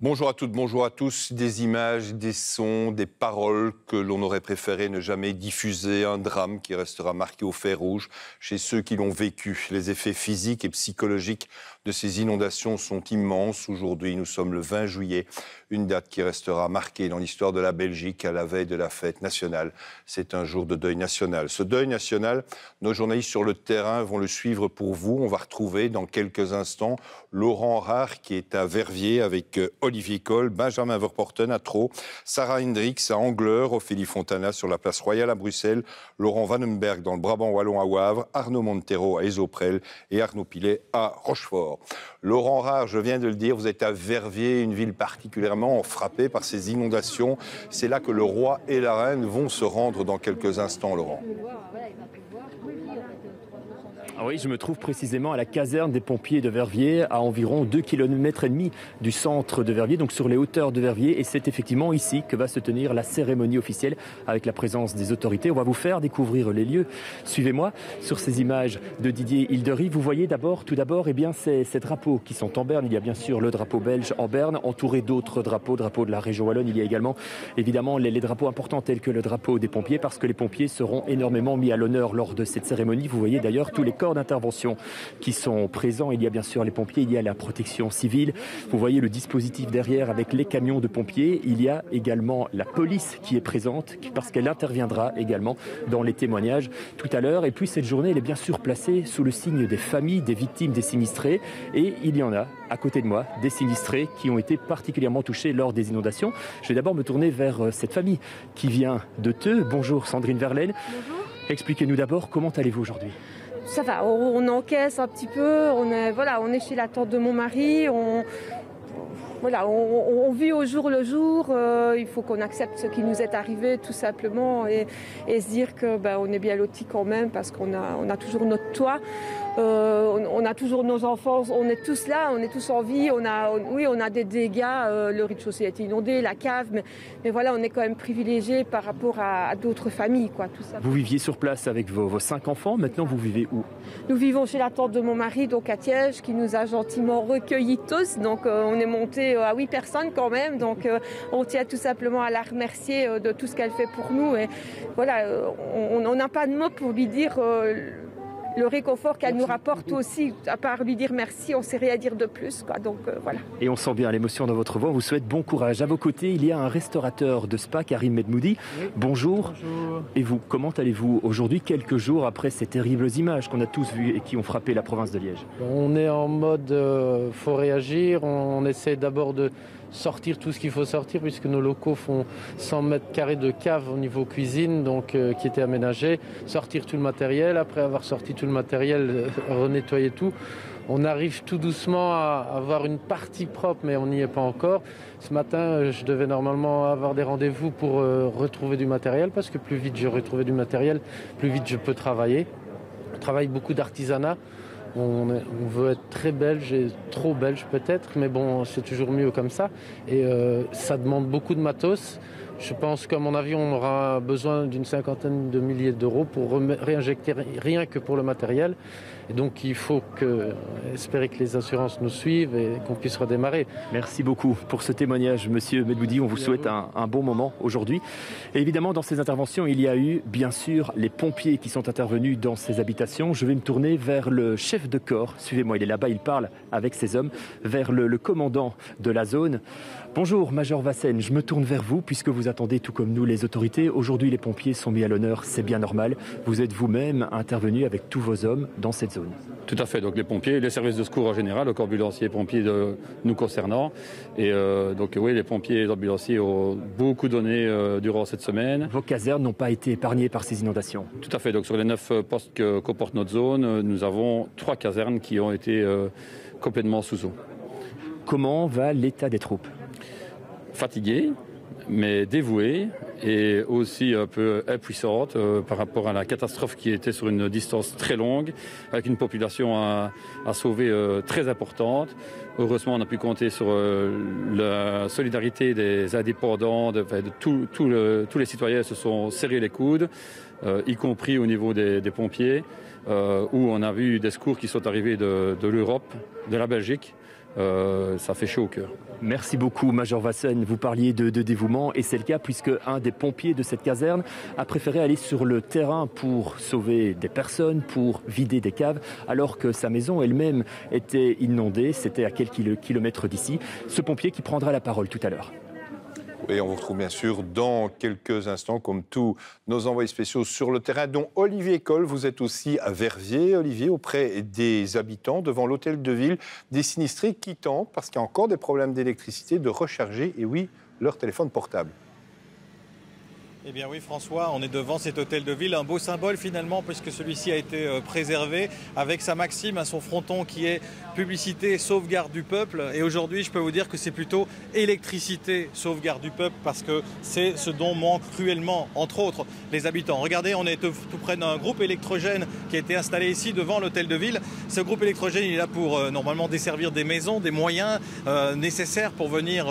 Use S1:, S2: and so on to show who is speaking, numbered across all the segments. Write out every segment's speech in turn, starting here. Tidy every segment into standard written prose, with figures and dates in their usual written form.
S1: Bonjour à toutes, bonjour à tous. Des images, des sons, des paroles que l'on aurait préféré ne jamais diffuser. Un drame qui restera marqué au fer rouge chez ceux qui l'ont vécu. Les effets physiques et psychologiques de ces inondations sont immenses. Aujourd'hui, nous sommes le 20 juillet, une date qui restera marquée dans l'histoire de la Belgique à la veille de la fête nationale. C'est un jour de deuil national. Ce deuil national, nos journalistes sur le terrain vont le suivre pour vous. On va retrouver dans quelques instants Laurent Rare qui est à Verviers avec Olivier Coll, Benjamin Verpoorten à Troo, Sarah Hendricks à Angleur, Ophélie Fontana sur la place Royale à Bruxelles, Laurent Vandenberg dans le Brabant wallon à Wavre, Arnaud Montero à Esoprel et Arnaud Pilet à Rochefort. Laurent Rare, je viens de le dire, vous êtes à Verviers, une ville particulièrement frappée par ces inondations. C'est là que le roi et la reine vont se rendre dans quelques instants, Laurent.
S2: Oui, je me trouve précisément à la caserne des pompiers de Verviers, à environ 2,5 km du centre de Verviers, donc sur les hauteurs de Verviers. Et c'est effectivement ici que va se tenir la cérémonie officielle avec la présence des autorités. On va vous faire découvrir les lieux. Suivez-moi sur ces images de Didier Hildery. Vous voyez tout d'abord, ces drapeaux qui sont en berne. Il y a bien sûr le drapeau belge en berne, entouré d'autres drapeaux de la région wallonne. Il y a également évidemment les drapeaux importants tels que le drapeau des pompiers, parce que les pompiers seront énormément mis à l'honneur lors de cette cérémonie. Vous voyez d'ailleurs tous les corps d'intervention qui sont présents. Il y a bien sûr les pompiers, il y a la protection civile. Vous voyez le dispositif derrière avec les camions de pompiers. Il y a également la police qui est présente parce qu'elle interviendra également dans les témoignages tout à l'heure. Et puis cette journée, elle est bien sûr placée sous le signe des familles, des victimes, des sinistrés. Et il y en a à côté de moi, des sinistrés qui ont été particulièrement touchés lors des inondations. Je vais d'abord me tourner vers cette famille qui vient de Theux. Bonjour Sandrine Verlaine.
S3: Bonjour.
S2: Expliquez-nous d'abord comment allez-vous aujourd'hui ?
S3: Ça va, on encaisse un petit peu, on est chez la tante de mon mari, on vit au jour le jour, il faut qu'on accepte ce qui nous est arrivé tout simplement et se dire que on est bien lotis quand même parce qu'on a toujours notre toit. On a toujours nos enfants, on est tous là, on est tous en vie, on a des dégâts, le rez-de-chaussée a été inondé, la cave, mais voilà, on est quand même privilégiés par rapport à d'autres familles, quoi, tout ça.
S2: Vous viviez sur place avec vos 5 enfants, maintenant vous vivez où ?
S3: Nous vivons chez la tante de mon mari, donc à Tiège, qui nous a gentiment recueillis tous, donc on est monté à 8 personnes quand même, donc on tient tout simplement à la remercier de tout ce qu'elle fait pour nous, et voilà, on n'a pas de mots pour lui dire... le réconfort qu'elle nous rapporte aussi, à part lui dire merci, on ne sait rien dire de plus, quoi. Donc voilà.
S2: Et on sent bien l'émotion dans votre voix, on vous souhaite bon courage. À vos côtés, il y a un restaurateur de spa, Karim Medmoudi. Oui. Bonjour.
S4: Bonjour.
S2: Et vous, comment allez-vous aujourd'hui, quelques jours après ces terribles images qu'on a tous vues et qui ont frappé la province de Liège ?
S4: On est en mode faut réagir, on essaie d'abord de sortir tout ce qu'il faut sortir puisque nos locaux font 100 mètres carrés de cave au niveau cuisine donc qui était aménagé, sortir tout le matériel, après avoir sorti tout le matériel, renettoyer tout. On arrive tout doucement à avoir une partie propre mais on n'y est pas encore. Ce matin, je devais normalement avoir des rendez-vous pour retrouver du matériel parce que plus vite je retrouve du matériel, plus vite je peux travailler. On travaille beaucoup d'artisanat. On veut être très belge et trop belge peut-être, mais bon, c'est toujours mieux comme ça. Et ça demande beaucoup de matos. Je pense qu'à mon avis, on aura besoin d'une 50aine de milliers d'euros pour réinjecter rien que pour le matériel. Et donc, il faut espérer que les assurances nous suivent et qu'on puisse redémarrer.
S2: Merci beaucoup pour ce témoignage, Monsieur Medmoudi. On vous souhaite un bon moment aujourd'hui. Et évidemment, dans ces interventions, il y a eu, bien sûr, les pompiers qui sont intervenus dans ces habitations. Je vais me tourner vers le chef de corps. Suivez-moi, il est là-bas, il parle avec ses hommes, vers le commandant de la zone. Bonjour, Major Vassen, je me tourne vers vous puisque vous attendez tout comme nous les autorités. Aujourd'hui, les pompiers sont mis à l'honneur, c'est bien normal. Vous êtes vous-même intervenu avec tous vos hommes dans cette zone.
S5: Tout à fait, donc les pompiers, les services de secours en général, le corps ambulancier et pompiers nous concernant. Et donc oui, les pompiers et les ambulanciers ont beaucoup donné durant cette semaine.
S2: Vos casernes n'ont pas été épargnées par ces inondations.
S5: Tout à fait, donc sur les 9 postes que comporte notre zone, nous avons 3 casernes qui ont été complètement sous eau.
S2: Comment va l'état des troupes ?
S5: Fatiguées, mais dévouées et aussi un peu impuissantes par rapport à la catastrophe qui était sur une distance très longue, avec une population à sauver très importante. Heureusement, on a pu compter sur la solidarité des indépendants, tous les citoyens se sont serrés les coudes, y compris au niveau des pompiers, où on a vu des secours qui sont arrivés de l'Europe, de la Belgique, ça fait chaud au cœur.
S2: Merci beaucoup, Major Vassen. Vous parliez de dévouement et c'est le cas puisque un des pompiers de cette caserne a préféré aller sur le terrain pour sauver des personnes, pour vider des caves, alors que sa maison elle-même était inondée. C'était à quelques kilomètres d'ici. Ce pompier qui prendra la parole tout à l'heure.
S1: Et on vous retrouve bien sûr dans quelques instants, comme tous nos envoyés spéciaux sur le terrain, dont Olivier Coll. Vous êtes aussi à Verviers, Olivier, auprès des habitants, devant l'hôtel de ville, des sinistrés qui tentent, parce qu'il y a encore des problèmes d'électricité, de recharger, et oui, leur téléphone portable.
S6: Eh bien oui François, on est devant cet hôtel de ville, un beau symbole finalement puisque celui-ci a été préservé avec sa maxime à son fronton qui est publicité sauvegarde du peuple. Et aujourd'hui je peux vous dire que c'est plutôt électricité sauvegarde du peuple parce que c'est ce dont manquent cruellement entre autres les habitants. Regardez, on est tout près d'un groupe électrogène qui a été installé ici devant l'hôtel de ville. Ce groupe électrogène il est là pour normalement desservir des maisons, des moyens nécessaires pour venir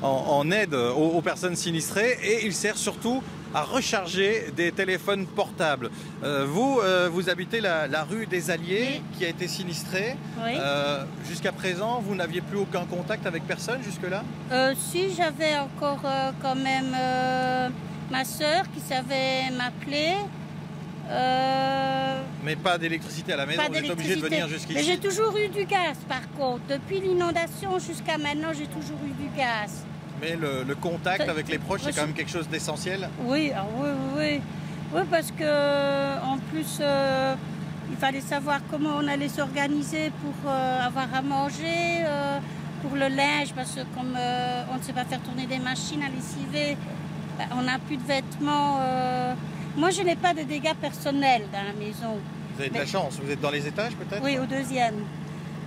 S6: en aide aux personnes sinistrées et il sert surtout à recharger des téléphones portables. Vous habitez la rue des Alliés qui a été sinistrée.
S7: Oui.
S6: Jusqu'à présent, vous n'aviez plus aucun contact avec personne jusque-là?
S7: Si, j'avais encore quand même ma sœur qui savait m'appeler.
S6: Mais pas d'électricité à la maison, vous êtes obligé de venir jusqu'ici.
S7: Mais j'ai toujours eu du gaz par contre. Depuis l'inondation jusqu'à maintenant, j'ai toujours eu du gaz.
S6: Mais le contact avec les proches, c'est quand même quelque chose d'essentiel?
S7: Oui, oui, parce que en plus, il fallait savoir comment on allait s'organiser pour avoir à manger, pour le linge, parce que comme on ne sait pas faire tourner des machines à lessiver, on n'a plus de vêtements. Moi, je n'ai pas de dégâts personnels dans la maison.
S6: Vous avez de la chance, vous êtes dans les étages peut-être?
S7: Oui, au deuxième.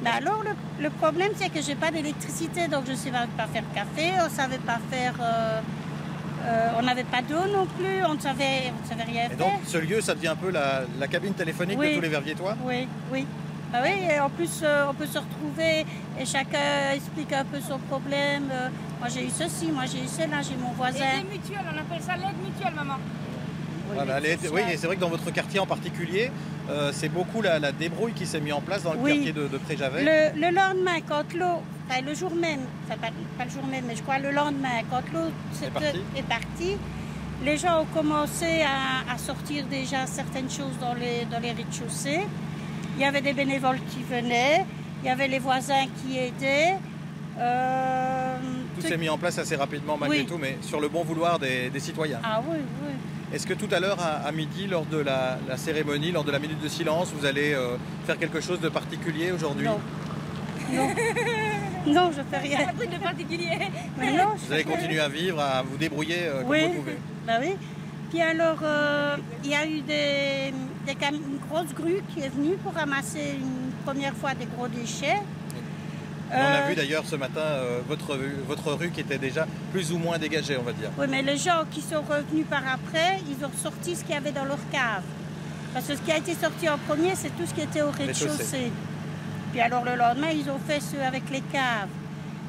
S7: Mais alors, le problème, c'est que je n'ai pas d'électricité, donc je ne sais pas faire café, on ne savait pas faire... on n'avait pas d'eau non plus, on ne savait rien faire.
S6: Et donc, ce lieu, ça devient un peu la cabine téléphonique de tous les Verviétois?
S7: Oui. Ah oui, et en plus, on peut se retrouver et chacun explique un peu son problème. Moi, j'ai eu ceci, moi, j'ai eu cela, j'ai mon voisin.
S8: L'aide mutuelle, on appelle ça l'aide mutuelle, maman.
S6: Voilà, oui, et c'est vrai que dans votre quartier en particulier, c'est beaucoup la débrouille qui s'est mise en place dans le quartier de Préjavet.
S7: Le lendemain, quand l'eau, enfin le jour même, enfin pas le jour même, mais je crois le lendemain, quand l'eau est partie, les gens ont commencé à sortir déjà certaines choses dans les rez-de-chaussée. Il y avait des bénévoles qui venaient, il y avait les voisins qui aidaient.
S6: Tout s'est mis en place assez rapidement malgré tout, mais sur le bon vouloir des citoyens.
S7: Ah oui.
S6: Est-ce que tout à l'heure, à midi, lors de la cérémonie, lors de la minute de silence, vous allez faire quelque chose de particulier aujourd'hui?
S7: Non, je ne fais rien.
S8: Un truc de particulier.
S7: Mais non,
S6: vous allez continuer à vivre, à vous débrouiller comme vous pouvez?
S7: Oui. Puis alors, il y a eu une grosse grue qui est venue pour ramasser une première fois des gros déchets.
S6: On a vu d'ailleurs ce matin votre rue qui était déjà plus ou moins dégagée, on va dire.
S7: Oui, mais les gens qui sont revenus par après, ils ont sorti ce qu'il y avait dans leur cave. Parce que ce qui a été sorti en premier, c'est tout ce qui était au rez-de-chaussée. Puis alors le lendemain, ils ont fait ceux avec les caves.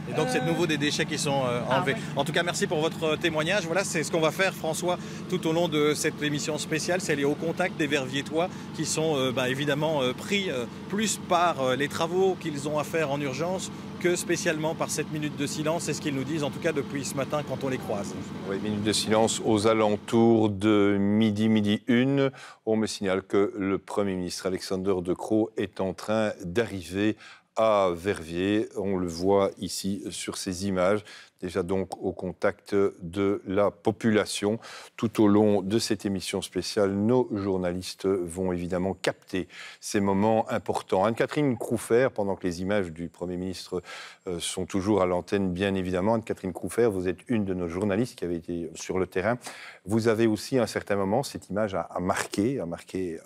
S6: Et donc c'est de nouveau des déchets qui sont enlevés.
S7: Oui.
S6: En tout cas, merci pour votre témoignage. Voilà, c'est ce qu'on va faire, François, tout au long de cette émission spéciale. C'est aller au contact des Verviétois qui sont évidemment pris plus par les travaux qu'ils ont à faire en urgence que spécialement par cette minute de silence. C'est ce qu'ils nous disent, en tout cas depuis ce matin quand on les croise.
S1: Oui, minute de silence aux alentours de midi 1. On me signale que le Premier ministre Alexander De Croo est en train d'arriver à Verviers. On le voit ici sur ces images, déjà donc au contact de la population. Tout au long de cette émission spéciale, nos journalistes vont évidemment capter ces moments importants. Anne-Catherine Crouffer, pendant que les images du Premier ministre sont toujours à l'antenne, bien évidemment. Anne-Catherine Crouffer, vous êtes une de nos journalistes qui avait été sur le terrain. Vous avez aussi, à un certain moment, cette image a marqué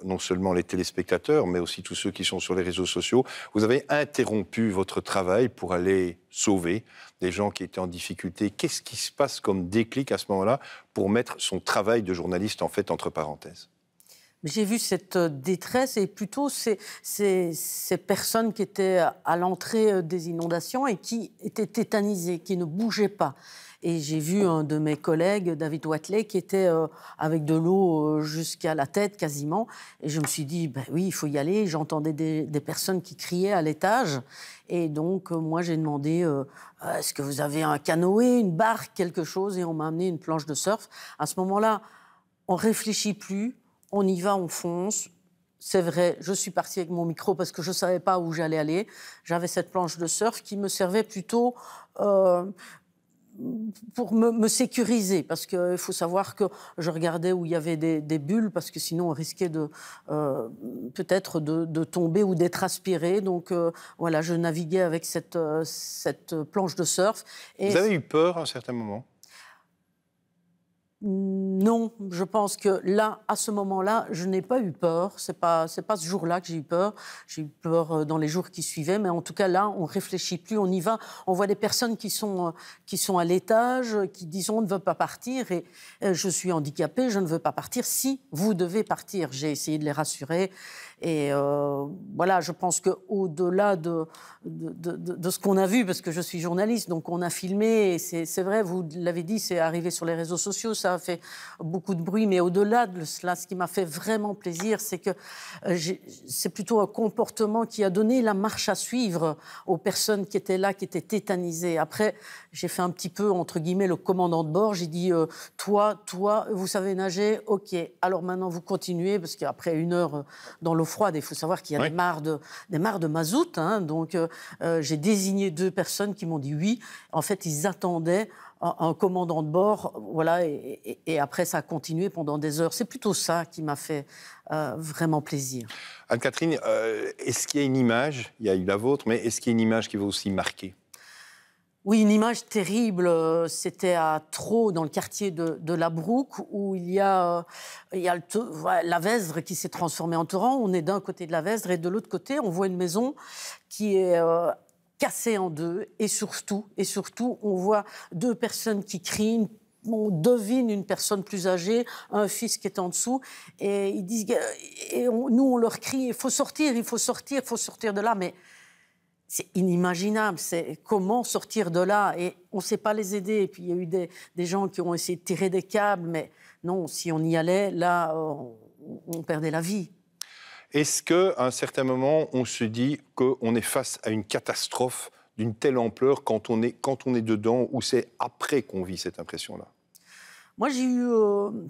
S1: non seulement les téléspectateurs, mais aussi tous ceux qui sont sur les réseaux sociaux. Vous avez interrompu votre travail pour aller sauver des gens qui étaient en difficulté. Qu'est-ce qui se passe comme déclic à ce moment-là pour mettre son travail de journaliste en fait entre parenthèses?
S9: J'ai vu cette détresse et plutôt ces personnes qui étaient à l'entrée des inondations et qui étaient tétanisées, qui ne bougeaient pas. et j'ai vu un de mes collègues, David Watley, qui était avec de l'eau jusqu'à la tête quasiment. Et je me suis dit, ben oui, il faut y aller. J'entendais des personnes qui criaient à l'étage. Et donc, moi, j'ai demandé, est-ce que vous avez un canoë, une barque, quelque chose? Et on m'a amené une planche de surf. À ce moment-là, on ne réfléchit plus, on y va, on fonce. C'est vrai, je suis partie avec mon micro parce que je ne savais pas où j'allais aller. J'avais cette planche de surf qui me servait plutôt pour me sécuriser. Parce qu'il faut savoir que je regardais où il y avait des bulles, parce que sinon on risquait peut-être de tomber ou d'être aspiré. Donc voilà, je naviguais avec cette planche de surf. Et
S1: vous avez eu peur à un certain moment?
S9: Non, je pense que là, à ce moment-là, je n'ai pas eu peur. C'est pas ce jour-là que j'ai eu peur. J'ai eu peur dans les jours qui suivaient, mais en tout cas là, on réfléchit plus, on y va. On voit des personnes qui sont à l'étage, qui disent on ne veut pas partir et je suis handicapée, je ne veux pas partir. Si vous devez partir, j'ai essayé de les rassurer. Et voilà, je pense qu'au-delà de ce qu'on a vu, parce que je suis journaliste, donc on a filmé, et c'est vrai, vous l'avez dit, c'est arrivé sur les réseaux sociaux, ça a fait beaucoup de bruit, mais au-delà de cela, ce qui m'a fait vraiment plaisir, c'est que c'est plutôt un comportement qui a donné la marche à suivre aux personnes qui étaient là, qui étaient tétanisées. Après, j'ai fait un petit peu, entre guillemets, le commandant de bord, j'ai dit, toi, vous savez nager, ok, alors maintenant vous continuez, parce qu'après 1 heure dans l'eau froide, il faut savoir qu'il y a des mares de mazout, hein, donc j'ai désigné 2 personnes qui m'ont dit oui. En fait, ils attendaient un commandant de bord, voilà, et après ça a continué pendant des heures. C'est plutôt ça qui m'a fait vraiment plaisir.
S1: Anne-Catherine, est-ce qu'il y a une image, il y a eu la vôtre, mais est-ce qu'il y a une image qui va aussi marquer?
S9: Oui, une image terrible, c'était à Traux, dans le quartier de La Brouque, où il y a la Vesdre qui s'est transformée en torrent. On est d'un côté de la Vesdre et de l'autre côté, on voit une maison qui est cassée en 2. Et surtout, on voit 2 personnes qui crient. On devine une personne plus âgée, un fils qui est en dessous. Et ils disent, nous, on leur crie, il faut sortir de là. Mais c'est inimaginable, c'est comment sortir de là, et on ne sait pas les aider. Et puis il y a eu des gens qui ont essayé de tirer des câbles, mais non, si on y allait, là, on perdait la vie.
S1: Est-ce qu'à un certain moment, on se dit qu'on est face à une catastrophe d'une telle ampleur quand on est dedans, ou c'est après qu'on vit cette impression-là?
S9: Moi, j'ai eu...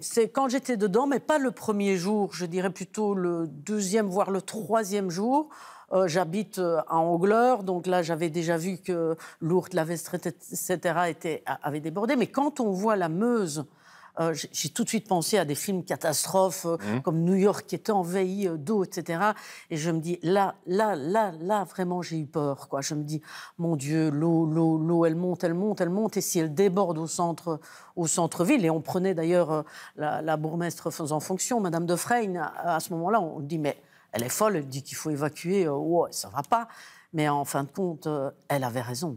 S9: c'est quand j'étais dedans, mais pas le premier jour, je dirais plutôt le 2e, voire le 3e jour. J'habite à Angleur, donc là, j'avais déjà vu que l'Ourthe, la Vesdre, etc. avait débordé. Mais quand on voit la Meuse, j'ai tout de suite pensé à des films catastrophes, comme New York qui était envahi d'eau, etc. Et je me dis, là, vraiment, j'ai eu peur, quoi. Je me dis, mon Dieu, l'eau, elle monte. Et si elle déborde au centre-ville, et on prenait d'ailleurs la bourgmestre faisant fonction, Madame de Freyn, à ce moment-là, on dit, mais elle est folle, elle dit qu'il faut évacuer, ça ne va pas. Mais en fin de compte, elle avait raison.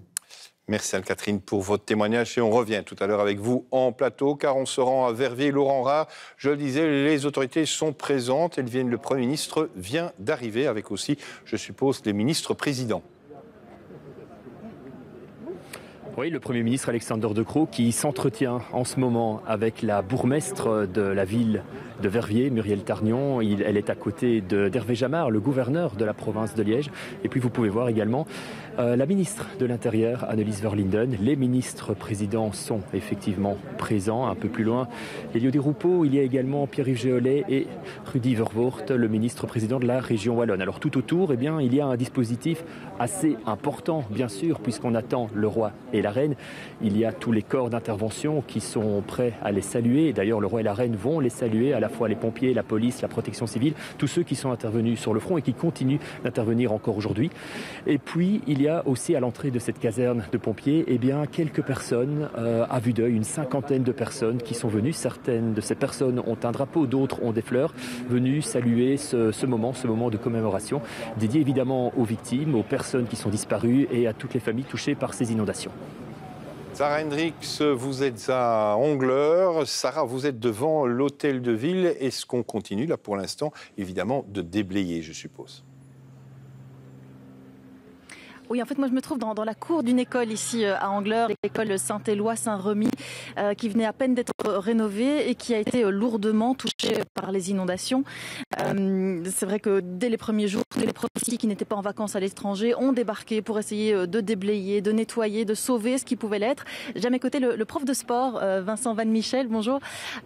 S1: Merci Anne-Catherine pour votre témoignage, et on revient tout à l'heure avec vous en plateau, car on se rend à Verviers. Laurent Rare, je le disais, les autorités sont présentes, le Premier ministre vient d'arriver, avec aussi, je suppose, les ministres présidents.
S2: Oui, le Premier ministre Alexander De Croo qui s'entretient en ce moment avec la bourgmestre de la ville de Verviers, Muriel Tarnion. Elle est à côté d'Hervé Jamard, le gouverneur de la province de Liège. Et puis vous pouvez voir également la ministre de l'Intérieur, Annelies Verlinden. Les ministres présidents sont effectivement présents. Un peu plus loin, Elio Di Rupo. Il y a également Pierre-Yves Géolet et Rudy Vervoort, le ministre président de la région Wallonne. Alors tout autour, eh bien, il y a un dispositif assez important, bien sûr, puisqu'on attend le roi et la reine. Il y a tous les corps d'intervention qui sont prêts à les saluer. D'ailleurs, le roi et la reine vont les saluer, à la fois les pompiers, la police, la protection civile, tous ceux qui sont intervenus sur le front et qui continuent d'intervenir encore aujourd'hui. Et puis, il y a aussi à l'entrée de cette caserne de pompiers, eh bien, quelques personnes à vue d'œil, une 50aine de personnes qui sont venues. Certaines de ces personnes ont un drapeau, d'autres ont des fleurs, venues saluer ce moment de commémoration, dédié évidemment aux victimes, aux personnes qui sont disparues et à toutes les familles touchées par ces inondations.
S1: Sarah Hendricks, vous êtes à Angleur. Sarah, vous êtes devant l'hôtel de ville. Est-ce qu'on continue, là, pour l'instant, évidemment, de déblayer, je suppose?
S10: Oui, en fait, moi, je me trouve dans la cour d'une école ici à Angleur, l'école Saint-Éloi-Saint-Remy, qui venait à peine d'être rénovée et qui a été lourdement touchée par les inondations. C'est vrai que dès les premiers jours, les profs ici qui n'étaient pas en vacances à l'étranger ont débarqué pour essayer de déblayer, de nettoyer, de sauver ce qui pouvait l'être. J'ai à mes côtés le prof de sport, Vincent Van Michel. Bonjour.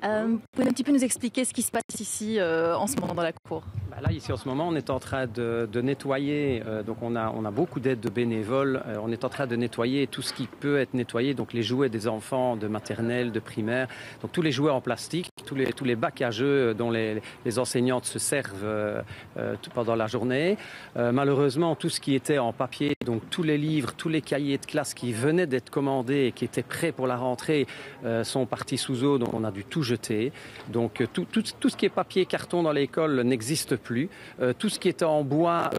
S10: Vous pouvez un petit peu nous expliquer ce qui se passe ici en ce moment dans la cour?
S11: Là, ici, en ce moment, on est en train de nettoyer. Donc, on a beaucoup d'aide de bénévoles. On est en train de nettoyer tout ce qui peut être nettoyé. Donc, les jouets des enfants de maternelle, de primaire. Donc, tous les jouets en plastique, tous les bacs à jeux dont les enseignantes se servent pendant la journée. Malheureusement, tout ce qui était en papier, donc tous les livres, tous les cahiers de classe qui venaient d'être commandés et qui étaient prêts pour la rentrée sont partis sous eau. Donc, on a dû tout jeter. Donc, tout ce qui est papier, carton dans l'école n'existe plus. Tout ce qui était en bois,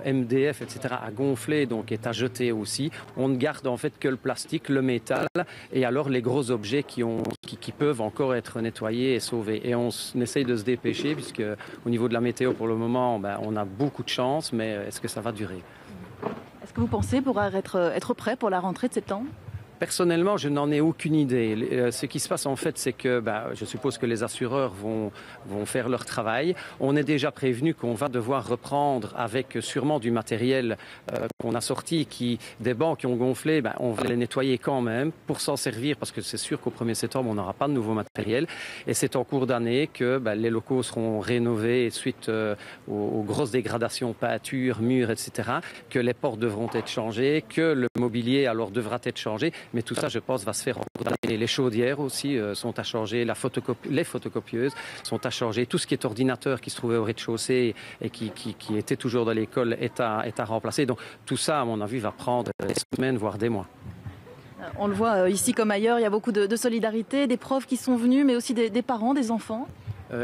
S11: MDF, etc., a gonflé, donc est à jeter aussi. On ne garde en fait que le plastique, le métal et alors les gros objets qui peuvent encore être nettoyés et sauvés. Et on essaye de se dépêcher puisque au niveau de la météo pour le moment, on a beaucoup de chance, mais est-ce que ça va durer?
S10: Est-ce que vous pensez pouvoir être prêt pour la rentrée de septembre?
S11: Personnellement, je n'en ai aucune idée. Ce qui se passe en fait, c'est que je suppose que les assureurs vont faire leur travail. On est déjà prévenu qu'on va devoir reprendre avec sûrement du matériel qu'on a sorti, des bancs qui ont gonflé, on va les nettoyer quand même pour s'en servir parce que c'est sûr qu'au 1er septembre, on n'aura pas de nouveau matériel. Et c'est en cours d'année que les locaux seront rénovés suite aux grosses dégradations, peintures, murs, etc., que les portes devront être changées, que le mobilier alors devra être changé. Mais tout ça, je pense, va se faire en cours d'année. Les chaudières aussi sont à changer, les photocopieuses sont à changer. Tout ce qui est ordinateur qui se trouvait au rez-de-chaussée et qui était toujours dans l'école est à remplacer. Donc tout ça, à mon avis, va prendre des semaines, voire des mois.
S10: On le voit ici comme ailleurs, il y a beaucoup de solidarité, des profs qui sont venus, mais aussi des parents, des enfants.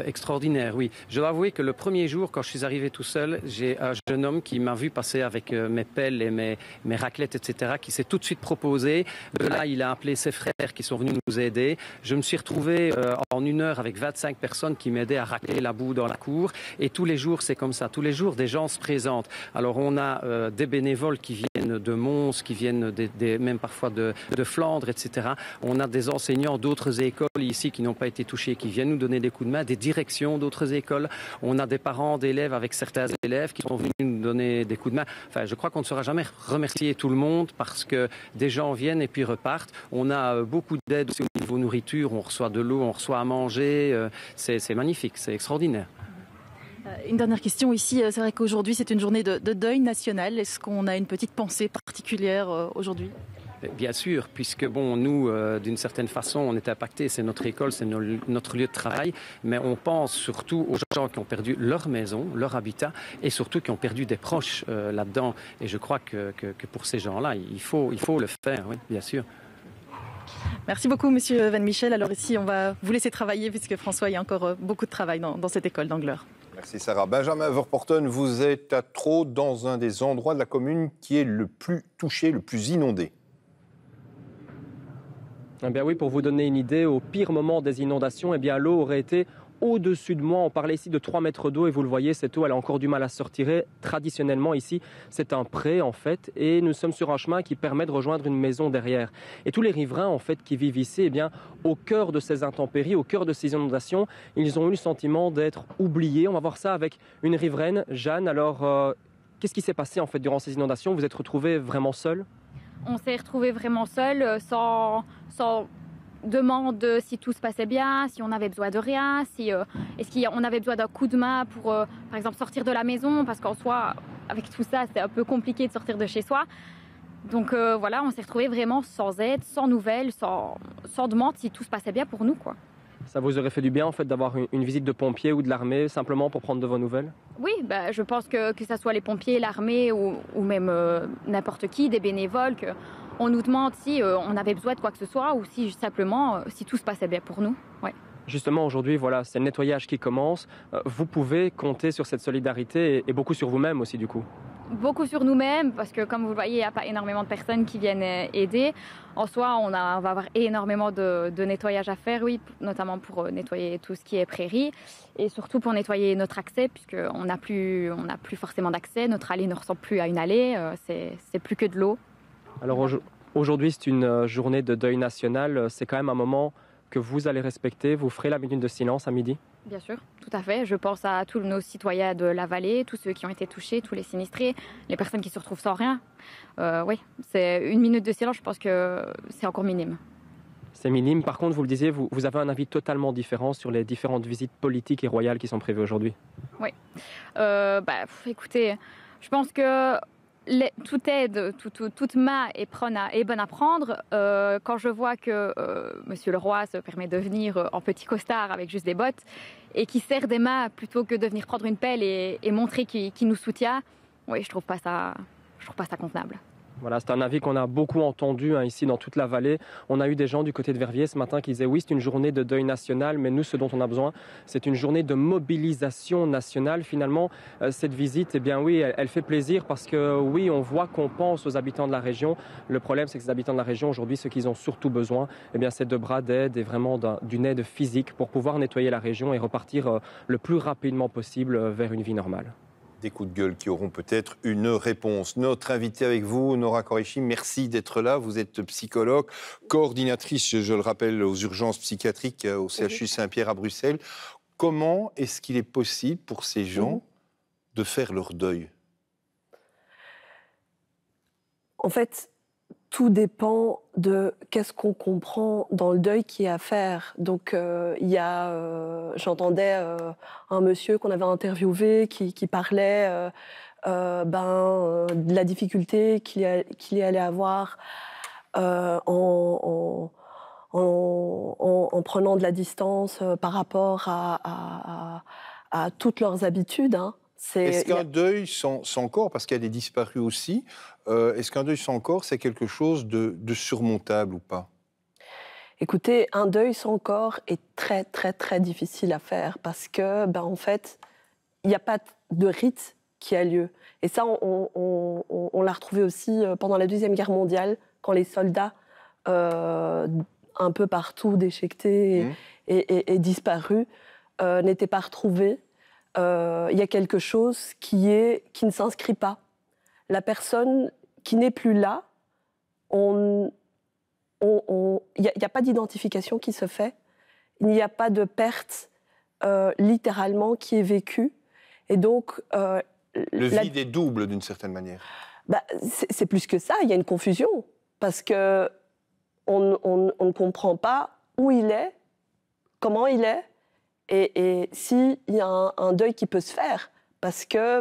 S11: Extraordinaire, oui. Je dois avouer que le premier jour, quand je suis arrivé tout seul, j'ai un jeune homme qui m'a vu passer avec mes pelles et mes raclettes, etc., qui s'est tout de suite proposé. Là, il a appelé ses frères qui sont venus nous aider. Je me suis retrouvé en 1 heure avec 25 personnes qui m'aidaient à racler la boue dans la cour. Et tous les jours, c'est comme ça. Tous les jours, des gens se présentent. Alors, on a des bénévoles qui viennent de Mons, qui viennent même parfois de Flandre, etc. On a des enseignants d'autres écoles ici qui n'ont pas été touchés, qui viennent nous donner des coups de main, des directions d'autres écoles. On a des parents d'élèves avec certains élèves qui sont venus nous donner des coups de main. Enfin, je crois qu'on ne saura jamais remercier tout le monde parce que des gens viennent et puis repartent. On a beaucoup d'aide aussi au niveau nourriture. On reçoit de l'eau, on reçoit à manger. C'est magnifique, c'est extraordinaire.
S10: Une dernière question ici. C'est vrai qu'aujourd'hui, c'est une journée de deuil national. Est-ce qu'on a une petite pensée particulière aujourd'hui ?
S11: Bien sûr, puisque nous, d'une certaine façon, on est impactés. C'est notre école, c'est notre lieu de travail. Mais on pense surtout aux gens qui ont perdu leur maison, leur habitat, et surtout qui ont perdu des proches là-dedans. Et je crois que pour ces gens-là, il faut le faire, oui, bien sûr.
S10: Merci beaucoup, Monsieur Van Michel. Alors ici, on va vous laisser travailler, puisque François, il y a encore beaucoup de travail dans cette école d'Angleur.
S1: Merci Sarah. Benjamin Verporten, vous êtes à Traux, dans un des endroits de la commune qui est le plus touché, le plus inondé.
S12: Eh bien oui, pour vous donner une idée, au pire moment des inondations, l'eau aurait été au-dessus de moi. On parlait ici de 3 mètres d'eau et vous le voyez, cette eau, elle a encore du mal à sortir. Traditionnellement, ici, c'est un pré en fait et nous sommes sur un chemin qui permet de rejoindre une maison derrière. Et tous les riverains en fait qui vivent ici, au cœur de ces intempéries, au cœur de ces inondations, ils ont eu le sentiment d'être oubliés. On va voir ça avec une riveraine, Jeanne. Alors, qu'est-ce qui s'est passé en fait durant ces inondations? Vous vous êtes retrouvés vraiment seuls?
S13: On s'est retrouvés vraiment seuls, sans demande si tout se passait bien, si on avait besoin de rien, est-ce qu'on avait besoin d'un coup de main pour, par exemple, sortir de la maison, parce qu'en soi, avec tout ça, c'est un peu compliqué de sortir de chez soi. Donc on s'est retrouvés vraiment sans aide, sans nouvelles, sans demande si tout se passait bien pour nous, quoi.
S12: Ça vous aurait fait du bien en fait d'avoir une visite de pompiers ou de l'armée simplement pour prendre de vos nouvelles?
S13: Oui, je pense que ce soit les pompiers, l'armée ou même n'importe qui, des bénévoles, qu'on nous demande si on avait besoin de quoi que ce soit ou si simplement si tout se passait bien pour nous. Ouais.
S12: Justement aujourd'hui, c'est le nettoyage qui commence. Vous pouvez compter sur cette solidarité et beaucoup sur vous-même aussi du coup.
S13: beaucoup sur nous-mêmes parce que, comme vous le voyez, il n'y a pas énormément de personnes qui viennent aider. En soi, on va avoir énormément de nettoyage à faire, oui, notamment pour nettoyer tout ce qui est prairie et surtout pour nettoyer notre accès puisqu'on n'a plus forcément d'accès. Notre allée ne ressemble plus à une allée, c'est plus que de l'eau.
S12: Alors aujourd'hui, c'est une journée de deuil national. C'est quand même un moment que vous allez respecter. Vous ferez la minute de silence à midi?
S13: Bien sûr, tout à fait. Je pense à tous nos citoyens de la vallée, tous ceux qui ont été touchés, tous les sinistrés, les personnes qui se retrouvent sans rien. Oui, c'est une minute de silence, je pense que c'est encore minime.
S12: C'est minime. Par contre, vous le disiez, vous avez un avis totalement différent sur les différentes visites politiques et royales qui sont prévues aujourd'hui.
S13: Oui. Écoutez, je pense que toute aide, toute main est bonne à prendre. Quand je vois que Monsieur le Roi se permet de venir en petit costard avec juste des bottes et qui serre des mains plutôt que de venir prendre une pelle et montrer qu'il nous soutient, oui, je trouve pas ça convenable.
S12: Voilà, c'est un avis qu'on a beaucoup entendu ici dans toute la vallée. On a eu des gens du côté de Verviers ce matin qui disaient oui, c'est une journée de deuil national, mais nous, ce dont on a besoin, c'est une journée de mobilisation nationale. Finalement, cette visite, eh bien oui, elle fait plaisir parce que oui, on voit qu'on pense aux habitants de la région. Le problème, c'est que ces habitants de la région, aujourd'hui, ce qu'ils ont surtout besoin, eh bien, c'est de bras d'aide et vraiment d'une aide physique pour pouvoir nettoyer la région et repartir le plus rapidement possible vers une vie normale.
S1: Des coups de gueule qui auront peut-être une réponse. Notre invitée avec vous, Nora Qureshi, merci d'être là. Vous êtes psychologue, coordinatrice, je le rappelle, aux urgences psychiatriques au CHU Saint-Pierre à Bruxelles. Comment est-ce qu'il est possible pour ces gens de faire leur deuil?
S14: En fait, tout dépend de qu'est-ce qu'on comprend dans le deuil qui est à faire. Donc, j'entendais un monsieur qu'on avait interviewé qui parlait de la difficulté qu'il allait avoir en prenant de la distance par rapport à toutes leurs habitudes.
S1: Est-ce qu'un deuil sans corps, parce qu'il y a des disparus aussi, est-ce qu'un deuil sans corps, c'est quelque chose de surmontable ou pas?
S14: Écoutez, un deuil sans corps est très, très, très difficile à faire parce que, en fait, il n'y a pas de rite qui a lieu. Et ça, on l'a retrouvé aussi pendant la Deuxième Guerre mondiale, quand les soldats, un peu partout déchiquetés et disparus, n'étaient pas retrouvés. Il y a quelque chose qui ne s'inscrit pas. La personne qui n'est plus là, il n'y a pas d'identification qui se fait. Il n'y a pas de perte littéralement qui est vécue. Et donc,
S1: le vide est double d'une certaine manière.
S14: C'est plus que ça, il y a une confusion. Parce qu'on ne comprend pas où il est, comment il est, et s'il y a un deuil qui peut se faire. Parce que,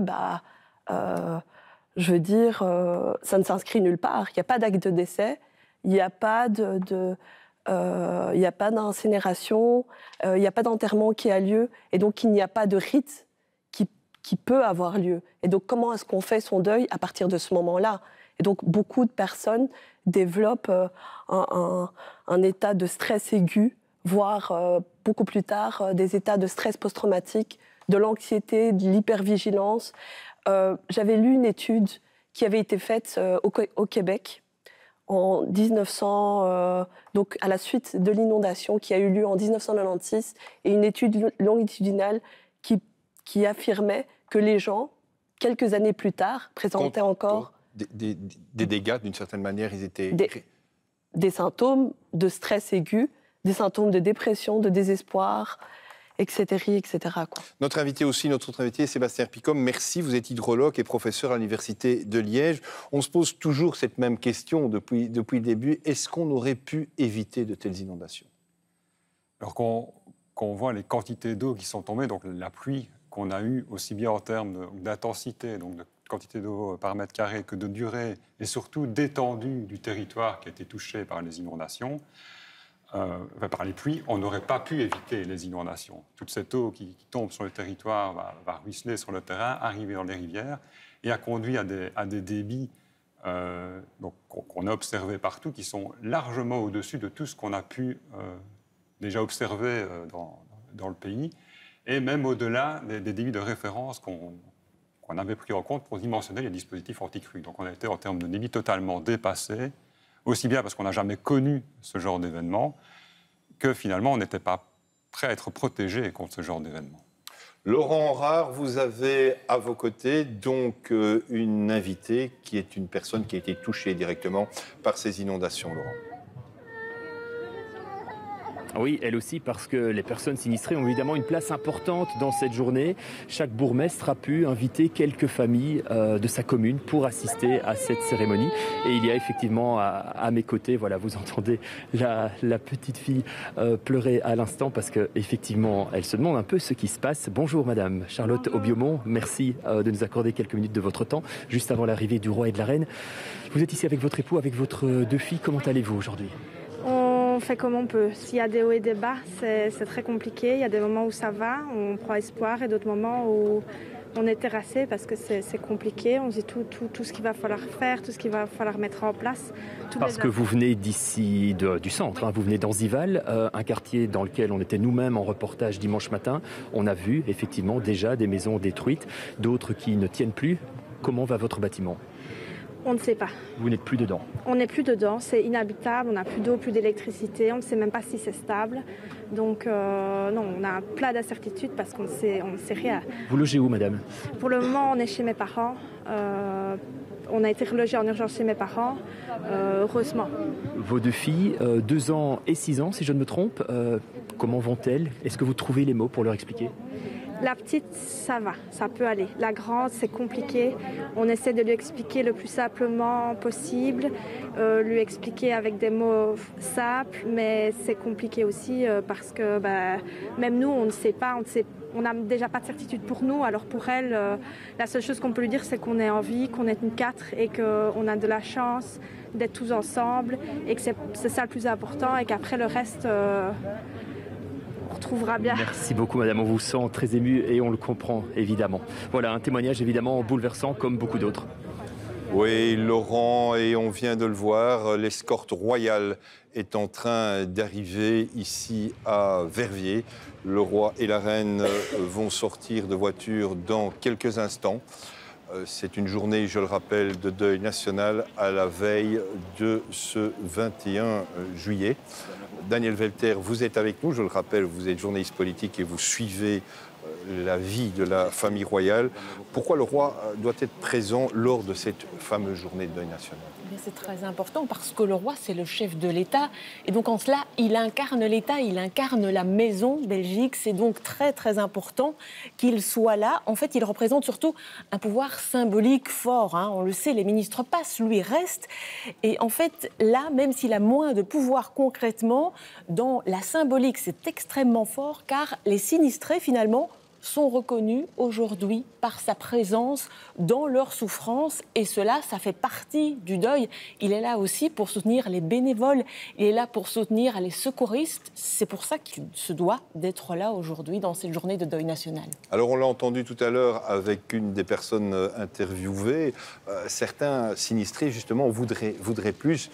S14: je veux dire, ça ne s'inscrit nulle part. Il n'y a pas d'acte de décès, il n'y a pas d'incinération, il n'y a pas d'enterrement qui a lieu, et donc il n'y a pas de rite qui peut avoir lieu. Et donc comment est-ce qu'on fait son deuil à partir de ce moment-là? Et donc beaucoup de personnes développent un état de stress aigu, voire beaucoup plus tard des états de stress post-traumatique, de l'anxiété, de l'hypervigilance. J'avais lu une étude qui avait été faite au Québec en 1900, donc à la suite de l'inondation qui a eu lieu en 1996, et une étude longitudinale qui affirmait que les gens, quelques années plus tard, présentaient encore
S1: des dégâts, d'une certaine manière, ils étaient...
S14: Des symptômes de stress aigu, des symptômes de dépression, de désespoir, etc. quoi.
S1: Notre autre invité, Sébastien Picom, merci. Vous êtes hydrologue et professeur à l'Université de Liège. On se pose toujours cette même question depuis le début. Est-ce qu'on aurait pu éviter de telles inondations?
S15: Alors quand on voit les quantités d'eau qui sont tombées, donc la pluie qu'on a eue aussi bien en termes d'intensité, donc de quantité d'eau par mètre carré, que de durée, et surtout d'étendue du territoire qui a été touché par les inondations, par les pluies, on n'aurait pas pu éviter les inondations. Toute cette eau qui tombe sur le territoire va ruisseler sur le terrain, arriver dans les rivières, et a conduit à des débits qu'on a observés partout, qui sont largement au-dessus de tout ce qu'on a pu déjà observer dans le pays, et même au-delà des débits de référence qu'on qu'on avait pris en compte pour dimensionner les dispositifs anti-crues. Donc on a été en termes de débit totalement dépassé, aussi bien parce qu'on n'a jamais connu ce genre d'événement, que finalement on n'était pas prêt à être protégé contre ce genre d'événement.
S1: Laurent Rare, vous avez à vos côtés donc une invitée qui est une personne qui a été touchée directement par ces inondations, Laurent.
S2: Oui, elle aussi, parce que les personnes sinistrées ont évidemment une place importante dans cette journée. Chaque bourgmestre a pu inviter quelques familles de sa commune pour assister à cette cérémonie. Et il y a effectivement à mes côtés, voilà, vous entendez la petite fille pleurer à l'instant parce qu'effectivement, elle se demande un peu ce qui se passe. Bonjour Madame Charlotte Aubiomont, merci de nous accorder quelques minutes de votre temps, juste avant l'arrivée du roi et de la reine. Vous êtes ici avec votre époux, avec votre deux filles. Comment allez-vous aujourd'hui ?
S16: On fait comme on peut. S'il y a des hauts et des bas, c'est très compliqué. Il y a des moments où ça va, on prend espoir, et d'autres moments où on est terrassé parce que c'est compliqué. On se dit tout ce qu'il va falloir faire, tout ce qu'il va falloir mettre en place.
S2: Parce que vous venez d'ici, du centre, hein, vous venez d'Anzival, un quartier dans lequel on était nous-mêmes en reportage dimanche matin. On a vu effectivement déjà des maisons détruites, d'autres qui ne tiennent plus. Comment va votre bâtiment ?
S16: On ne sait pas.
S2: Vous n'êtes plus dedans?
S16: On n'est plus dedans, c'est inhabitable, on n'a plus d'eau, plus d'électricité, on ne sait même pas si c'est stable. Donc non, on a plein d'incertitudes parce qu'on ne sait rien.
S2: Vous logez où, madame?
S16: Pour le moment, on est chez mes parents. On a été relogés en urgence chez mes parents, heureusement.
S2: Vos deux filles, 2 ans et 6 ans, si je ne me trompe, comment vont-elles? Est-ce que vous trouvez les mots pour leur expliquer?
S16: La petite, ça va, ça peut aller. La grande, c'est compliqué. On essaie de lui expliquer le plus simplement possible, lui expliquer avec des mots simples, mais c'est compliqué aussi parce que même nous, on ne sait pas, on n'a déjà pas de certitude pour nous. Alors pour elle, la seule chose qu'on peut lui dire, c'est qu'on est en vie, qu'on est une 4 et qu'on a de la chance d'être tous ensemble et que c'est ça le plus important et qu'après le reste... on retrouvera bien.
S2: Merci beaucoup madame, on vous sent très ému et on le comprend évidemment. Voilà, un témoignage évidemment bouleversant comme beaucoup d'autres.
S1: Oui, Laurent, et on vient de le voir, l'escorte royale est en train d'arriver ici à Verviers. Le roi et la reine vont sortir de voiture dans quelques instants. C'est une journée, je le rappelle, de deuil national à la veille de ce 21 juillet. Daniel Welter, vous êtes avec nous, je le rappelle, vous êtes journaliste politique et vous suivez la vie de la famille royale. Pourquoi le roi doit être présent lors de cette fameuse journée de deuil national ?
S17: C'est très important parce que le roi, c'est le chef de l'État. Et donc en cela, il incarne l'État, il incarne la maison Belgique. C'est donc très très important qu'il soit là. En fait, il représente surtout un pouvoir symbolique fort. Hein. On le sait, les ministres passent, lui reste. Et en fait, là, même s'il a moins de pouvoir concrètement, dans la symbolique, c'est extrêmement fort car les sinistrés, finalement, sont reconnus aujourd'hui par sa présence dans leur souffrance et cela, ça fait partie du deuil. Il est là aussi pour soutenir les bénévoles, il est là pour soutenir les secouristes. C'est pour ça qu'il se doit d'être là aujourd'hui dans cette journée de deuil national.
S1: Alors on l'a entendu tout à l'heure avec une des personnes interviewées, certains sinistrés justement voudraient plus.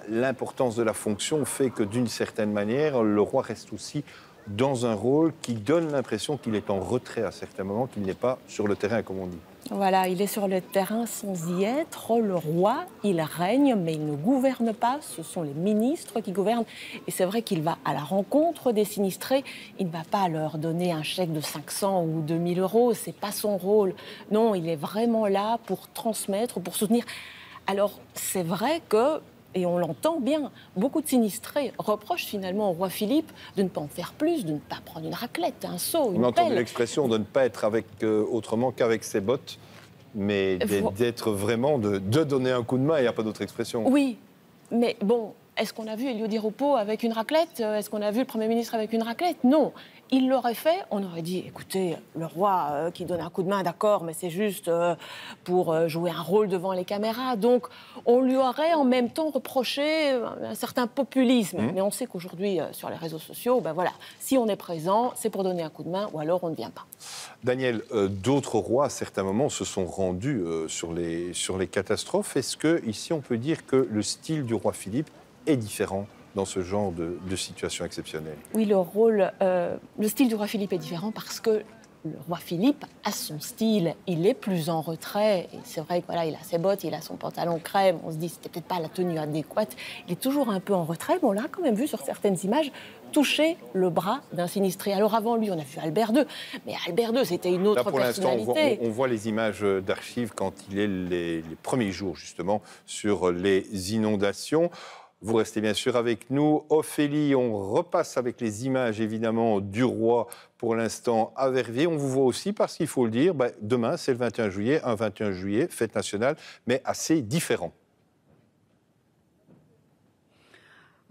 S1: L'importance de la fonction fait que d'une certaine manière, le roi reste aussi dans un rôle qui donne l'impression qu'il est en retrait à certains moments, qu'il n'est pas sur le terrain, comme on dit.
S17: Voilà, il est sur le terrain sans y être. Le roi, il règne, mais il ne gouverne pas. Ce sont les ministres qui gouvernent. Et c'est vrai qu'il va à la rencontre des sinistrés. Il ne va pas leur donner un chèque de 500 ou 2000 euros. Ce n'est pas son rôle. Non, il est vraiment là pour transmettre, pour soutenir. Alors, c'est vrai que... Et on l'entend bien, beaucoup de sinistrés reprochent finalement au roi Philippe de ne pas en faire plus, de ne pas prendre une raclette, un seau, une pelle.
S1: On a entendu l'expression de ne pas être autrement qu'avec ses bottes, mais d'être vraiment, de donner un coup de main, il n'y a pas d'autre expression.
S17: Oui, mais bon, est-ce qu'on a vu Elio Di Rupo avec une raclette? Est-ce qu'on a vu le Premier ministre avec une raclette? Non. Il l'aurait fait, on aurait dit, écoutez, le roi qui donne un coup de main, d'accord, mais c'est juste pour jouer un rôle devant les caméras. Donc, on lui aurait en même temps reproché un certain populisme. Mais on sait qu'aujourd'hui, sur les réseaux sociaux, voilà, si on est présent, c'est pour donner un coup de main, ou alors on ne vient pas.
S1: Daniel, d'autres rois, à certains moments, se sont rendus sur les catastrophes. Est-ce qu'ici, on peut dire que le style du roi Philippe est différent dans ce genre de situation exceptionnelle?
S17: Oui, le style du roi Philippe est différent parce que le roi Philippe a son style, il est plus en retrait. Et c'est vrai que voilà, il a ses bottes, il a son pantalon crème. On se dit c'était peut-être pas la tenue adéquate. Il est toujours un peu en retrait. Mais on l'a quand même vu sur certaines images toucher le bras d'un sinistré. Alors avant lui, on a vu Albert II, mais Albert II, c'était une autre personnalité.
S1: Pour l'instant, on voit les images d'archives quand il est les premiers jours justement sur les inondations. Vous restez bien sûr avec nous. Ophélie, on repasse avec les images évidemment du roi pour l'instant à Verviers. On vous voit aussi parce qu'il faut le dire, demain c'est le 21 juillet, un 21 juillet, fête nationale, mais assez différent.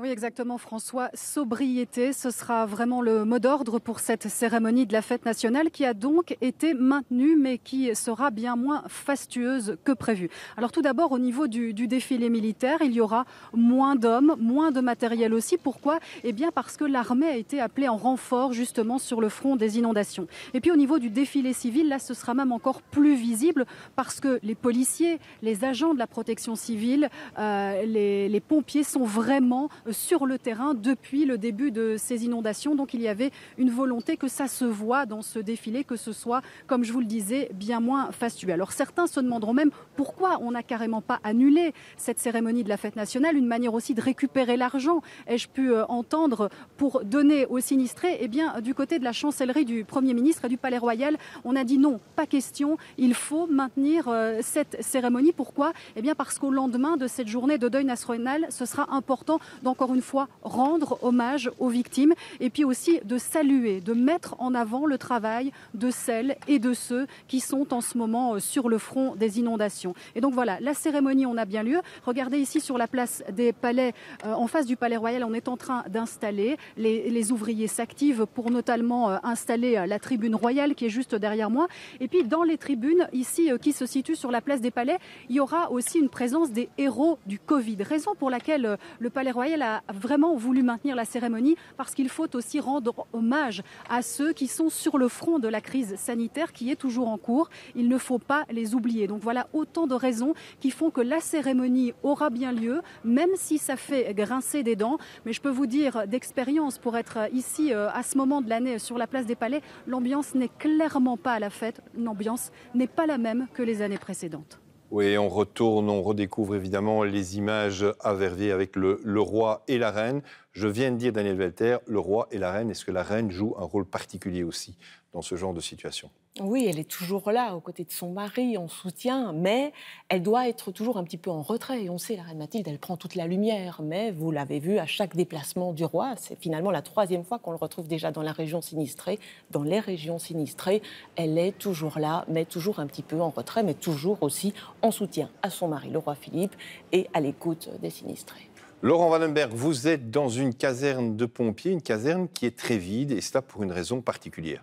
S18: Oui, exactement, François. Sobriété, ce sera vraiment le mot d'ordre pour cette cérémonie de la fête nationale qui a donc été maintenue, mais qui sera bien moins fastueuse que prévu. Alors tout d'abord, au niveau du défilé militaire, il y aura moins d'hommes, moins de matériel aussi. Pourquoi ? Eh bien parce que l'armée a été appelée en renfort justement sur le front des inondations. Et puis au niveau du défilé civil, là, ce sera même encore plus visible parce que les policiers, les agents de la protection civile, les pompiers sont vraiment sur le terrain depuis le début de ces inondations. Donc il y avait une volonté que ça se voit dans ce défilé, que ce soit, comme je vous le disais, bien moins fastueux. Alors certains se demanderont même pourquoi on n'a carrément pas annulé cette cérémonie de la fête nationale, une manière aussi de récupérer l'argent, ai-je pu entendre, pour donner aux sinistrés. Eh bien, du côté de la chancellerie du Premier ministre et du Palais Royal, on a dit non, pas question, il faut maintenir cette cérémonie. Pourquoi ? Eh bien parce qu'au lendemain de cette journée de deuil national, ce sera important encore une fois, rendre hommage aux victimes et puis aussi de saluer, de mettre en avant le travail de celles et de ceux qui sont en ce moment sur le front des inondations. Et donc voilà, la cérémonie, on a bien lieu. Regardez ici sur la place des Palais, en face du Palais Royal, on est en train d'installer. Les ouvriers s'activent pour notamment installer la tribune royale qui est juste derrière moi. Et puis dans les tribunes, ici, qui se situent sur la place des Palais, il y aura aussi une présence des héros du Covid. Raison pour laquelle le Palais Royal a vraiment voulu maintenir la cérémonie, parce qu'il faut aussi rendre hommage à ceux qui sont sur le front de la crise sanitaire qui est toujours en cours. Il ne faut pas les oublier. Donc voilà autant de raisons qui font que la cérémonie aura bien lieu, même si ça fait grincer des dents. Mais je peux vous dire d'expérience, pour être ici à ce moment de l'année sur la place des Palais, l'ambiance n'est clairement pas à la fête. L'ambiance n'est pas la même que les années précédentes.
S1: Oui, on retourne, on redécouvre évidemment les images à Verviers avec le roi et la reine. Je viens de dire, Daniel Welter, le roi et la reine, est-ce que la reine joue un rôle particulier aussi dans ce genre de situation ?
S17: Oui, elle est toujours là, aux côtés de son mari, en soutien, mais elle doit être toujours un petit peu en retrait. Et on sait, la reine Mathilde, elle prend toute la lumière, mais vous l'avez vu, à chaque déplacement du roi, c'est finalement la 3e fois qu'on le retrouve déjà dans la région sinistrée. Dans les régions sinistrées, elle est toujours là, mais toujours un petit peu en retrait, mais toujours aussi en soutien à son mari, le roi Philippe, et à l'écoute des sinistrés.
S1: Laurent Vandenberg, vous êtes dans une caserne de pompiers, une caserne qui est très vide, et cela pour une raison particulière.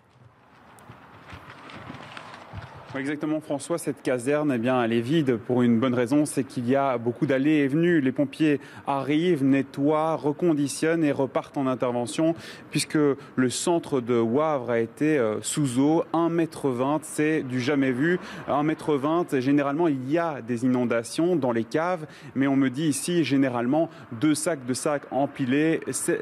S19: Exactement, François, cette caserne, eh bien, elle est vide pour une bonne raison, c'est qu'il y a beaucoup d'allées et venues. Les pompiers arrivent, nettoient, reconditionnent et repartent en intervention, puisque le centre de Wavre a été sous eau, 1,20 m, c'est du jamais vu. 1,20 m, généralement, il y a des inondations dans les caves, mais on me dit ici, généralement, 2 sacs de sacs empilés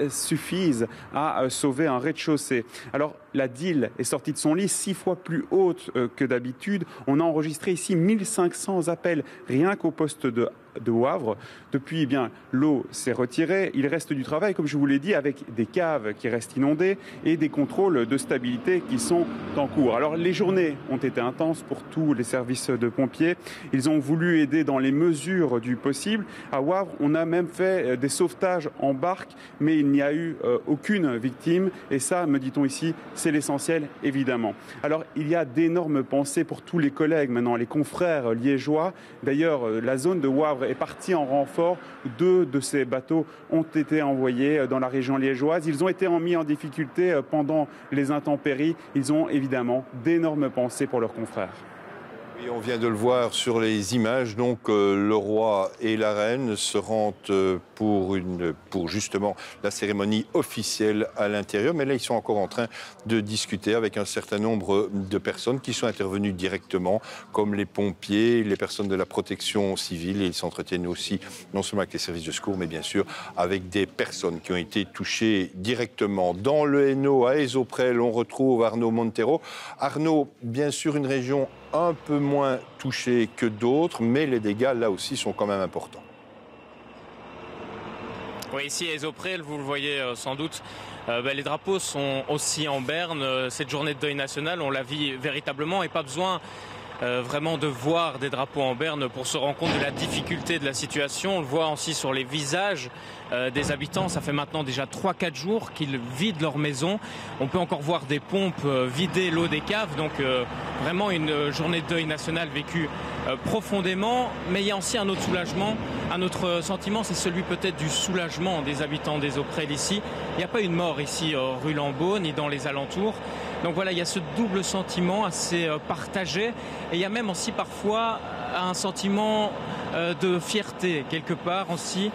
S19: suffisent à sauver un rez-de-chaussée. Alors, la DIL est sortie de son lit 6 fois plus haute que d'habitude. On a enregistré ici 1500 appels rien qu'au poste de Wavre. Depuis, eh bien, l'eau s'est retirée. Il reste du travail, comme je vous l'ai dit, avec des caves qui restent inondées et des contrôles de stabilité qui sont en cours. Alors, les journées ont été intenses pour tous les services de pompiers. Ils ont voulu aider dans les mesures du possible. À Wavre, on a même fait des sauvetages en barque, mais il n'y a eu aucune victime. Et ça, me dit-on ici, c'est l'essentiel, évidemment. Alors, il y a d'énormes pensées pour tous les collègues maintenant, les confrères liégeois. D'ailleurs, la zone de Wavre est partie en renfort. 2 de ces bateaux ont été envoyés dans la région liégeoise. Ils ont été mis en difficulté pendant les intempéries. Ils ont évidemment d'énormes pensées pour leurs confrères.
S1: Et on vient de le voir sur les images, donc le roi et la reine se rendent pour justement la cérémonie officielle à l'intérieur. Mais là, ils sont encore en train de discuter avec un certain nombre de personnes qui sont intervenues directement, comme les pompiers, les personnes de la protection civile. Et ils s'entretiennent aussi, non seulement avec les services de secours, mais bien sûr avec des personnes qui ont été touchées directement. Dans le Hainaut, à Esoprel, on retrouve Arnaud Montero. Arnaud, bien sûr, une région un peu moins touchés que d'autres, mais les dégâts, là aussi, sont quand même importants.
S20: Oui, ici à Esoprel, vous le voyez sans doute, les drapeaux sont aussi en berne. Cette journée de deuil national, on la vit véritablement et pas besoin vraiment de voir des drapeaux en berne pour se rendre compte de la difficulté de la situation. On le voit aussi sur les visages des habitants. Ça fait maintenant déjà 3-4 jours qu'ils vident leur maison. On peut encore voir des pompes vider l'eau des caves. Donc vraiment une journée de deuil national vécue profondément. Mais il y a aussi un autre soulagement. Un autre sentiment, c'est celui peut-être du soulagement des habitants d'Esoprel ici. Il n'y a pas une mort ici rue Lambeau ni dans les alentours. Donc voilà, il y a ce double sentiment assez partagé. Et il y a même aussi parfois un sentiment de fierté quelque part aussi,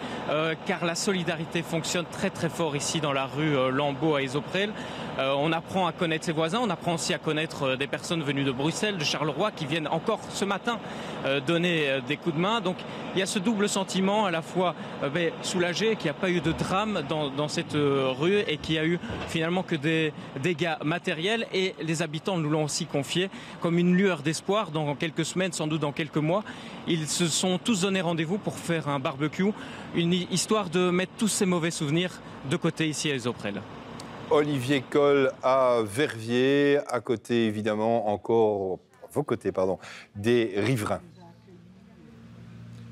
S20: car la solidarité fonctionne très très fort ici dans la rue Lambeau à Esoprel. On apprend à connaître ses voisins, on apprend aussi à connaître des personnes venues de Bruxelles, de Charleroi, qui viennent encore ce matin donner des coups de main. Donc il y a ce double sentiment, à la fois soulagé qu'il n'y a pas eu de drame dans cette rue et qu'il n'y a eu finalement que des dégâts matériels. Et les habitants nous l'ont aussi confié comme une lueur d'espoir. Dans quelques semaines, sans doute dans quelques mois, ils se sont tous donné rendez-vous pour faire un barbecue, une histoire de mettre tous ces mauvais souvenirs de côté ici à Esoprel.
S1: Olivier Coll à Verviers, à côté évidemment encore, vos côtés pardon, des riverains.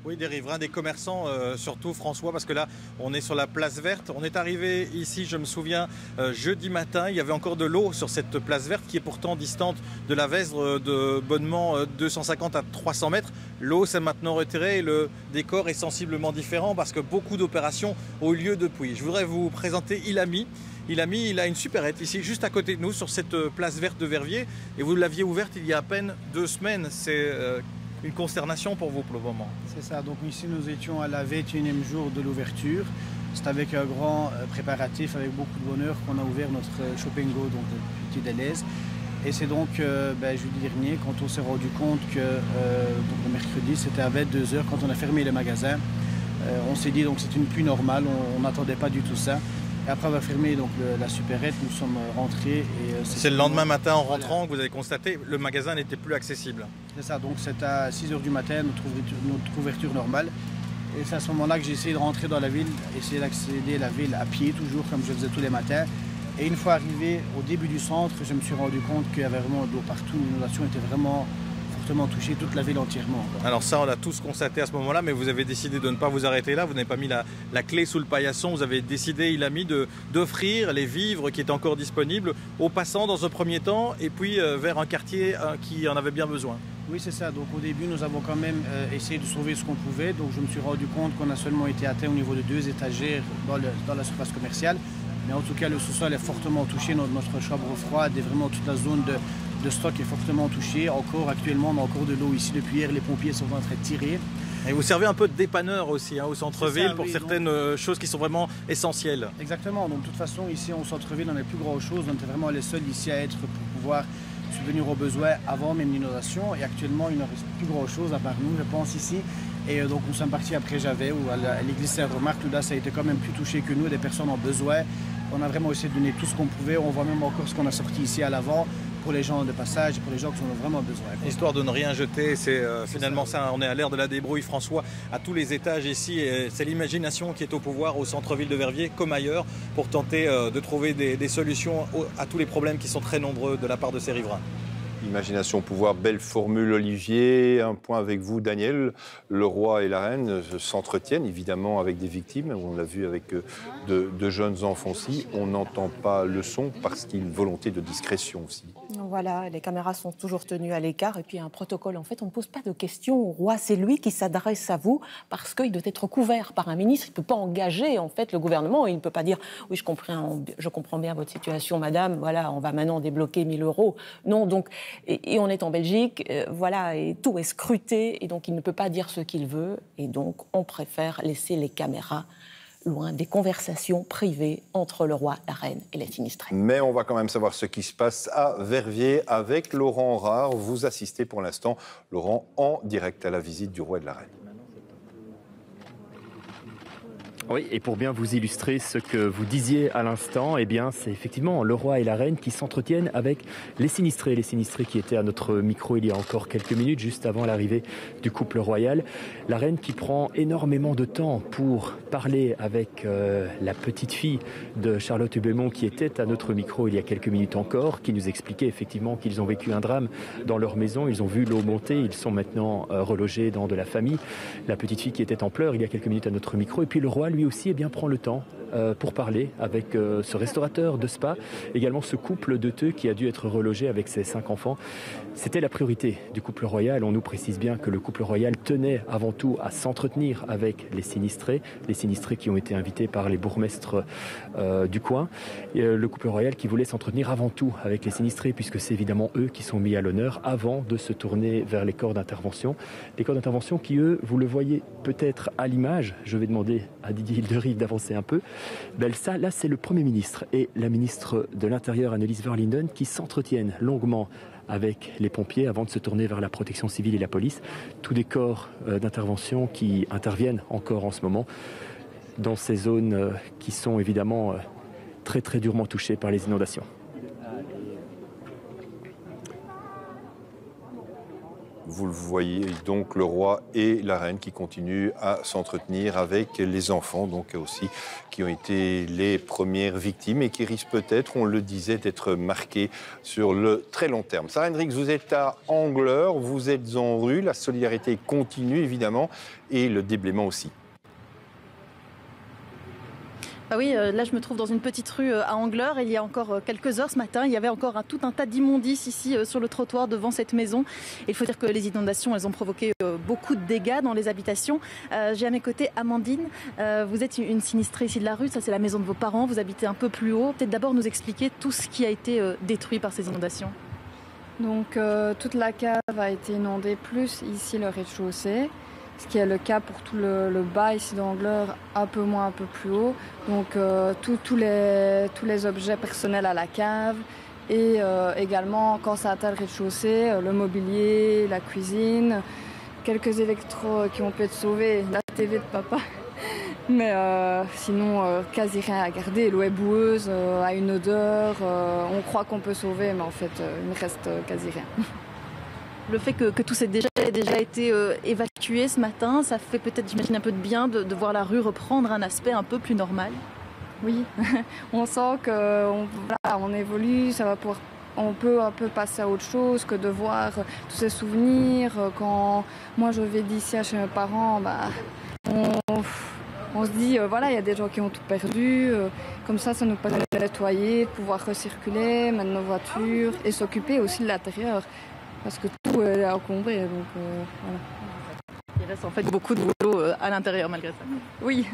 S6: Oui, des riverains, des commerçants, surtout François, parce que là, on est sur la place verte. On est arrivé ici, je me souviens, jeudi matin, il y avait encore de l'eau sur cette place verte qui est pourtant distante de la Vesdre de bonnement 250 à 300 mètres. L'eau s'est maintenant retirée et le décor est sensiblement différent parce que beaucoup d'opérations ont eu lieu depuis. Je voudrais vous présenter Ilami. Ilami, il a une supérette ici, juste à côté de nous, sur cette place verte de Verviers. Et vous l'aviez ouverte il y a à peine 2 semaines. C'est une consternation pour vous pour le moment.
S21: C'est ça, donc ici nous étions à la 21e jour de l'ouverture. C'est avec un grand préparatif, avec beaucoup de bonheur qu'on a ouvert notre shopping go, donc de Petit Deleuze. Et c'est donc jeudi dernier, quand on s'est rendu compte que donc le mercredi, c'était à 22h, quand on a fermé les magasins, on s'est dit donc c'est une pluie normale, on n'attendait pas du tout ça. Et après avoir fermé donc, la supérette, nous sommes rentrés.
S6: C'est le lendemain matin en rentrant que vous avez constaté le magasin n'était plus accessible.
S21: C'est ça, donc c'est à 6h du matin, notre ouverture normale. Et c'est à ce moment-là que j'ai essayé de rentrer dans la ville, essayer d'accéder à la ville à pied toujours, comme je faisais tous les matins. Et une fois arrivé au début du centre, je me suis rendu compte qu'il y avait vraiment de l'eau partout. L'inondation était vraiment fortement touchée, toute la ville entièrement.
S6: Alors ça, on l'a tous constaté à ce moment-là, mais vous avez décidé de ne pas vous arrêter là. Vous n'avez pas mis la clé sous le paillasson. Vous avez décidé, il a mis, d'offrir les vivres qui étaient encore disponibles aux passants dans un premier temps, et puis vers un quartier qui en avait bien besoin.
S21: Oui, c'est ça. Donc au début, nous avons quand même essayé de sauver ce qu'on pouvait. Donc je me suis rendu compte qu'on a seulement été atteint au niveau de 2 étagères dans la surface commerciale. Mais en tout cas, le sous-sol est fortement touché. Notre chambre froide et vraiment toute la zone de stock est fortement touchée. Encore actuellement, on a encore de l'eau ici depuis hier. Les pompiers sont en train de tirer.
S6: Et vous servez un peu de dépanneur aussi au centre-ville pour certaines choses qui sont vraiment essentielles.
S21: Exactement. Donc de toute façon, ici au centre-ville, on n'a plus grand-chose. On était vraiment les seuls ici à être pour pouvoir subvenir aux besoins avant même l'inondation. Et actuellement, il ne reste plus grand-chose à part nous, je pense, ici. Et donc nous sommes partis après Javet, où à l'église Saint-Remarque, là, ça a été quand même plus touché que nous. Des personnes ont besoin. On a vraiment essayé de donner tout ce qu'on pouvait. On voit même encore ce qu'on a sorti ici à l'avant pour les gens de passage et pour les gens qui en ont vraiment besoin.
S6: Histoire de ne rien jeter, c'est finalement ça. On est à l'ère de la débrouille, François, à tous les étages ici. C'est l'imagination qui est au pouvoir au centre-ville de Verviers, comme ailleurs, pour tenter de trouver des solutions à tous les problèmes qui sont très nombreux de la part de ces riverains.
S1: Imagination, pouvoir, belle formule, Olivier. Un point avec vous, Daniel. Le roi et la reine s'entretiennent évidemment avec des victimes. On l'a vu avec de jeunes enfants aussi. On n'entend pas le son parce qu'il y a une volonté de discrétion aussi.
S17: Voilà, les caméras sont toujours tenues à l'écart et puis un protocole. En fait, on ne pose pas de questions au roi. C'est lui qui s'adresse à vous parce qu'il doit être couvert par un ministre. Il ne peut pas engager en fait le gouvernement. Il ne peut pas dire oui, je comprends bien votre situation, madame. Voilà, on va maintenant débloquer 1 000 €. Non, donc Et on est en Belgique, voilà, et tout est scruté, et donc il ne peut pas dire ce qu'il veut, et donc on préfère laisser les caméras loin des conversations privées entre le roi, la reine et les sinistrés.
S1: Mais on va quand même savoir ce qui se passe à Verviers avec Laurent Rare. Vous assistez pour l'instant, Laurent, en direct à la visite du roi et de la reine.
S2: Oui, et pour bien vous illustrer ce que vous disiez à l'instant, eh bien, c'est effectivement le roi et la reine qui s'entretiennent avec les sinistrés qui étaient à notre micro il y a encore quelques minutes, juste avant l'arrivée du couple royal. La reine qui prend énormément de temps pour parler avec la petite fille de Charlotte Hubemont qui était à notre micro il y a quelques minutes encore, qui nous expliquait effectivement qu'ils ont vécu un drame dans leur maison, ils ont vu l'eau monter, ils sont maintenant relogés dans de la famille. La petite fille qui était en pleurs il y a quelques minutes à notre micro, et puis le roi lui aussi prend le temps pour parler avec ce restaurateur de spa, également ce couple de teux qui a dû être relogé avec ses 5 enfants. C'était la priorité du couple royal. On nous précise bien que le couple royal tenait avant tout à s'entretenir avec les sinistrés qui ont été invités par les bourgmestres du coin. Et, le couple royal qui voulait s'entretenir avant tout avec les sinistrés, puisque c'est évidemment eux qui sont mis à l'honneur avant de se tourner vers les corps d'intervention. Les corps d'intervention qui, eux, vous le voyez peut-être à l'image, je vais demander à Didier Hilderive d'avancer un peu. Ben ça, là, c'est le Premier ministre et la ministre de l'Intérieur, Annelies Verlinden, qui s'entretiennent longuement avec les pompiers avant de se tourner vers la protection civile et la police. Tous des corps d'intervention qui interviennent encore en ce moment dans ces zones qui sont évidemment très très durement touchées par les inondations.
S1: Vous le voyez, donc le roi et la reine qui continuent à s'entretenir avec les enfants, donc aussi qui ont été les premières victimes et qui risquent peut-être, on le disait, d'être marqués sur le très long terme. Sarah Hendricks, vous êtes à Angleur, vous êtes en rue, la solidarité continue évidemment et le déblaiement aussi.
S10: Ah oui, là je me trouve dans une petite rue à Angleur. Il y a encore quelques heures ce matin, il y avait encore tout un tas d'immondices ici sur le trottoir devant cette maison. Et il faut dire que les inondations, elles ont provoqué beaucoup de dégâts dans les habitations. J'ai à mes côtés Amandine. Vous êtes une sinistrée ici de la rue, ça c'est la maison de vos parents, vous habitez un peu plus haut. Peut-être d'abord nous expliquer tout ce qui a été détruit par ces inondations.
S3: Donc toute la cave a été inondée, plus ici le rez-de-chaussée. Ce qui est le cas pour tout le bas ici d'Angleur, un peu moins, un peu plus haut. Donc tous les objets personnels à la cave et également quand ça atteint le rez-de-chaussée, le mobilier, la cuisine, quelques électros qui ont pu être sauvés, la TV de papa. Mais sinon, quasi rien à garder. L'eau est boueuse, a une odeur. On croit qu'on peut sauver, mais en fait, il ne reste quasi rien.
S10: Le fait que tout s'est déjà été évacué ce matin, ça fait peut-être, j'imagine, un peu de bien de voir la rue reprendre un aspect un peu plus normal.
S3: Oui, on sent qu'on évolue, on peut un peu passer à autre chose que de voir tous ces souvenirs. Quand moi je vais d'ici chez mes parents, on se dit, voilà, il y a des gens qui ont tout perdu. Comme ça nous permet de nettoyer, de pouvoir recirculer, mettre nos voitures et s'occuper aussi de l'intérieur. Parce que tout est encombré, donc voilà.
S10: Il reste en fait beaucoup de boulot à l'intérieur malgré ça.
S3: Oui,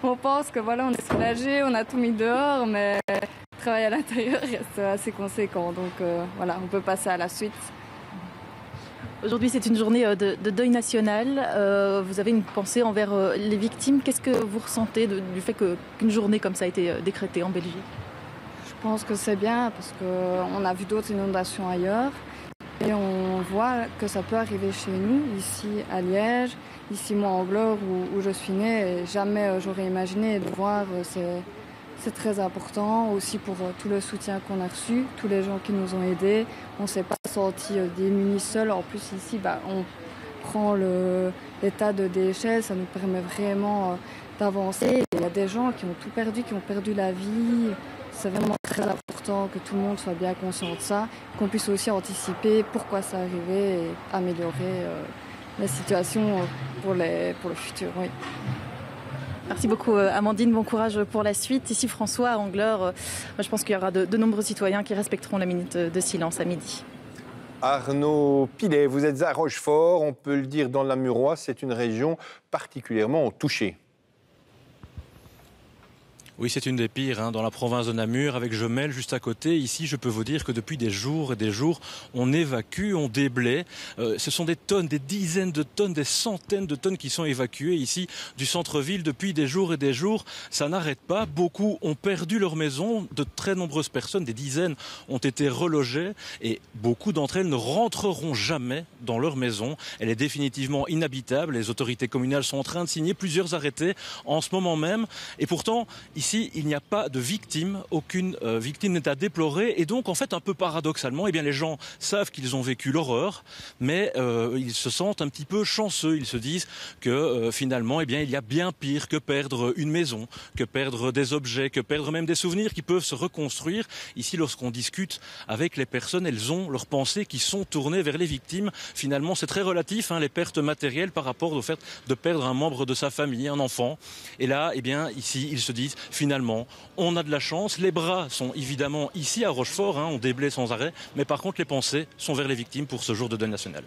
S3: on pense que voilà, on est soulagé, on a tout mis dehors, mais le travail à l'intérieur reste assez conséquent. Donc voilà, on peut passer à la suite.
S10: Aujourd'hui, c'est une journée de deuil national. Vous avez une pensée envers les victimes. Qu'est-ce que vous ressentez du fait qu'une journée comme ça a été décrétée en Belgique?
S3: Je pense que c'est bien parce qu'on a vu d'autres inondations ailleurs. Et on voit que ça peut arriver chez nous, ici à Liège, ici moi en Angleur où je suis née. Et jamais j'aurais imaginé de voir, c'est très important aussi pour tout le soutien qu'on a reçu, tous les gens qui nous ont aidés. On ne s'est pas senti démunis seuls. En plus ici, on prend les tas de déchets, ça nous permet vraiment d'avancer. Il y a des gens qui ont tout perdu, qui ont perdu la vie. C'est vraiment très important que tout le monde soit bien conscient de ça, qu'on puisse aussi anticiper pourquoi ça arrivait et améliorer la situation pour le futur. Oui.
S10: Merci beaucoup Amandine, bon courage pour la suite. Ici François, à Angleur, je pense qu'il y aura de nombreux citoyens qui respecteront la minute de silence à midi.
S1: Arnaud Pilet, vous êtes à Rochefort, on peut le dire dans la Muroise, c'est une région particulièrement touchée.
S4: Oui, c'est une des pires dans la province de Namur, avec Jemelle juste à côté. Ici, je peux vous dire que depuis des jours et des jours, on évacue, on déblaye. Ce sont des tonnes, des dizaines de tonnes, des centaines de tonnes qui sont évacuées ici du centre-ville depuis des jours et des jours. Ça n'arrête pas. Beaucoup ont perdu leur maison. De très nombreuses personnes, des dizaines, ont été relogées. Et beaucoup d'entre elles ne rentreront jamais dans leur maison. Elle est définitivement inhabitable. Les autorités communales sont en train de signer plusieurs arrêtés en ce moment même. Et pourtant, ici, il n'y a pas de victime, aucune victime n'est à déplorer et donc en fait un peu paradoxalement, eh bien, les gens savent qu'ils ont vécu l'horreur, mais ils se sentent un petit peu chanceux, ils se disent que finalement eh bien, il y a bien pire que perdre une maison, que perdre des objets, que perdre même des souvenirs qui peuvent se reconstruire. Ici, lorsqu'on discute avec les personnes, elles ont leurs pensées qui sont tournées vers les victimes. Finalement, c'est très relatif, les pertes matérielles par rapport au fait de perdre un membre de sa famille, un enfant. Et là, eh bien, ici, ils se disent finalement, on a de la chance. Les bras sont évidemment ici à Rochefort, on déblaye sans arrêt, mais par contre les pensées sont vers les victimes pour ce jour de deuil national.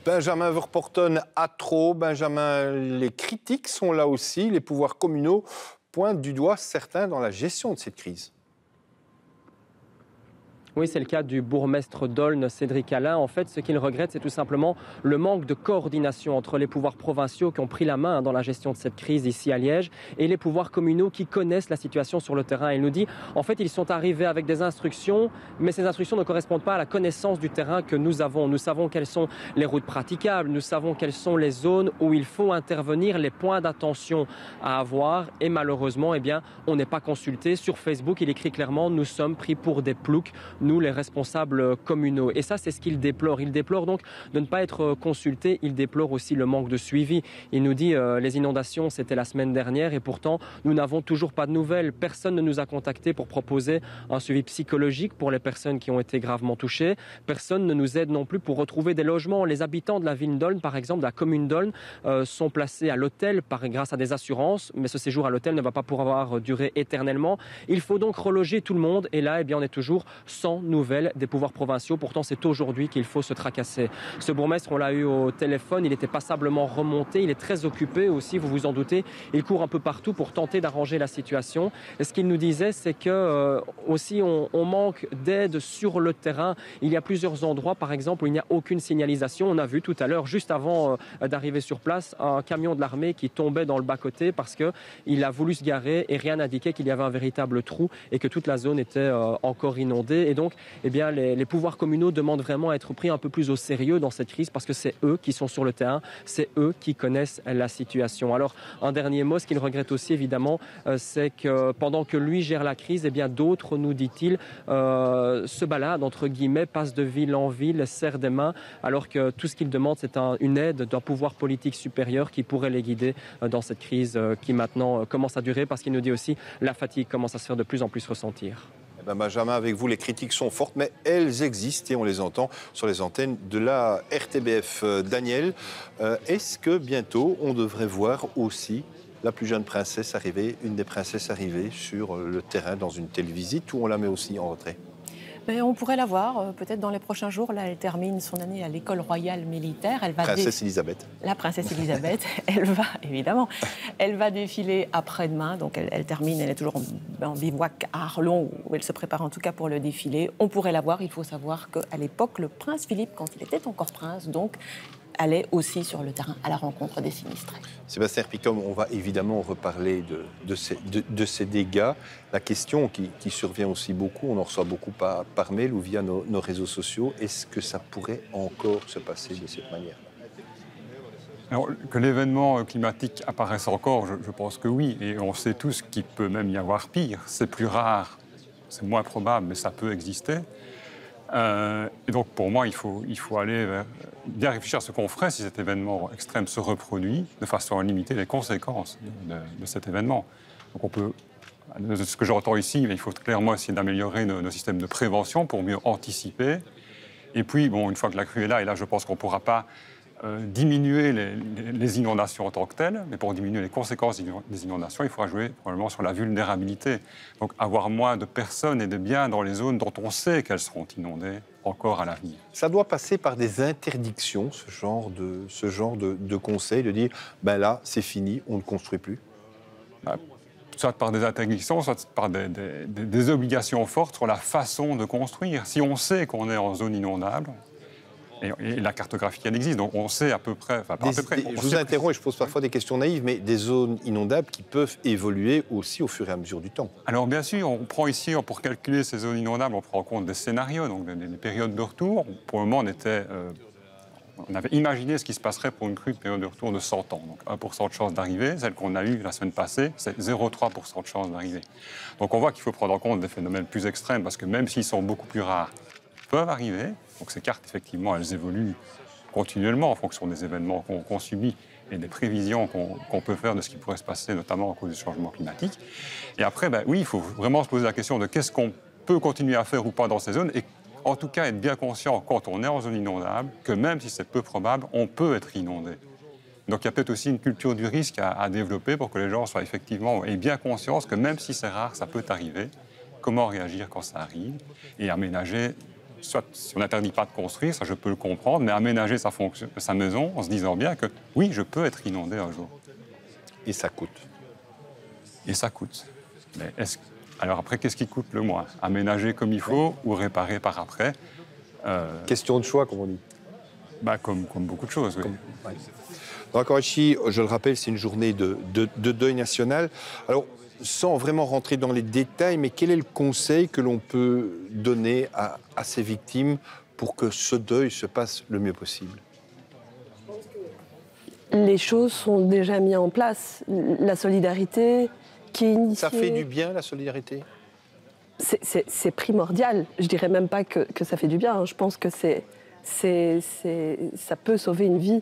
S1: Benjamin Verporten à Troo. Benjamin, les critiques sont là aussi. Les pouvoirs communaux pointent du doigt certains dans la gestion de cette crise.
S12: Oui, c'est le cas du bourgmestre d'Aulne, Cédric Alain. En fait, ce qu'il regrette, c'est tout simplement le manque de coordination entre les pouvoirs provinciaux qui ont pris la main dans la gestion de cette crise ici à Liège et les pouvoirs communaux qui connaissent la situation sur le terrain. Il nous dit, en fait, ils sont arrivés avec des instructions, mais ces instructions ne correspondent pas à la connaissance du terrain que nous avons. Nous savons quelles sont les routes praticables, nous savons quelles sont les zones où il faut intervenir, les points d'attention à avoir. Et malheureusement, eh bien, on n'est pas consulté. Sur Facebook, il écrit clairement, nous sommes pris pour des ploucs, nous les responsables communaux. Et ça, c'est ce qu'il déplore. Il déplore donc de ne pas être consulté. Il déplore aussi le manque de suivi. Il nous dit les inondations, c'était la semaine dernière et pourtant, nous n'avons toujours pas de nouvelles. Personne ne nous a contactés pour proposer un suivi psychologique pour les personnes qui ont été gravement touchées. Personne ne nous aide non plus pour retrouver des logements. Les habitants de la ville d'Aulne, par exemple, de la commune d'Aulne, sont placés à l'hôtel grâce à des assurances, mais ce séjour à l'hôtel ne va pas pouvoir durer éternellement. Il faut donc reloger tout le monde et là, eh bien, on est toujours sans nouvelles des pouvoirs provinciaux. Pourtant, c'est aujourd'hui qu'il faut se tracasser. Ce bourgmestre, on l'a eu au téléphone, il était passablement remonté, il est très occupé aussi, vous vous en doutez. Il court un peu partout pour tenter d'arranger la situation. Et ce qu'il nous disait, c'est que aussi on manque d'aide sur le terrain. Il y a plusieurs endroits, par exemple, où il n'y a aucune signalisation. On a vu tout à l'heure, juste avant d'arriver sur place, un camion de l'armée qui tombait dans le bas-côté parce qu'il a voulu se garer et rien n'indiquait qu'il y avait un véritable trou et que toute la zone était encore inondée. Et donc, eh bien, les pouvoirs communaux demandent vraiment à être pris un peu plus au sérieux dans cette crise parce que c'est eux qui sont sur le terrain, c'est eux qui connaissent la situation. Alors, un dernier mot, ce qu'il regrette aussi évidemment, c'est que pendant que lui gère la crise, eh bien, d'autres, nous dit-il, se baladent, entre guillemets, passent de ville en ville, serrent des mains, alors que tout ce qu'il demande, c'est une aide d'un pouvoir politique supérieur qui pourrait les guider dans cette crise qui maintenant commence à durer parce qu'il nous dit aussi la fatigue commence à se faire de plus en plus ressentir.
S1: Benjamin, avec vous, les critiques sont fortes, mais elles existent et on les entend sur les antennes de la RTBF. Daniel, est-ce que bientôt on devrait voir aussi la plus jeune princesse arriver, une des princesses arriver sur le terrain dans une telle visite, ou on la met aussi en retrait ?
S17: On pourrait la voir peut-être dans les prochains jours. Là, elle termine son année à l'école royale militaire.
S1: Princesse Elisabeth.
S17: La princesse Elisabeth, elle va défiler après-demain. Donc elle termine, elle est toujours en bivouac à Arlon, où elle se prépare en tout cas pour le défilé. On pourrait la voir. Il faut savoir qu'à l'époque, le prince Philippe, quand il était encore prince, donc allait aussi sur le terrain à la rencontre des sinistrés.
S1: Sébastien Picom, on va évidemment reparler de ces dégâts. La question qui survient aussi beaucoup, on en reçoit beaucoup par mail ou via nos réseaux sociaux, est-ce que ça pourrait encore se passer de cette manière ?
S15: Alors, que l'événement climatique apparaisse encore, je pense que oui, et on sait tous qu'il peut même y avoir pire. C'est plus rare, c'est moins probable, mais ça peut exister. Et donc, pour moi, il faut aller bien réfléchir à ce qu'on ferait si cet événement extrême se reproduit, de façon à limiter les conséquences de cet événement. Donc, on peut, de ce que j'entends ici, il faut clairement essayer d'améliorer nos systèmes de prévention pour mieux anticiper. Et puis, bon, une fois que la crue est là, et là, je pense qu'on ne pourra pas diminuer les inondations en tant que telles, mais pour diminuer les conséquences des inondations, il faudra jouer probablement sur la vulnérabilité. Donc avoir moins de personnes et de biens dans les zones dont on sait qu'elles seront inondées encore à l'avenir.
S1: Ça doit passer par des interdictions, ce genre de conseil, de dire ben là, c'est fini, on ne construit plus.
S15: soit par des interdictions, soit par des obligations fortes sur la façon de construire. Si on sait qu'on est en zone inondable, et la cartographie, elle existe, donc on sait à peu près... Enfin,
S1: je vous interromps et je pose parfois des questions naïves, mais des zones inondables qui peuvent évoluer aussi au fur et à mesure du temps.
S15: Alors bien sûr, on prend ici, pour calculer ces zones inondables, on prend en compte des scénarios, donc des périodes de retour. Pour le moment, on avait imaginé ce qui se passerait pour une crue de période de retour de 100 ans. Donc 1% de chance d'arriver, celle qu'on a eue la semaine passée, c'est 0,3% de chance d'arriver. Donc on voit qu'il faut prendre en compte des phénomènes plus extrêmes, parce que même s'ils sont beaucoup plus rares, ils peuvent arriver. Donc ces cartes, effectivement, elles évoluent continuellement en fonction des événements qu'on subit et des prévisions qu'on peut faire de ce qui pourrait se passer, notamment à cause du changement climatique. Et après, oui, il faut vraiment se poser la question de qu'est-ce qu'on peut continuer à faire ou pas dans ces zones, et en tout cas être bien conscient, quand on est en zone inondable, que même si c'est peu probable, on peut être inondé. Donc il y a peut-être aussi une culture du risque à développer pour que les gens soient effectivement aient bien conscience que même si c'est rare, ça peut arriver. Comment réagir quand ça arrive et aménager. Soit, si on n'interdit pas de construire, ça je peux le comprendre, mais aménager sa maison en se disant bien que oui, je peux être inondé un jour.
S1: Et ça coûte.
S15: Et ça coûte. Mais alors après, qu'est-ce qui coûte le moins? Aménager comme il faut ou réparer par après?
S1: Question de choix, comme on dit.
S15: Comme beaucoup de choses, oui.
S1: Dans Karachi, je le rappelle, c'est une journée de deuil national. Alors, sans vraiment rentrer dans les détails, mais quel est le conseil que l'on peut donner à ces victimes pour que ce deuil se passe le mieux possible?
S14: Les choses sont déjà mises en place. La solidarité qui est initiée...
S1: Ça fait du bien, la solidarité?
S14: C'est primordial. Je dirais même pas que ça fait du bien. Je pense que ça peut sauver une vie.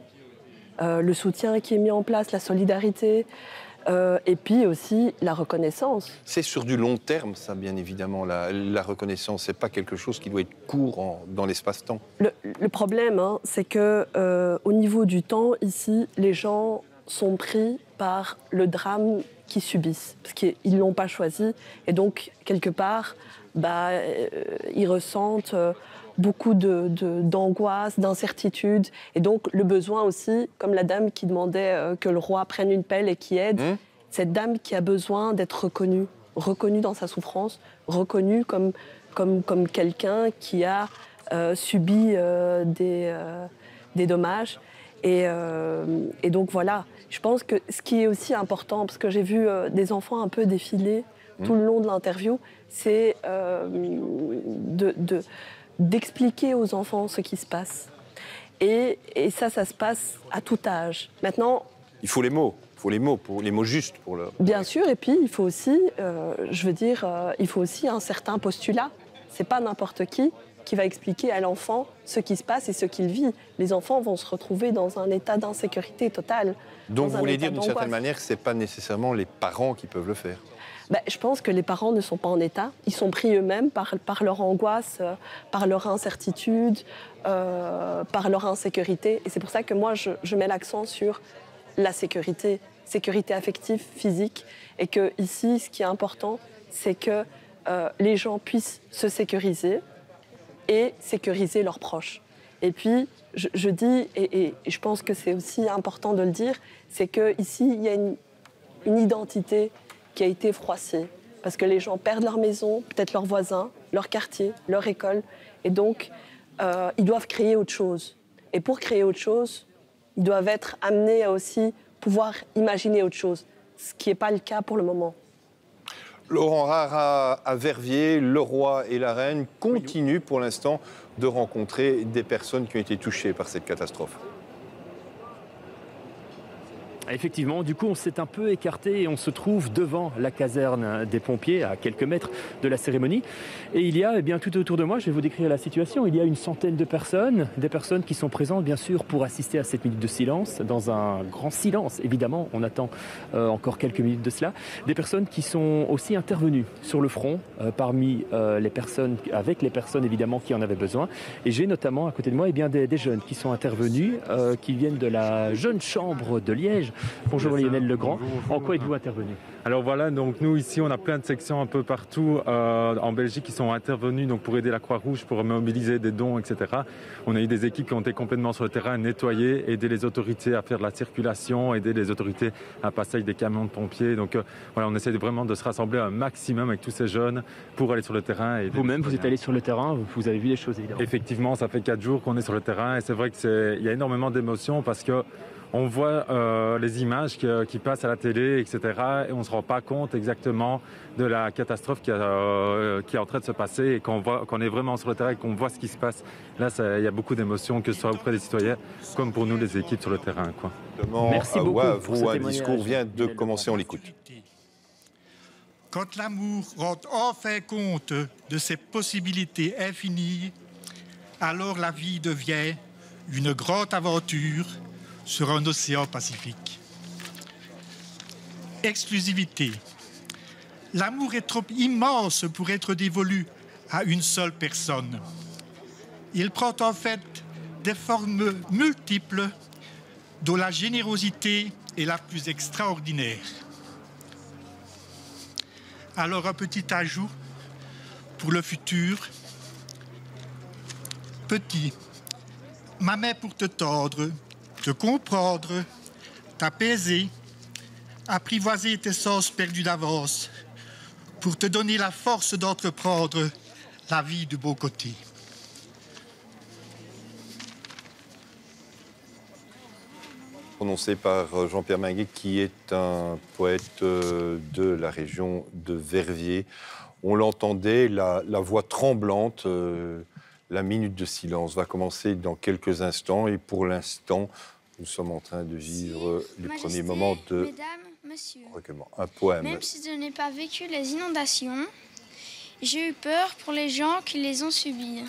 S14: Le soutien qui est mis en place, la solidarité... et puis aussi la reconnaissance. C'est
S1: sur du long terme, ça, bien évidemment, la reconnaissance. C'est pas quelque chose qui doit être court dans l'espace-temps.
S14: Le problème, c'est que au niveau du temps, ici, les gens sont pris par le drame qu'ils subissent, parce qu'ils l'ont pas choisi, et donc quelque part, ils ressentent beaucoup d'angoisse, d'incertitude, et donc le besoin aussi, comme la dame qui demandait que le roi prenne une pelle et qui aide, cette dame qui a besoin d'être reconnue dans sa souffrance, reconnue comme quelqu'un qui a subi des dommages. Et donc voilà, je pense que ce qui est aussi important, parce que j'ai vu des enfants un peu défiler tout le long de l'interview, c'est d'expliquer aux enfants ce qui se passe. Et ça se passe à tout âge. Maintenant...
S1: Il faut les mots, les mots justes pour le...
S14: Bien sûr, et puis il faut aussi, il faut aussi un certain postulat. C'est pas n'importe qui va expliquer à l'enfant ce qui se passe et ce qu'il vit. Les enfants vont se retrouver dans un état d'insécurité totale.
S1: Donc vous voulez dire d'une certaine manière que ce n'est pas nécessairement les parents qui peuvent le faire?
S14: Je pense que les parents ne sont pas en état. Ils sont pris eux-mêmes par leur angoisse, par leur incertitude, par leur insécurité. Et c'est pour ça que moi, je mets l'accent sur la sécurité affective, physique. Et que ici, ce qui est important, c'est que les gens puissent se sécuriser et sécuriser leurs proches. Et puis, je dis, et je pense que c'est aussi important de le dire, c'est qu'ici, il y a une identité qui a été froissée. Parce que les gens perdent leur maison, peut-être leurs voisins, leur quartier, leur école. Et donc, ils doivent créer autre chose. Et pour créer autre chose, ils doivent être amenés à aussi pouvoir imaginer autre chose, ce qui n'est pas le cas pour le moment.
S1: Laurent Rara à Verviers, le roi et la reine continuent pour l'instant de rencontrer des personnes qui ont été touchées par cette catastrophe.
S2: Effectivement, du coup, on s'est un peu écarté et on se trouve devant la caserne des pompiers, à quelques mètres de la cérémonie. Et il y a, tout autour de moi, je vais vous décrire la situation, il y a une centaine de personnes, des personnes qui sont présentes, bien sûr, pour assister à cette minute de silence, dans un grand silence, évidemment, on attend encore quelques minutes de cela. Des personnes qui sont aussi intervenues sur le front, parmi les personnes, avec les personnes, évidemment, qui en avaient besoin. Et j'ai notamment, à côté de moi, des jeunes qui sont intervenus, qui viennent de la jeune chambre de Liège, Bonjour Lionel Legrand. En quoi êtes-vous intervenu?
S5: Alors voilà, donc nous ici on a plein de sections un peu partout en Belgique qui sont intervenues donc pour aider la Croix-Rouge, pour mobiliser des dons, etc. On a eu des équipes qui ont été complètement sur le terrain, nettoyer, aider les autorités à faire de la circulation, aider les autorités à passer avec des camions de pompiers. Donc voilà, on essaie vraiment de se rassembler un maximum avec tous ces jeunes pour aller sur le terrain.
S2: Vous-même, vous êtes allé sur le terrain, vous avez vu des choses évidemment.
S5: Effectivement, ça fait 4 jours qu'on est sur le terrain et c'est vrai qu'il y a énormément d'émotions parce que on voit les images qui passent à la télé, etc. Et on ne se rend pas compte exactement de la catastrophe qui est en train de se passer et qu'on est vraiment sur le terrain et qu'on voit ce qui se passe. Là, il y a beaucoup d'émotions, que ce soit auprès des citoyens comme pour nous, les équipes sur le terrain, quoi.
S1: Merci beaucoup. Un discours vient de commencer, on l'écoute.
S22: Quand l'amour rend enfin compte de ses possibilités infinies, alors la vie devient une grande aventure sur un océan Pacifique. Exclusivité. L'amour est trop immense pour être dévolu à une seule personne. Il prend en fait des formes multiples dont la générosité est la plus extraordinaire. Alors un petit ajout pour le futur. Petit, ma main pour te tendre, te comprendre, t'apaiser, apprivoiser tes sens perdus d'avance, pour te donner la force d'entreprendre la vie du beau côté.
S1: Prononcé par Jean-Pierre Minguet, qui est un poète de la région de Verviers. On l'entendait, la voix tremblante, la minute de silence va commencer dans quelques instants. Et pour l'instant, nous sommes en train de vivre les premiers moments de recueillement. Un poème.
S23: Même si je n'ai pas vécu les inondations, j'ai eu peur pour les gens qui les ont subies.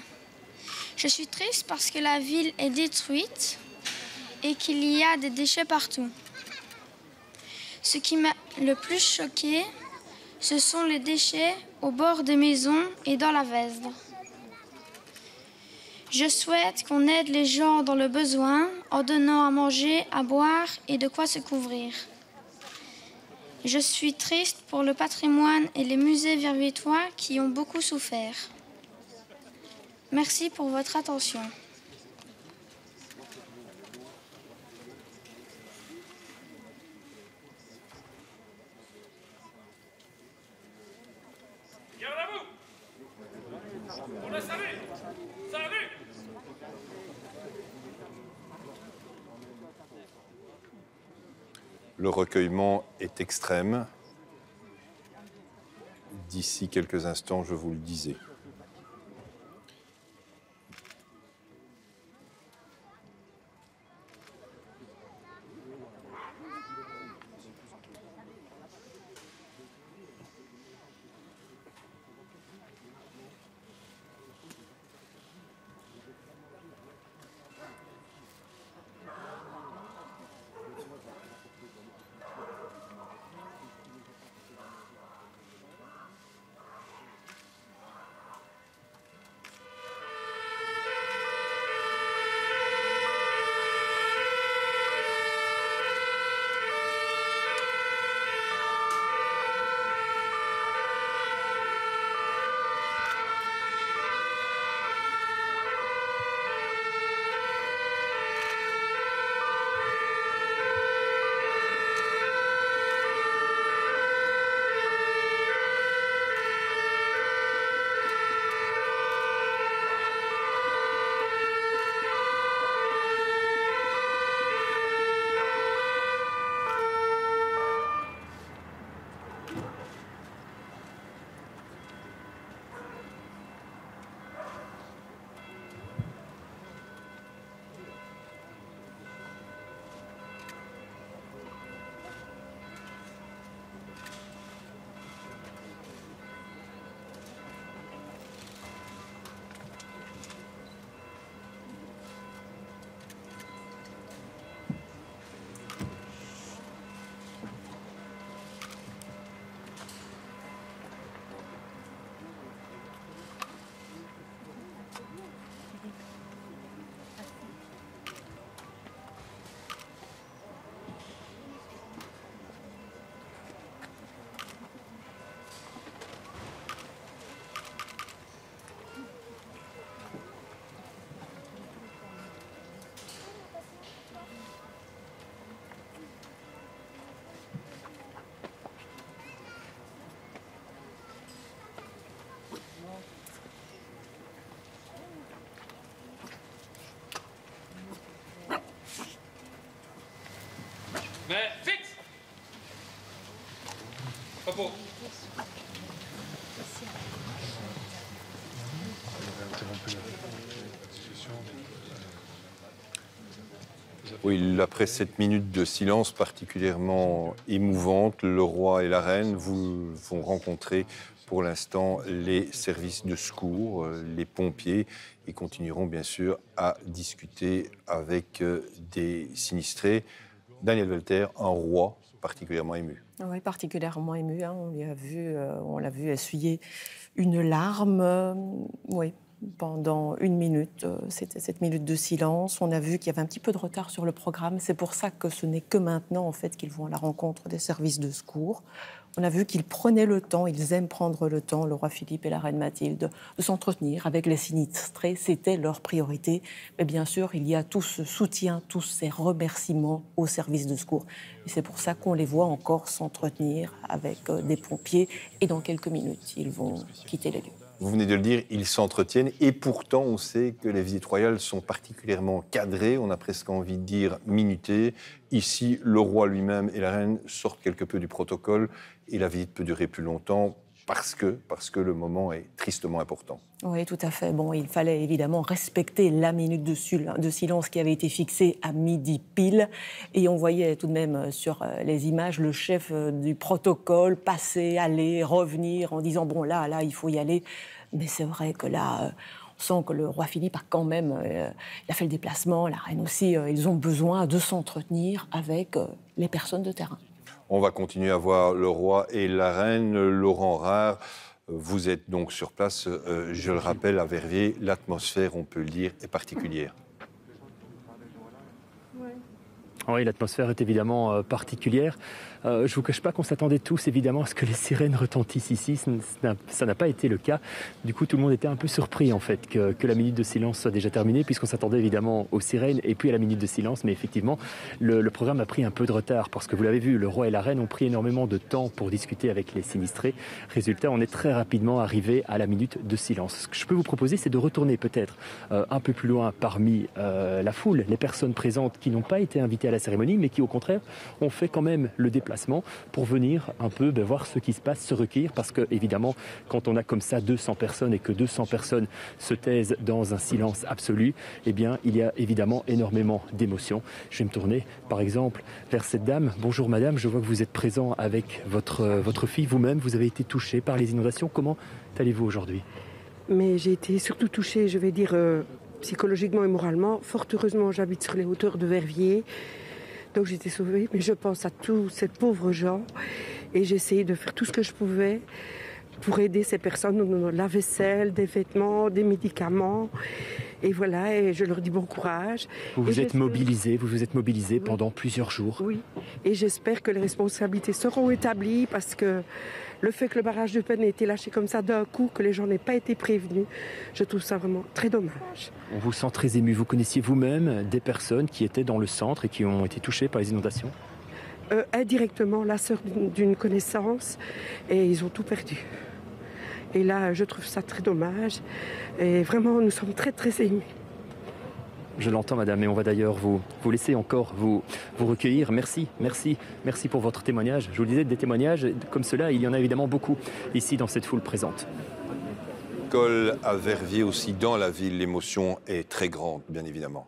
S23: Je suis triste parce que la ville est détruite et qu'il y a des déchets partout. Ce qui m'a le plus choqué, ce sont les déchets au bord des maisons et dans la Vesde. Je souhaite qu'on aide les gens dans le besoin en donnant à manger, à boire et de quoi se couvrir. Je suis triste pour le patrimoine et les musées verviétois qui ont beaucoup souffert. Merci pour votre attention.
S1: Le recueillement est extrême. D'ici quelques instants, je vous le disais.
S20: Mais fixe. Repos.
S1: Oui, après cette minute de silence particulièrement émouvante, le roi et la reine vont rencontrer pour l'instant les services de secours, les pompiers, et continueront bien sûr à discuter avec des sinistrés. Daniel Welter, un roi particulièrement ému.
S17: Oui, particulièrement ému. Hein. On l'a vu essuyer une larme. Oui. Pendant une minute, c'était cette minute de silence. On a vu qu'il y avait un petit peu de retard sur le programme. C'est pour ça que ce n'est que maintenant, en fait, qu'ils vont à la rencontre des services de secours. On a vu qu'ils prenaient le temps, ils aiment prendre le temps, le roi Philippe et la reine Mathilde, de s'entretenir avec les sinistrés. C'était leur priorité. Mais bien sûr, il y a tout ce soutien, tous ces remerciements aux services de secours. Et c'est pour ça qu'on les voit encore s'entretenir avec des pompiers. Et dans quelques minutes, ils vont quitter les lieux.
S1: Vous venez de le dire, ils s'entretiennent et pourtant on sait que les visites royales sont particulièrement cadrées, on a presque envie de dire minutées. Ici, le roi lui-même et la reine sortent quelque peu du protocole et la visite peut durer plus longtemps parce que le moment est tristement important.
S17: Oui, tout à fait. Bon, il fallait évidemment respecter la minute de silence qui avait été fixée à midi pile. Et on voyait tout de même sur les images le chef du protocole passer, aller, revenir en disant « bon, là, il faut y aller ». Mais c'est vrai que là, on sent que le roi Philippe a quand même il a fait le déplacement, la reine aussi. Ils ont besoin de s'entretenir avec les personnes de terrain.
S1: On va continuer à voir le roi et la reine. Laurent Rare, vous êtes donc sur place, je le rappelle, à Verviers. L'atmosphère, on peut le dire, est particulière.
S2: Oui, l'atmosphère est évidemment particulière. Je ne vous cache pas qu'on s'attendait tous évidemment à ce que les sirènes retentissent ici. Ça n'a pas été le cas. Du coup, tout le monde était un peu surpris en fait que la minute de silence soit déjà terminée, puisqu'on s'attendait évidemment aux sirènes et puis à la minute de silence. Mais effectivement, le programme a pris un peu de retard parce que vous l'avez vu, le roi et la reine ont pris énormément de temps pour discuter avec les sinistrés. Résultat, on est très rapidement arrivé à la minute de silence. Ce que je peux vous proposer, c'est de retourner peut-être un peu plus loin parmi la foule, les personnes présentes qui n'ont pas été invitées à la cérémonie, mais qui au contraire ont fait quand même le déplacement pour venir un peu voir ce qui se passe, se recueillir, parce que évidemment quand on a comme ça 200 personnes et que 200 personnes se taisent dans un silence absolu, eh bien il y a évidemment énormément d'émotions. Je vais me tourner par exemple vers cette dame. Bonjour madame, je vois que vous êtes présent avec votre fille, vous-même, vous avez été touchée par les inondations. Comment allez-vous aujourd'hui?
S7: Mais j'ai été surtout touchée, je vais dire, psychologiquement et moralement. Fort heureusement, j'habite sur les hauteurs de Verviers. Donc j'ai été sauvée, mais je pense à tous ces pauvres gens et j'ai essayé de faire tout ce que je pouvais pour aider ces personnes, la vaisselle, des vêtements, des médicaments. Et voilà, et je leur dis bon courage.
S2: Vous vous êtes mobilisés oui. Pendant plusieurs jours.
S7: Oui, et j'espère que les responsabilités seront établies parce que le fait que le barrage de Penn ait été lâché comme ça d'un coup, que les gens n'aient pas été prévenus, je trouve ça vraiment très dommage.
S2: On vous sent très ému. Vous connaissiez vous-même des personnes qui étaient dans le centre et qui ont été touchées par les inondations?
S7: Indirectement, la sœur d'une connaissance, et ils ont tout perdu. Et là, je trouve ça très dommage. Et vraiment, nous sommes très, très émus.
S2: Je l'entends, madame, et on va d'ailleurs vous laisser encore vous recueillir. Merci pour votre témoignage. Je vous le disais, des témoignages comme cela, il y en a évidemment beaucoup ici dans cette foule présente.
S1: Col à Verviers aussi, dans la ville, l'émotion est très grande, bien évidemment.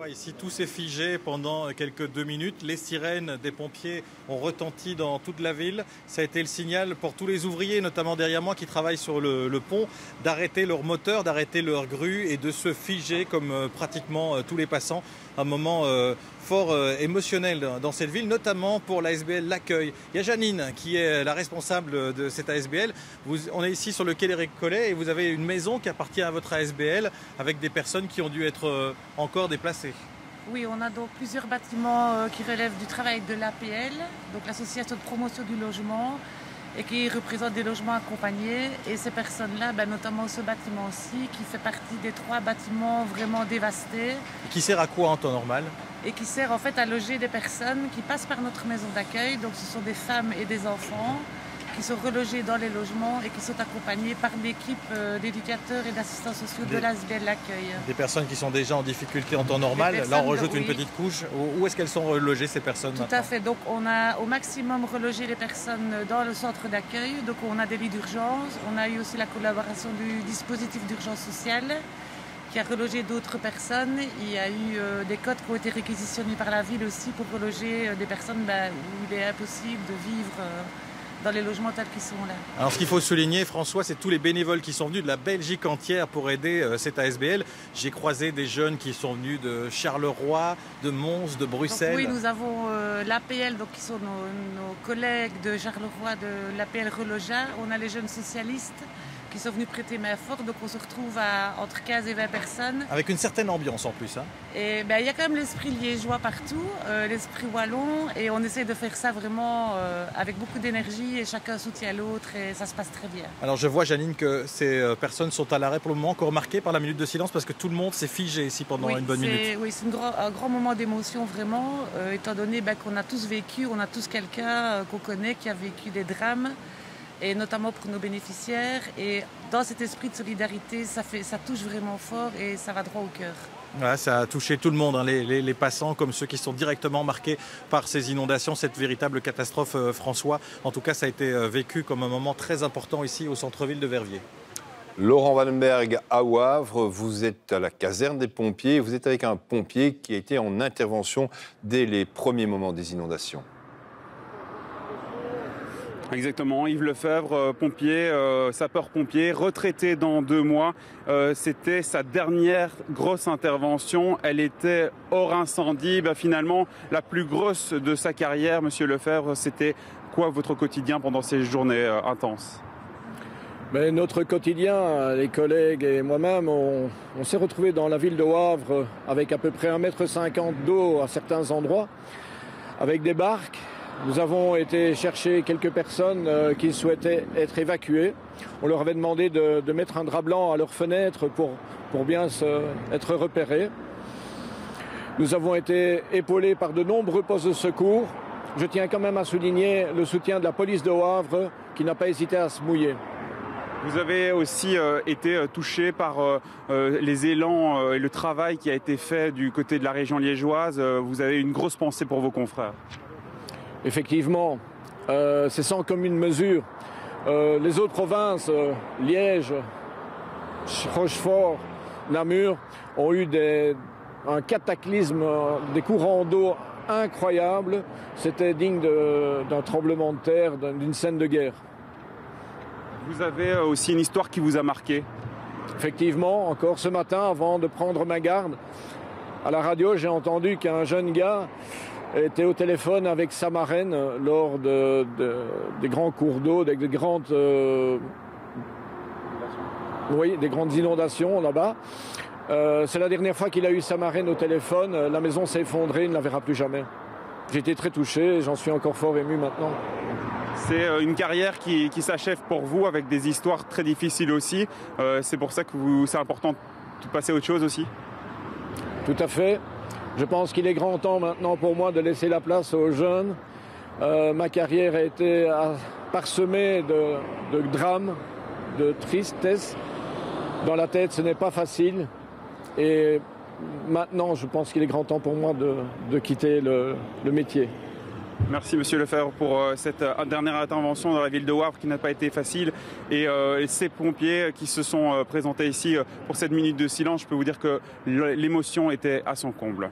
S6: Ici, tout s'est figé pendant quelques 2 minutes. Les sirènes des pompiers ont retenti dans toute la ville. Ça a été le signal pour tous les ouvriers, notamment derrière moi, qui travaillent sur le pont, d'arrêter leur moteur, d'arrêter leur grue et de se figer comme pratiquement tous les passants. Un moment fort émotionnel dans cette ville, notamment pour l'ASBL L'Accueil. Il y a Janine qui est la responsable de cette ASBL. On est ici sur le quai des Récollets et vous avez une maison qui appartient à votre ASBL avec des personnes qui ont dû être encore déplacées.
S8: Oui, on a donc plusieurs bâtiments qui relèvent du travail de l'APL, donc l'association de promotion du logement, et qui représentent des logements accompagnés. Et ces personnes-là, notamment ce bâtiment-ci, qui fait partie des 3 bâtiments vraiment dévastés.
S6: Et qui sert à quoi en temps normal?
S8: Et qui sert en fait à loger des personnes qui passent par notre maison d'accueil. Donc ce sont des femmes et des enfants qui sont relogés dans les logements et qui sont accompagnés par l'équipe d'éducateurs et d'assistants sociaux de l'ASBL L'Accueil.
S6: Des personnes qui sont déjà en difficulté en temps normal. Là, on rajoute une petite couche. Où est-ce qu'elles sont relogées, ces personnes?
S8: Tout à fait. Donc, on a au maximum relogé les personnes dans le centre d'accueil. Donc, on a des lits d'urgence. On a eu aussi la collaboration du dispositif d'urgence sociale qui a relogé d'autres personnes. Il y a eu des codes qui ont été réquisitionnés par la ville aussi pour reloger des personnes où il est impossible de vivre dans les logements tels qu'ils sont là.
S6: Alors ce qu'il faut souligner, François, c'est tous les bénévoles qui sont venus de la Belgique entière pour aider cette ASBL. J'ai croisé des jeunes qui sont venus de Charleroi, de Mons, de Bruxelles.
S8: Donc, oui, nous avons l'APL, donc qui sont nos collègues de Charleroi, de l'APL Reloja. On a les jeunes socialistes qui sont venus prêter main forte, donc on se retrouve à entre 15 et 20 personnes.
S6: Avec une certaine ambiance en plus. Hein.
S8: Et il y a quand même l'esprit liégeois partout, l'esprit wallon, et on essaie de faire ça vraiment avec beaucoup d'énergie et chacun soutient l'autre et ça se passe très bien.
S6: Alors je vois, Janine, que ces personnes sont à l'arrêt pour le moment, encore marquées par la minute de silence parce que tout le monde s'est figé ici pendant une bonne minute.
S8: Oui, c'est un grand moment d'émotion vraiment, étant donné qu'on a tous vécu, on a tous quelqu'un qu'on connaît qui a vécu des drames, et notamment pour nos bénéficiaires. Et dans cet esprit de solidarité, ça touche vraiment fort et ça va droit au cœur.
S6: Ouais, ça a touché tout le monde, hein, les passants comme ceux qui sont directement marqués par ces inondations, cette véritable catastrophe, François. En tout cas, ça a été vécu comme un moment très important ici au centre-ville de Verviers.
S1: Laurent Wallenberg à Wavre, vous êtes à la caserne des pompiers. Vous êtes avec un pompier qui a été en intervention dès les premiers moments des inondations.
S19: Exactement, Yves Lefebvre, pompier, sapeur-pompier, retraité dans 2 mois. C'était sa dernière grosse intervention. Elle était hors incendie. Finalement, la plus grosse de sa carrière, Monsieur Lefebvre, c'était quoi votre quotidien pendant ces journées intenses?
S9: Notre quotidien, les collègues et moi-même, on s'est retrouvés dans la ville de Wavre avec à peu près 1,50 m d'eau à certains endroits, avec des barques. Nous avons été chercher quelques personnes qui souhaitaient être évacuées. On leur avait demandé de mettre un drap blanc à leurs fenêtres pour bien être repérés. Nous avons été épaulés par de nombreux postes de secours. Je tiens quand même à souligner le soutien de la police de Wavre qui n'a pas hésité à se mouiller.
S19: Vous avez aussi été touché par les élans et le travail qui a été fait du côté de la région liégeoise. Vous avez une grosse pensée pour vos confrères.
S9: Effectivement, c'est sans commune mesure. Les autres provinces, Liège, Rochefort, Namur, ont eu un cataclysme, des courants d'eau incroyables. C'était digne d'un tremblement de terre, d'une scène de guerre.
S19: Vous avez aussi une histoire qui vous a marqué.
S9: Effectivement, encore ce matin, avant de prendre ma garde, à la radio, j'ai entendu qu'un jeune gars était au téléphone avec sa marraine lors des grands cours d'eau, des grandes inondations là-bas. C'est la dernière fois qu'il a eu sa marraine au téléphone. La maison s'est effondrée, il ne la verra plus jamais. J'ai été très touché et j'en suis encore fort ému maintenant.
S19: C'est une carrière qui s'achève pour vous avec des histoires très difficiles aussi. C'est pour ça que c'est important de passer à autre chose aussi.
S9: Tout à fait. Je pense qu'il est grand temps maintenant pour moi de laisser la place aux jeunes. Ma carrière a été parsemée de drames, de tristesse. Dans la tête, ce n'est pas facile. Et maintenant, je pense qu'il est grand temps pour moi de quitter le métier.
S19: Merci Monsieur Lefebvre pour cette dernière intervention dans la ville de Wavre qui n'a pas été facile. Et ces pompiers qui se sont présentés ici pour cette minute de silence, je peux vous dire que l'émotion était à son comble.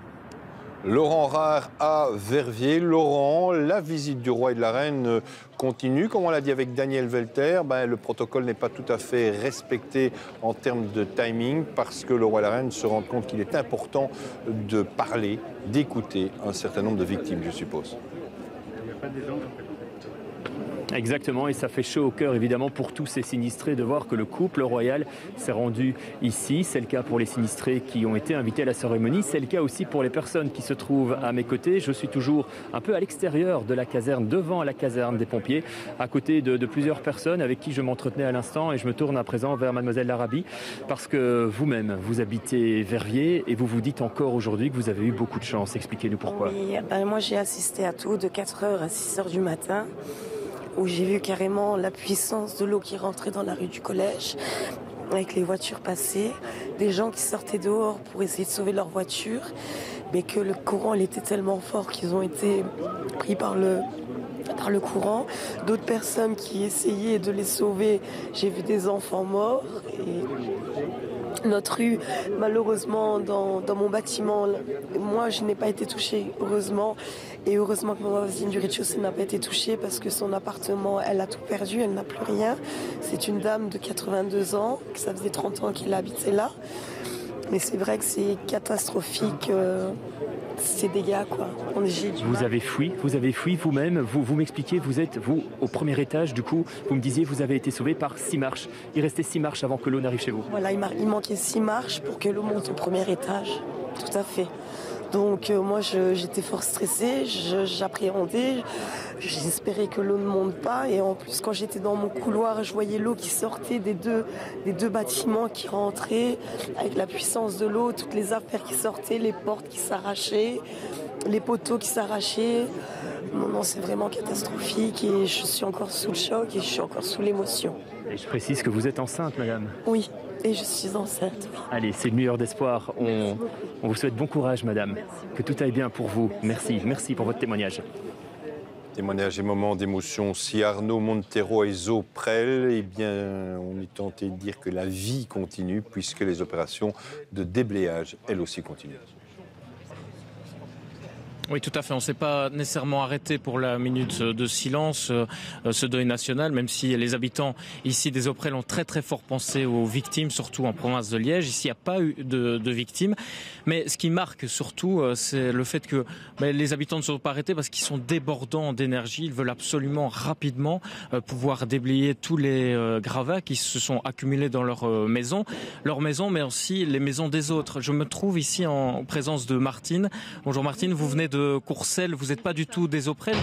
S1: Laurent Rare à Verviers. Laurent, la visite du roi et de la reine continue. Comme on l'a dit avec Daniel Welter, le protocole n'est pas tout à fait respecté en termes de timing parce que le roi et la reine se rendent compte qu'il est important de parler, d'écouter un certain nombre de victimes, je suppose.
S2: Exactement, et ça fait chaud au cœur évidemment pour tous ces sinistrés de voir que le couple royal s'est rendu ici. C'est le cas pour les sinistrés qui ont été invités à la cérémonie, c'est le cas aussi pour les personnes qui se trouvent à mes côtés. Je suis toujours un peu à l'extérieur de la caserne, devant la caserne des pompiers, à côté de plusieurs personnes avec qui je m'entretenais à l'instant, et je me tourne à présent vers mademoiselle Larabi parce que vous-même, vous habitez Verviers et vous vous dites encore aujourd'hui que vous avez eu beaucoup de chance. Expliquez-nous pourquoi.
S11: Oui, moi j'ai assisté à tout de 4h à 6h du matin. où j'ai vu carrément la puissance de l'eau qui rentrait dans la rue du collège, avec les voitures passées, des gens qui sortaient dehors pour essayer de sauver leur voiture, mais que le courant il était tellement fort qu'ils ont été pris par le courant. D'autres personnes qui essayaient de les sauver, j'ai vu des enfants morts. Et notre rue, malheureusement, dans mon bâtiment, moi je n'ai pas été touchée, heureusement. Et heureusement que ma voisine du rez-de-chaussée n'a pas été touchée parce que son appartement, elle a tout perdu, elle n'a plus rien. C'est une dame de 82 ans, que ça faisait 30 ans qu'elle habitait là. Mais c'est vrai que c'est catastrophique, ces dégâts, quoi.
S2: Vous avez fui vous-même, vous m'expliquiez, vous êtes, vous, au premier étage, du coup, vous me disiez, vous avez été sauvé par 6 marches. Il restait 6 marches avant que l'eau n'arrive chez vous.
S11: Voilà, il manquait 6 marches pour que l'eau monte au premier étage, tout à fait. Donc moi j'étais fort stressée, j'appréhendais, j'espérais que l'eau ne monte pas et en plus quand j'étais dans mon couloir je voyais l'eau qui sortait des deux bâtiments qui rentraient avec la puissance de l'eau, toutes les affaires qui sortaient, les portes qui s'arrachaient, les poteaux qui s'arrachaient. Non, c'est vraiment catastrophique et je suis encore sous le choc et je suis encore sous l'émotion.
S2: Et je précise que vous êtes enceinte, madame.
S11: Oui. Et je suis enceinte. Oui.
S2: Allez, c'est le meilleur d'espoir. On vous souhaite bon courage, madame.
S11: Merci.
S2: Que tout aille bien pour vous. Merci pour votre témoignage.
S1: Témoignage et moment d'émotion. Si Arnaud Montero et Isoprel, eh bien, on est tenté de dire que la vie continue puisque les opérations de déblayage, elles aussi, continuent.
S20: Oui, tout à fait. On ne s'est pas nécessairement arrêté pour la minute de silence, ce deuil national, même si les habitants ici des Auprel ont très très fort pensé aux victimes, surtout en province de Liège. Ici, il n'y a pas eu de victimes. Mais ce qui marque surtout, c'est le fait que les habitants ne se sont pas arrêtés parce qu'ils sont débordants d'énergie. Ils veulent absolument rapidement pouvoir déblayer tous les gravats qui se sont accumulés dans leur maison, mais aussi les maisons des autres. Je me trouve ici en présence de Martine. Bonjour Martine, vous venez de Courcelles, vous n'êtes pas du tout des Auprel.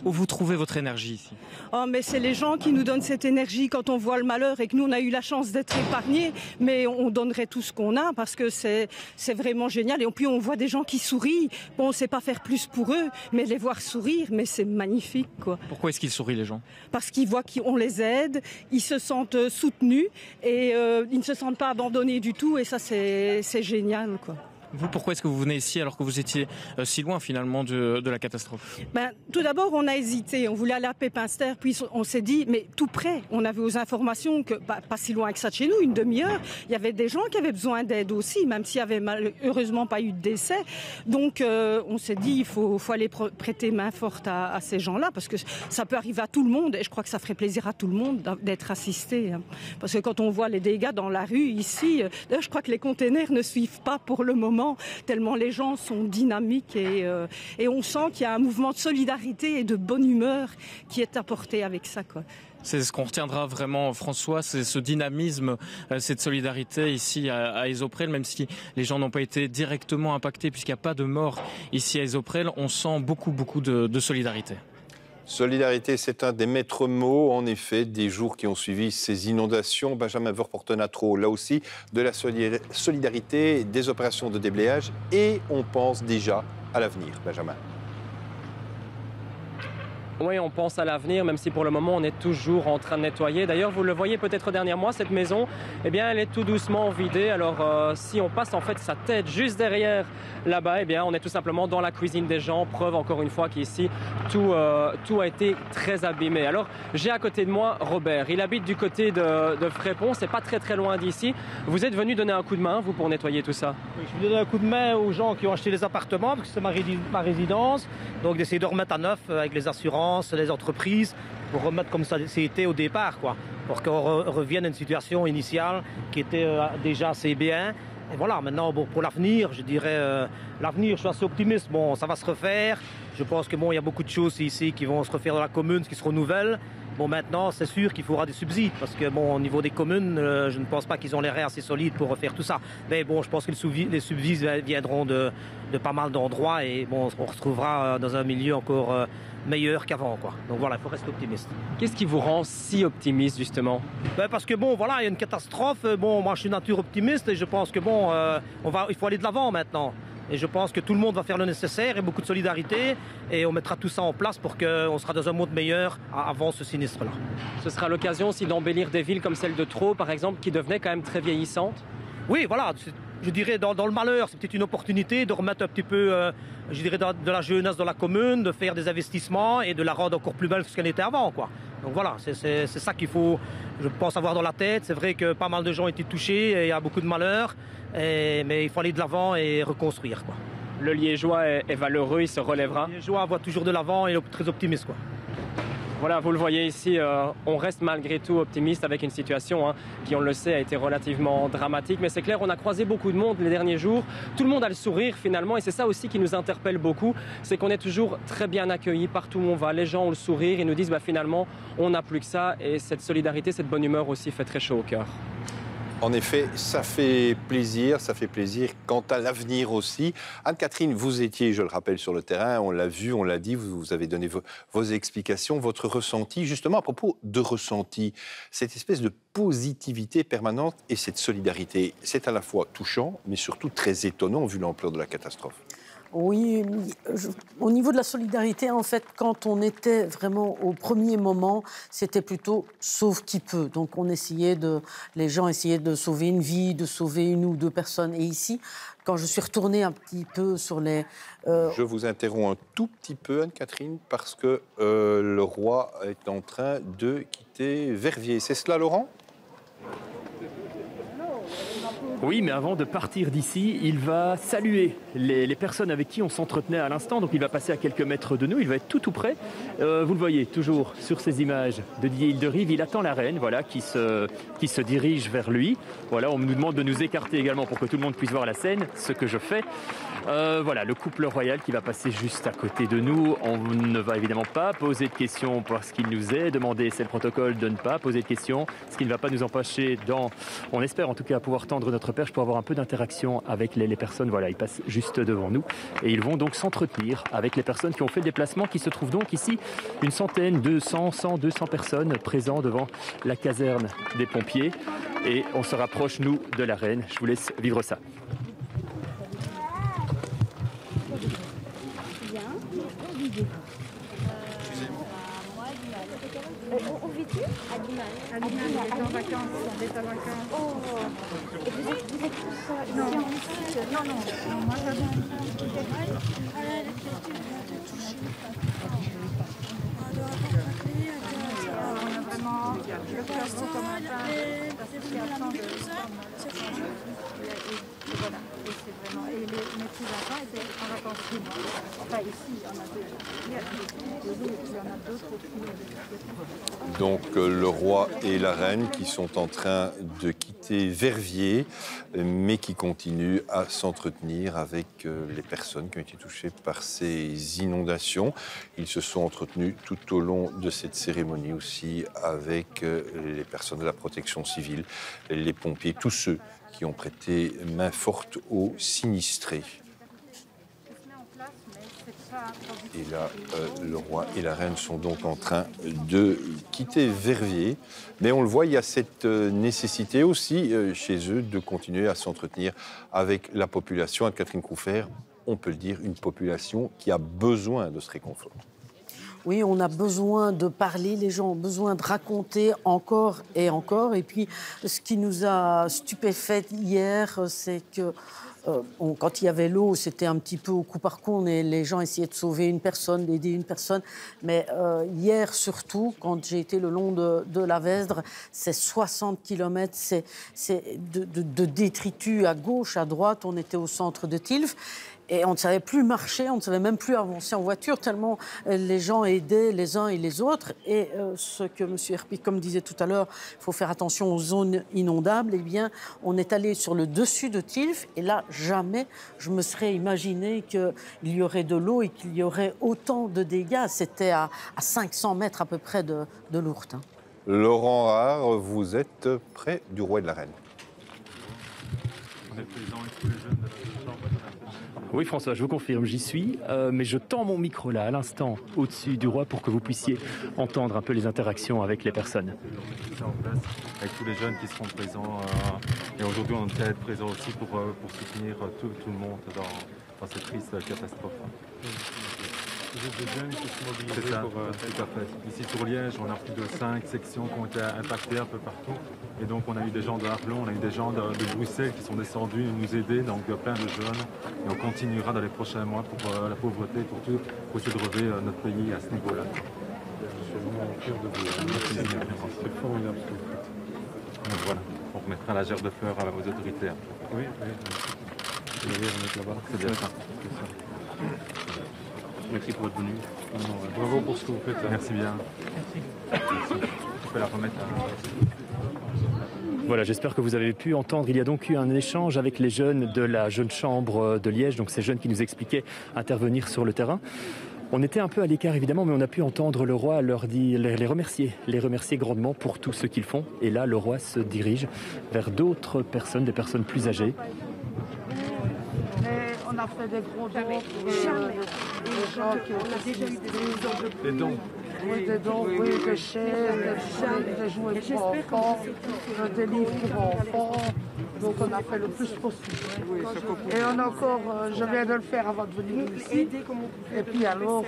S20: Où vous trouvez votre énergie ici?
S13: Oh, mais c'est les gens qui nous donnent cette énergie quand on voit le malheur et que nous on a eu la chance d'être épargnés, mais on donnerait tout ce qu'on a parce que c'est vraiment génial. Et puis on voit des gens qui sourient. Bon, on ne sait pas faire plus pour eux, mais les voir sourire, mais c'est magnifique, quoi.
S20: Pourquoi est-ce qu'ils sourient, les gens?
S13: Parce qu'ils voient qu'on les aide, ils se sentent soutenus et ils ne se sentent pas abandonnés du tout. Et ça, c'est génial, quoi.
S20: Vous, pourquoi est-ce que vous venez ici alors que vous étiez si loin finalement de la catastrophe?
S13: Tout d'abord, on a hésité. On voulait aller à Pépinster, puis on s'est dit, mais tout près. On avait aux informations que, pas si loin que ça de chez nous, une demi-heure, il y avait des gens qui avaient besoin d'aide aussi, même s'il n'y avait malheureusement pas eu de décès. Donc, on s'est dit, il faut aller prêter main forte à ces gens-là, parce que ça peut arriver à tout le monde, et je crois que ça ferait plaisir à tout le monde d'être assisté. Hein. Parce que quand on voit les dégâts dans la rue ici, d'ailleurs, je crois que les containers ne suivent pas pour le moment, tellement les gens sont dynamiques et on sent qu'il y a un mouvement de solidarité et de bonne humeur qui est apporté avec ça, quoi.
S20: C'est ce qu'on retiendra vraiment, François, c'est ce dynamisme, cette solidarité ici à Isoprel, même si les gens n'ont pas été directement impactés puisqu'il n'y a pas de mort ici à Isoprel, on sent beaucoup de solidarité.
S1: Solidarité, c'est un des maîtres mots, en effet, des jours qui ont suivi ces inondations. Benjamin Verportenatro, là aussi, de la solidarité, des opérations de déblayage, et on pense déjà à l'avenir, Benjamin.
S12: Oui, on pense à l'avenir, même si pour le moment on est toujours en train de nettoyer. D'ailleurs, vous le voyez peut-être dernièrement, cette maison, eh bien, elle est tout doucement vidée. Alors, si on passe en fait sa tête juste derrière là-bas, eh bien, on est tout simplement dans la cuisine des gens. Preuve encore une fois qu'ici, tout a été très abîmé. Alors, j'ai à côté de moi Robert. Il habite du côté de Frépont. C'est pas très loin d'ici. Vous êtes venu donner un coup de main, vous, pour nettoyer tout ça?
S16: Oui, je vais donner un coup de main aux gens qui ont acheté les appartements, parce que c'est ma résidence. Donc, d'essayer de remettre à neuf avec les assurances, les entreprises, pour remettre comme ça c'était au départ, quoi, pour qu'on revienne à une situation initiale qui était déjà assez bien. Et voilà, maintenant pour l'avenir, je dirais, l'avenir, je suis assez optimiste. Bon, ça va se refaire. Je pense que il y a beaucoup de choses ici qui vont se refaire dans la commune, qui se renouvellent. Bon, maintenant, c'est sûr qu'il faudra des subsides, parce que au niveau des communes, je ne pense pas qu'ils ont les reins assez solides pour refaire tout ça. Mais bon, je pense que les subsides viendront de pas mal d'endroits et on se retrouvera dans un milieu encore meilleur qu'avant, quoi. Donc voilà, il faut rester optimiste.
S12: Qu'est-ce qui vous rend si optimiste, justement?
S16: Parce que il y a une catastrophe. Moi, je suis nature optimiste et je pense que il faut aller de l'avant maintenant. Et je pense que tout le monde va faire le nécessaire et beaucoup de solidarité. Et on mettra tout ça en place pour qu'on sera dans un monde meilleur avant ce sinistre-là.
S12: Ce sera l'occasion aussi d'embellir des villes comme celle de Traux, par exemple, qui devenait quand même très vieillissante.
S16: Oui, voilà. Je dirais dans le malheur, c'est peut-être une opportunité de remettre un petit peu, je dirais, de la jeunesse dans la commune, de faire des investissements et de la rendre encore plus belle que ce qu'elle était avant, quoi. Donc voilà, c'est ça qu'il faut, je pense, avoir dans la tête. C'est vrai que pas mal de gens ont été touchés, et il y a beaucoup de malheur, mais il faut aller de l'avant et reconstruire, quoi.
S12: Le Liégeois est valeureux, il se relèvera.
S16: Le Liégeois voit toujours de l'avant et est très optimiste, quoi.
S12: Voilà, vous le voyez ici, on reste malgré tout optimiste avec une situation qui, on le sait, a été relativement dramatique. Mais c'est clair, on a croisé beaucoup de monde les derniers jours. Tout le monde a le sourire finalement et c'est ça aussi qui nous interpelle beaucoup. C'est qu'on est toujours très bien accueillis partout où on va. Les gens ont le sourire et nous disent finalement, on n'a plus que ça. Et cette solidarité, cette bonne humeur aussi fait très chaud au cœur.
S1: En effet, ça fait plaisir quant à l'avenir aussi. Anne-Catherine, vous étiez, je le rappelle, sur le terrain, on l'a vu, on l'a dit, vous avez donné vos explications, votre ressenti. Justement, à propos de ressenti, cette espèce de positivité permanente et cette solidarité, c'est à la fois touchant, mais surtout très étonnant vu l'ampleur de la catastrophe.
S3: Oui, au niveau de la solidarité, en fait, quand on était vraiment au premier moment, c'était plutôt sauve qui peut. Donc les gens essayaient de sauver une vie, de sauver une ou deux personnes. Et ici, quand je suis retournée un petit peu sur les...
S1: Je vous interromps un tout petit peu, Anne-Catherine, parce que le roi est en train de quitter Verviers. C'est cela, Laurent ?
S2: Oui, mais avant de partir d'ici, il va saluer les personnes avec qui on s'entretenait à l'instant. Donc il va passer à quelques mètres de nous, il va être tout près. Vous le voyez toujours sur ces images de Didier Hilderive, il attend la reine, voilà, qui se dirige vers lui. Voilà, on nous demande de nous écarter également pour que tout le monde puisse voir la scène, ce que je fais. Voilà, le couple royal qui va passer juste à côté de nous. On ne va évidemment pas poser de questions parce qu'il nous est demandé, c'est le protocole, de ne pas poser de questions, ce qui ne va pas nous empêcher on espère en tout cas pouvoir tendre notre perche pour avoir un peu d'interaction avec les personnes. Voilà, ils passent juste devant nous et ils vont donc s'entretenir avec les personnes qui ont fait le déplacement, qui se trouvent donc ici une centaine, 200 personnes présentes devant la caserne des pompiers et on se rapproche, nous, de la reine. Je vous laisse vivre ça.
S18: Où vis-tu? À Dinan. À Dinan, on est en vacances, on est en vacances. Oh. Et vous êtes tous non. Non, moi j'avais on a vraiment le cœur gros comme un pain, parce que c'est absent de voilà, et c'est vraiment. Et mes petits-enfants étaient en vacances libres. Enfin, ici, on a deux. Il y a deux, il y en a d'autres aussi.
S1: Donc le roi et la reine qui sont en train de quitter Verviers, mais qui continuent à s'entretenir avec les personnes qui ont été touchées par ces inondations. Ils se sont entretenus tout au long de cette cérémonie aussi avec les personnes de la protection civile, les pompiers, tous ceux qui ont prêté main forte aux sinistrés. Et là, le roi et la reine sont donc en train de quitter Verviers. Mais on le voit, il y a cette nécessité aussi chez eux de continuer à s'entretenir avec la population. Anne-Catherine Croufert, on peut le dire, une population qui a besoin de ce réconfort.
S3: Oui, on a besoin de parler, les gens ont besoin de raconter encore et encore. Et puis, ce qui nous a stupéfait hier, c'est que quand il y avait l'eau, c'était un petit peu au coup par coup. Les gens essayaient de sauver une personne, d'aider une personne. Mais hier, surtout, quand j'ai été le long de la Vesdre, c'est 60 km, c'est de détritus à gauche, à droite. On était au centre de Tilff. Et on ne savait plus marcher, on ne savait même plus avancer en voiture, tellement les gens aidaient les uns et les autres. Et ce que M. Herpic, comme disait tout à l'heure, il faut faire attention aux zones inondables, eh bien, on est allé sur le dessus de Tilff, et là, jamais je me serais imaginé qu'il y aurait de l'eau et qu'il y aurait autant de dégâts. C'était à 500 mètres à peu près de Lourdes.
S1: Laurent Rare, vous êtes près du roi et de la reine.
S5: On est présent avec tous les jeunes de la
S2: Oui, François, je vous confirme, j'y suis, mais je tends mon micro là, à l'instant, au-dessus du roi, pour que vous puissiez entendre un peu les interactions avec les personnes.
S5: On est en place avec tous les jeunes qui seront présents. Et aujourd'hui, on tient à être présents aussi pour soutenir tout le monde dans cette triste catastrophe.
S19: Des jeunes qui se mobilisent
S5: C'est ça,
S19: pour...
S5: tout à fait. Ici sur Liège, on a plus de 5 sections qui ont été impactées un peu partout. Et donc on a eu des gens de Arlon, on a eu des gens de Bruxelles qui sont descendus nous aider, donc plein de jeunes. Et on continuera dans les prochains mois pour la pauvreté, pour tout, pour essayer de relever notre pays à ce niveau-là.
S19: Je suis vraiment fier de vous. C'est formidable ce que vous faites.
S5: Donc voilà, on remettra la gerbe de fleurs aux autorités.
S19: Oui, oui. Vous allez remettre là-bas.
S5: C'est bien ça. Merci pour votre venue.
S19: Bravo pour ce que vous faites.
S5: Merci bien. Merci. Je peux la remettre à...
S2: Voilà, j'espère que vous avez pu entendre. Il y a donc eu un échange avec les jeunes de la Jeune Chambre de Liège, donc ces jeunes qui nous expliquaient intervenir sur le terrain. On était un peu à l'écart évidemment, mais on a pu entendre le roi leur dire, les remercier grandement pour tout ce qu'ils font. Et là, le roi se dirige vers d'autres personnes, des personnes plus âgées.
S4: On a fait des gros dons pour les gens qui ont déjà eu des dons. Oui, des dons, oui, des chaises, des jouets pour enfants, des livres pour enfants. Donc on a fait le plus possible. Et on a encore, je viens de le faire avant de venir ici. Et puis alors,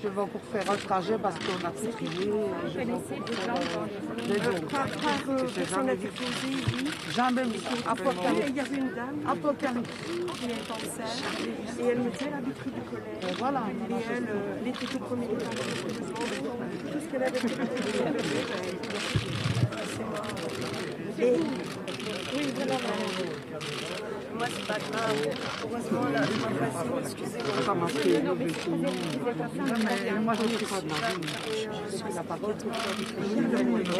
S4: je vais encore faire un trajet parce qu'on a tout trié. Je vais encore faire des dons. Jamais vu. Apocalypse.
S7: Il y avait une dame
S4: Apocalypse.
S7: qui est cancer et elle me dit elle habite rue du collège.
S4: Voilà.
S7: Et elle était tout premier temps. Tout ce qu'elle avait fait. Et oui, voilà. Moi, c'est pas grave. Heureusement, là, je m'en passe. Excusez-moi.
S4: Moi, je ne suis pas de ma vie. Je suis la parole.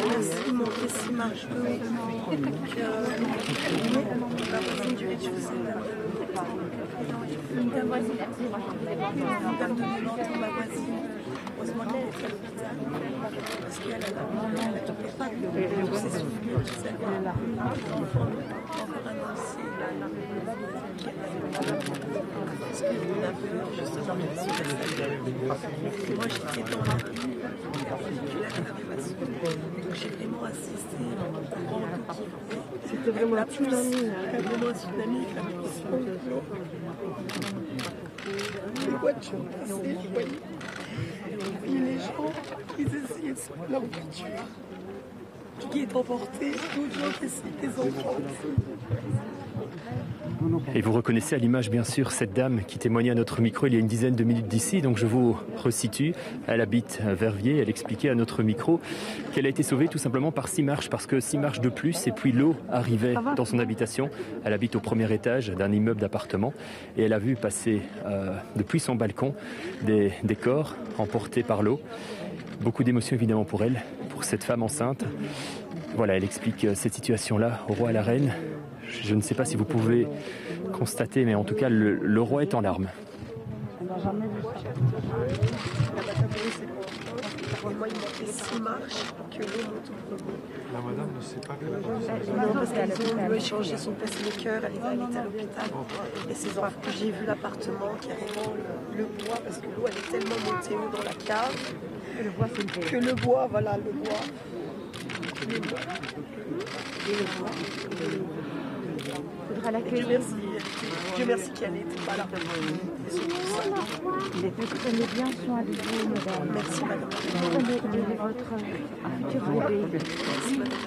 S7: Merci, mon récit marche. La voisine du rez-de-chaussée. Ta voisine, ma voisine. Heureusement qu'elle est à l'hôpital. Parce qu'elle n'a pas de ses souvenirs. Elle a encore annoncé parce que on a peur justement moi j'étais dans la rue donc j'ai vraiment assisté au grand coup qui c'était vraiment un tsunami vraiment un tsunami avec la puissance les voitures passaient je voyais et puis les gens ils essayaient de sauver leur voiture qui est emporté, d'autres gens qui essaient des enfants aussi.
S2: Et vous reconnaissez à l'image bien sûr cette dame qui témoignait à notre micro il y a une dizaine de minutes d'ici, donc je vous resitue. Elle habite à Verviers, elle expliquait à notre micro qu'elle a été sauvée tout simplement par 6 marches, parce que 6 marches de plus et puis l'eau arrivait dans son habitation. Elle habite au premier étage d'un immeuble d'appartement et elle a vu passer depuis son balcon des corps emportés par l'eau. Beaucoup d'émotions évidemment pour elle, pour cette femme enceinte. Voilà, elle explique cette situation-là au roi et à la reine. Je ne sais pas si vous pouvez constater, mais en tout cas, le roi est en larmes.
S4: On n'a jamais vu ça.
S7: Moi, il manquait 6 marches que l'eau monte.
S19: La madame ne sait pas qu'elle a
S7: Non, parce qu'elle veut échanger son pacemaker, elle est à l'hôpital. Et ses enfants, j'ai vu l'appartement, carrément le bois, parce que l'eau elle est tellement montée haut dans la cave.
S4: Et le bois, c'est une
S7: que le bois, voilà, le bois.
S4: Et le bois.
S18: Il faudra l'accueillir.
S7: Dieu merci qu'elle n'était pas là.
S18: Prenez bien soin de vous, madame.
S7: Merci, madame.
S18: Prenez votre futur bébé.
S7: Merci, madame.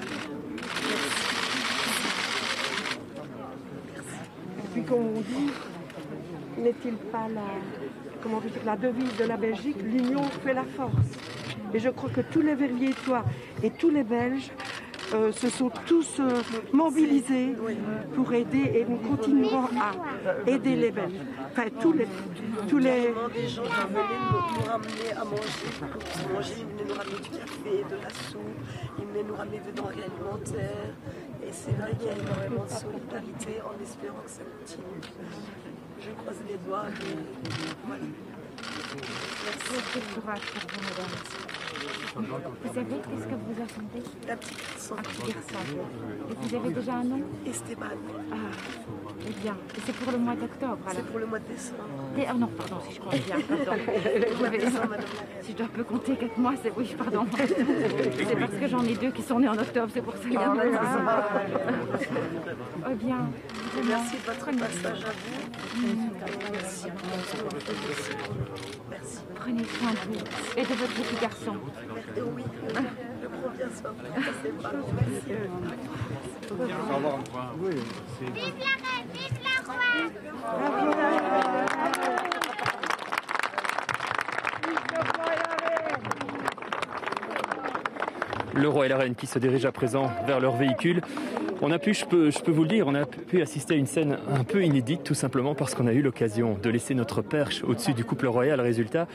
S4: Et puis, comme on dit, n'est-il pas la devise de la Belgique, l'union fait la force. Et je crois que tous les Verviétois et tous les Belges se sont tous mobilisés pour aider et nous continuerons à aider les Belges. Enfin, tous les...
S7: Des gens qui venaient nous ramener à manger, pour manger, ils venaient nous ramener du café, de la soupe, ils venaient nous ramener des denrées alimentaires. Et c'est vrai qu'il y a énormément de solidarité en espérant que ça continue. Je croise les doigts, mais voilà.
S18: Merci. Courage pour vous, madame. Vous savez, qu'est-ce que vous attendez?
S7: La petite garçon.
S18: Un petit garçon. Et vous avez déjà un nom?
S7: Esteban.
S18: Ah, eh bien. Et c'est pour le mois d'octobre, alors?
S7: C'est pour le mois de décembre.
S18: Ah non, pardon, si je crois bien. Pardon. Si je dois peu compter 4 mois, c'est... Oui, pardon. C'est parce que j'en ai 2 qui sont nés en octobre, c'est pour ça. Eh bien, Merci de votre passage à vous. Merci. Merci.
S10: Prenez soin de vous et de votre petit garçon.
S18: Oui, je prends bien soin. C'est pas long.
S19: Au revoir. Oui.
S18: Vive la reine, vive la roi.
S2: Le roi et la reine qui se dirigent à présent vers leur véhicule. On a pu, je peux vous le dire, on a pu assister à une scène un peu inédite, tout simplement parce qu'on a eu l'occasion de laisser notre perche au-dessus du couple royal. Résultat,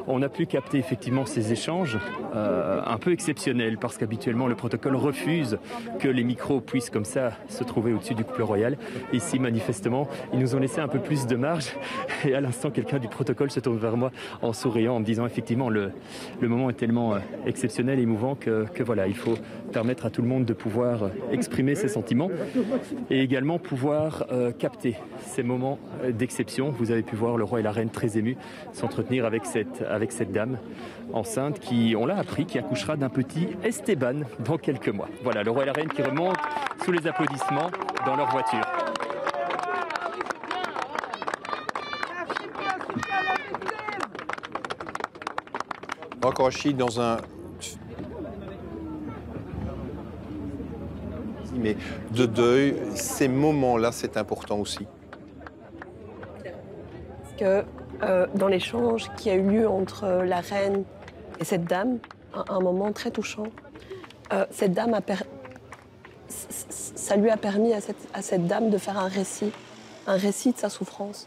S2: on a pu capter effectivement ces échanges un peu exceptionnels, parce qu'habituellement le protocole refuse que les micros puissent comme ça se trouver au-dessus du couple royal. Ici, manifestement, ils nous ont laissé un peu plus de marge. Et à l'instant, quelqu'un du protocole se tourne vers moi en souriant, en me disant effectivement le moment est tellement exceptionnel et émouvant que voilà, il faut permettre à tout le monde de pouvoir exprimer ses sentiments et également pouvoir capter ces moments d'exception. Vous avez pu voir le roi et la reine très émus s'entretenir avec cette dame enceinte qui, on l'a appris, qui accouchera d'un petit Esteban dans quelques mois. Voilà, le roi et la reine qui remontent sous les applaudissements dans leur voiture.
S1: Encore Rachid, dans un... Mais de deuil, ces moments-là, c'est important aussi.
S14: Que dans l'échange qui a eu lieu entre la reine et cette dame, un moment très touchant, cette dame ça lui a permis à cette dame de faire un récit de sa souffrance.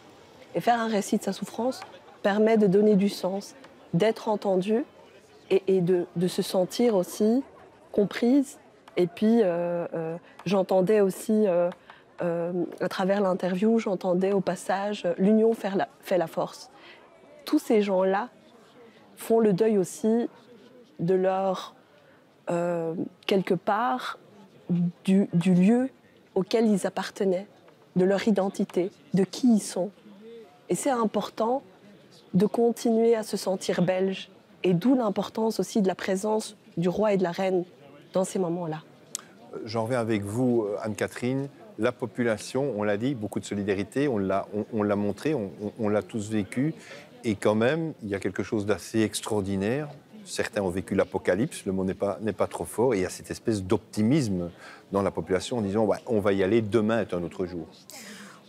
S14: Et faire un récit de sa souffrance permet de donner du sens, d'être entendue et de se sentir aussi comprise. Et puis, j'entendais aussi, à travers l'interview, j'entendais au passage « l'union fait la force ». Tous ces gens-là font le deuil aussi de leur, quelque part, du lieu auquel ils appartenaient, de leur identité, de qui ils sont. Et c'est important de continuer à se sentir belge, et d'où l'importance aussi de la présence du roi et de la reine dans ces moments-là.
S1: J'en reviens avec vous, Anne-Catherine. La population, on l'a dit, beaucoup de solidarité, on l'a montré, on l'a tous vécu. Et quand même, il y a quelque chose d'assez extraordinaire. Certains ont vécu l'apocalypse, le mot n'est pas trop fort. Et il y a cette espèce d'optimisme dans la population en disant ouais, on va y aller, demain est un autre jour.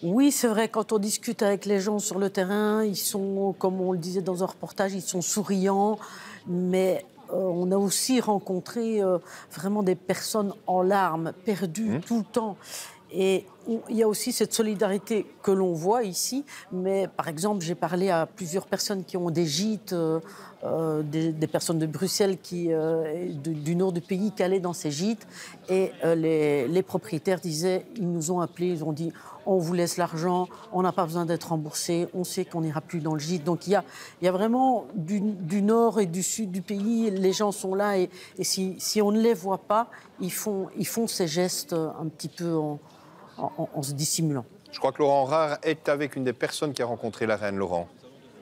S3: Oui, c'est vrai, quand on discute avec les gens sur le terrain, ils sont, comme on le disait dans un reportage, ils sont souriants, mais on a aussi rencontré vraiment des personnes en larmes, perdues tout le temps. Et il y a aussi cette solidarité que l'on voit ici, mais par exemple, j'ai parlé à plusieurs personnes qui ont des gîtes, des personnes de Bruxelles du nord du pays qui allaient dans ces gîtes, et les propriétaires disaient, ils nous ont appelés, ils ont dit on vous laisse l'argent, on n'a pas besoin d'être remboursé, on sait qu'on n'ira plus dans le gîte. Donc il y a vraiment du nord et du sud du pays, les gens sont là, et si on ne les voit pas, ils font ces gestes un petit peu en se dissimulant.
S1: Je crois que Laurent Rare est avec une des personnes qui a rencontré la reine, Laurent.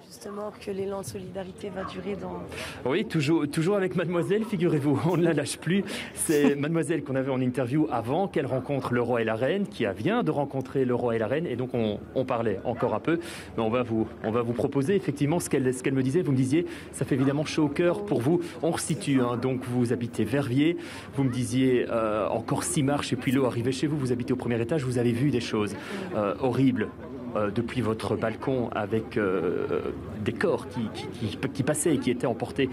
S11: Justement, que l'élan de solidarité va durer dans...
S2: Oui, toujours avec Mademoiselle, figurez-vous, on ne la lâche plus. C'est Mademoiselle qu'on avait en interview avant qu'elle rencontre le roi et la reine, qui vient de rencontrer le roi et la reine, et donc on parlait encore un peu. Mais on va vous proposer effectivement ce qu'elle me disait. Vous me disiez, ça fait évidemment chaud au cœur pour vous. On resitue, hein, donc vous habitez Verviers, vous me disiez encore 6 marches et puis l'eau arrivait chez vous, vous habitez au premier étage, vous avez vu des choses horribles. Depuis votre balcon avec des corps qui passaient et qui étaient emportés,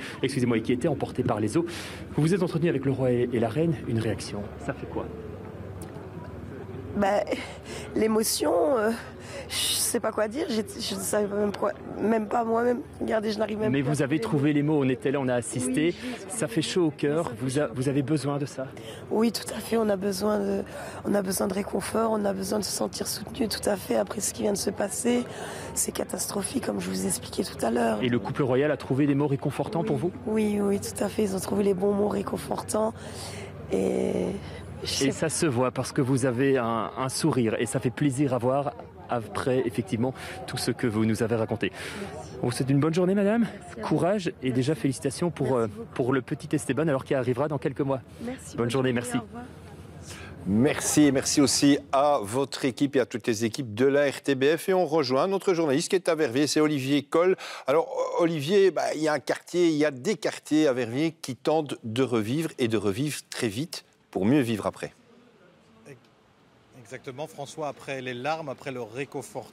S2: par les eaux. Vous vous êtes entretenu avec le roi et la reine, une réaction, ça fait quoi?
S11: L'émotion, je sais pas quoi dire, je ne savais même pas moi-même. Regardez, je n'arrive même pas.
S2: Mais vous avez trouvé les mots, on était là, on a assisté, oui, ça fait chaud au cœur, vous avez besoin de ça?
S11: Oui, tout à fait, on a besoin de réconfort, on a besoin de se sentir soutenu, tout à fait, après ce qui vient de se passer. C'est catastrophique, comme je vous expliquais tout à l'heure.
S2: Et le couple royal a trouvé des mots réconfortants pour vous?
S11: Oui, tout à fait, ils ont trouvé les bons mots réconfortants. Et
S2: ça se voit parce que vous avez un sourire et ça fait plaisir à voir après effectivement tout ce que vous nous avez raconté. On vous souhaite une bonne journée, madame. Courage et déjà félicitations pour le petit Esteban alors qui arrivera dans quelques mois.
S11: Merci.
S2: Bonne journée, merci.
S1: Merci, et merci aussi à votre équipe et à toutes les équipes de la RTBF. Et on rejoint notre journaliste qui est à Verviers, c'est Olivier Coll. Alors Olivier, il y a des quartiers à Verviers qui tentent de revivre et de revivre très vite pour mieux vivre après.
S6: Exactement, François, après les larmes, après le réconfort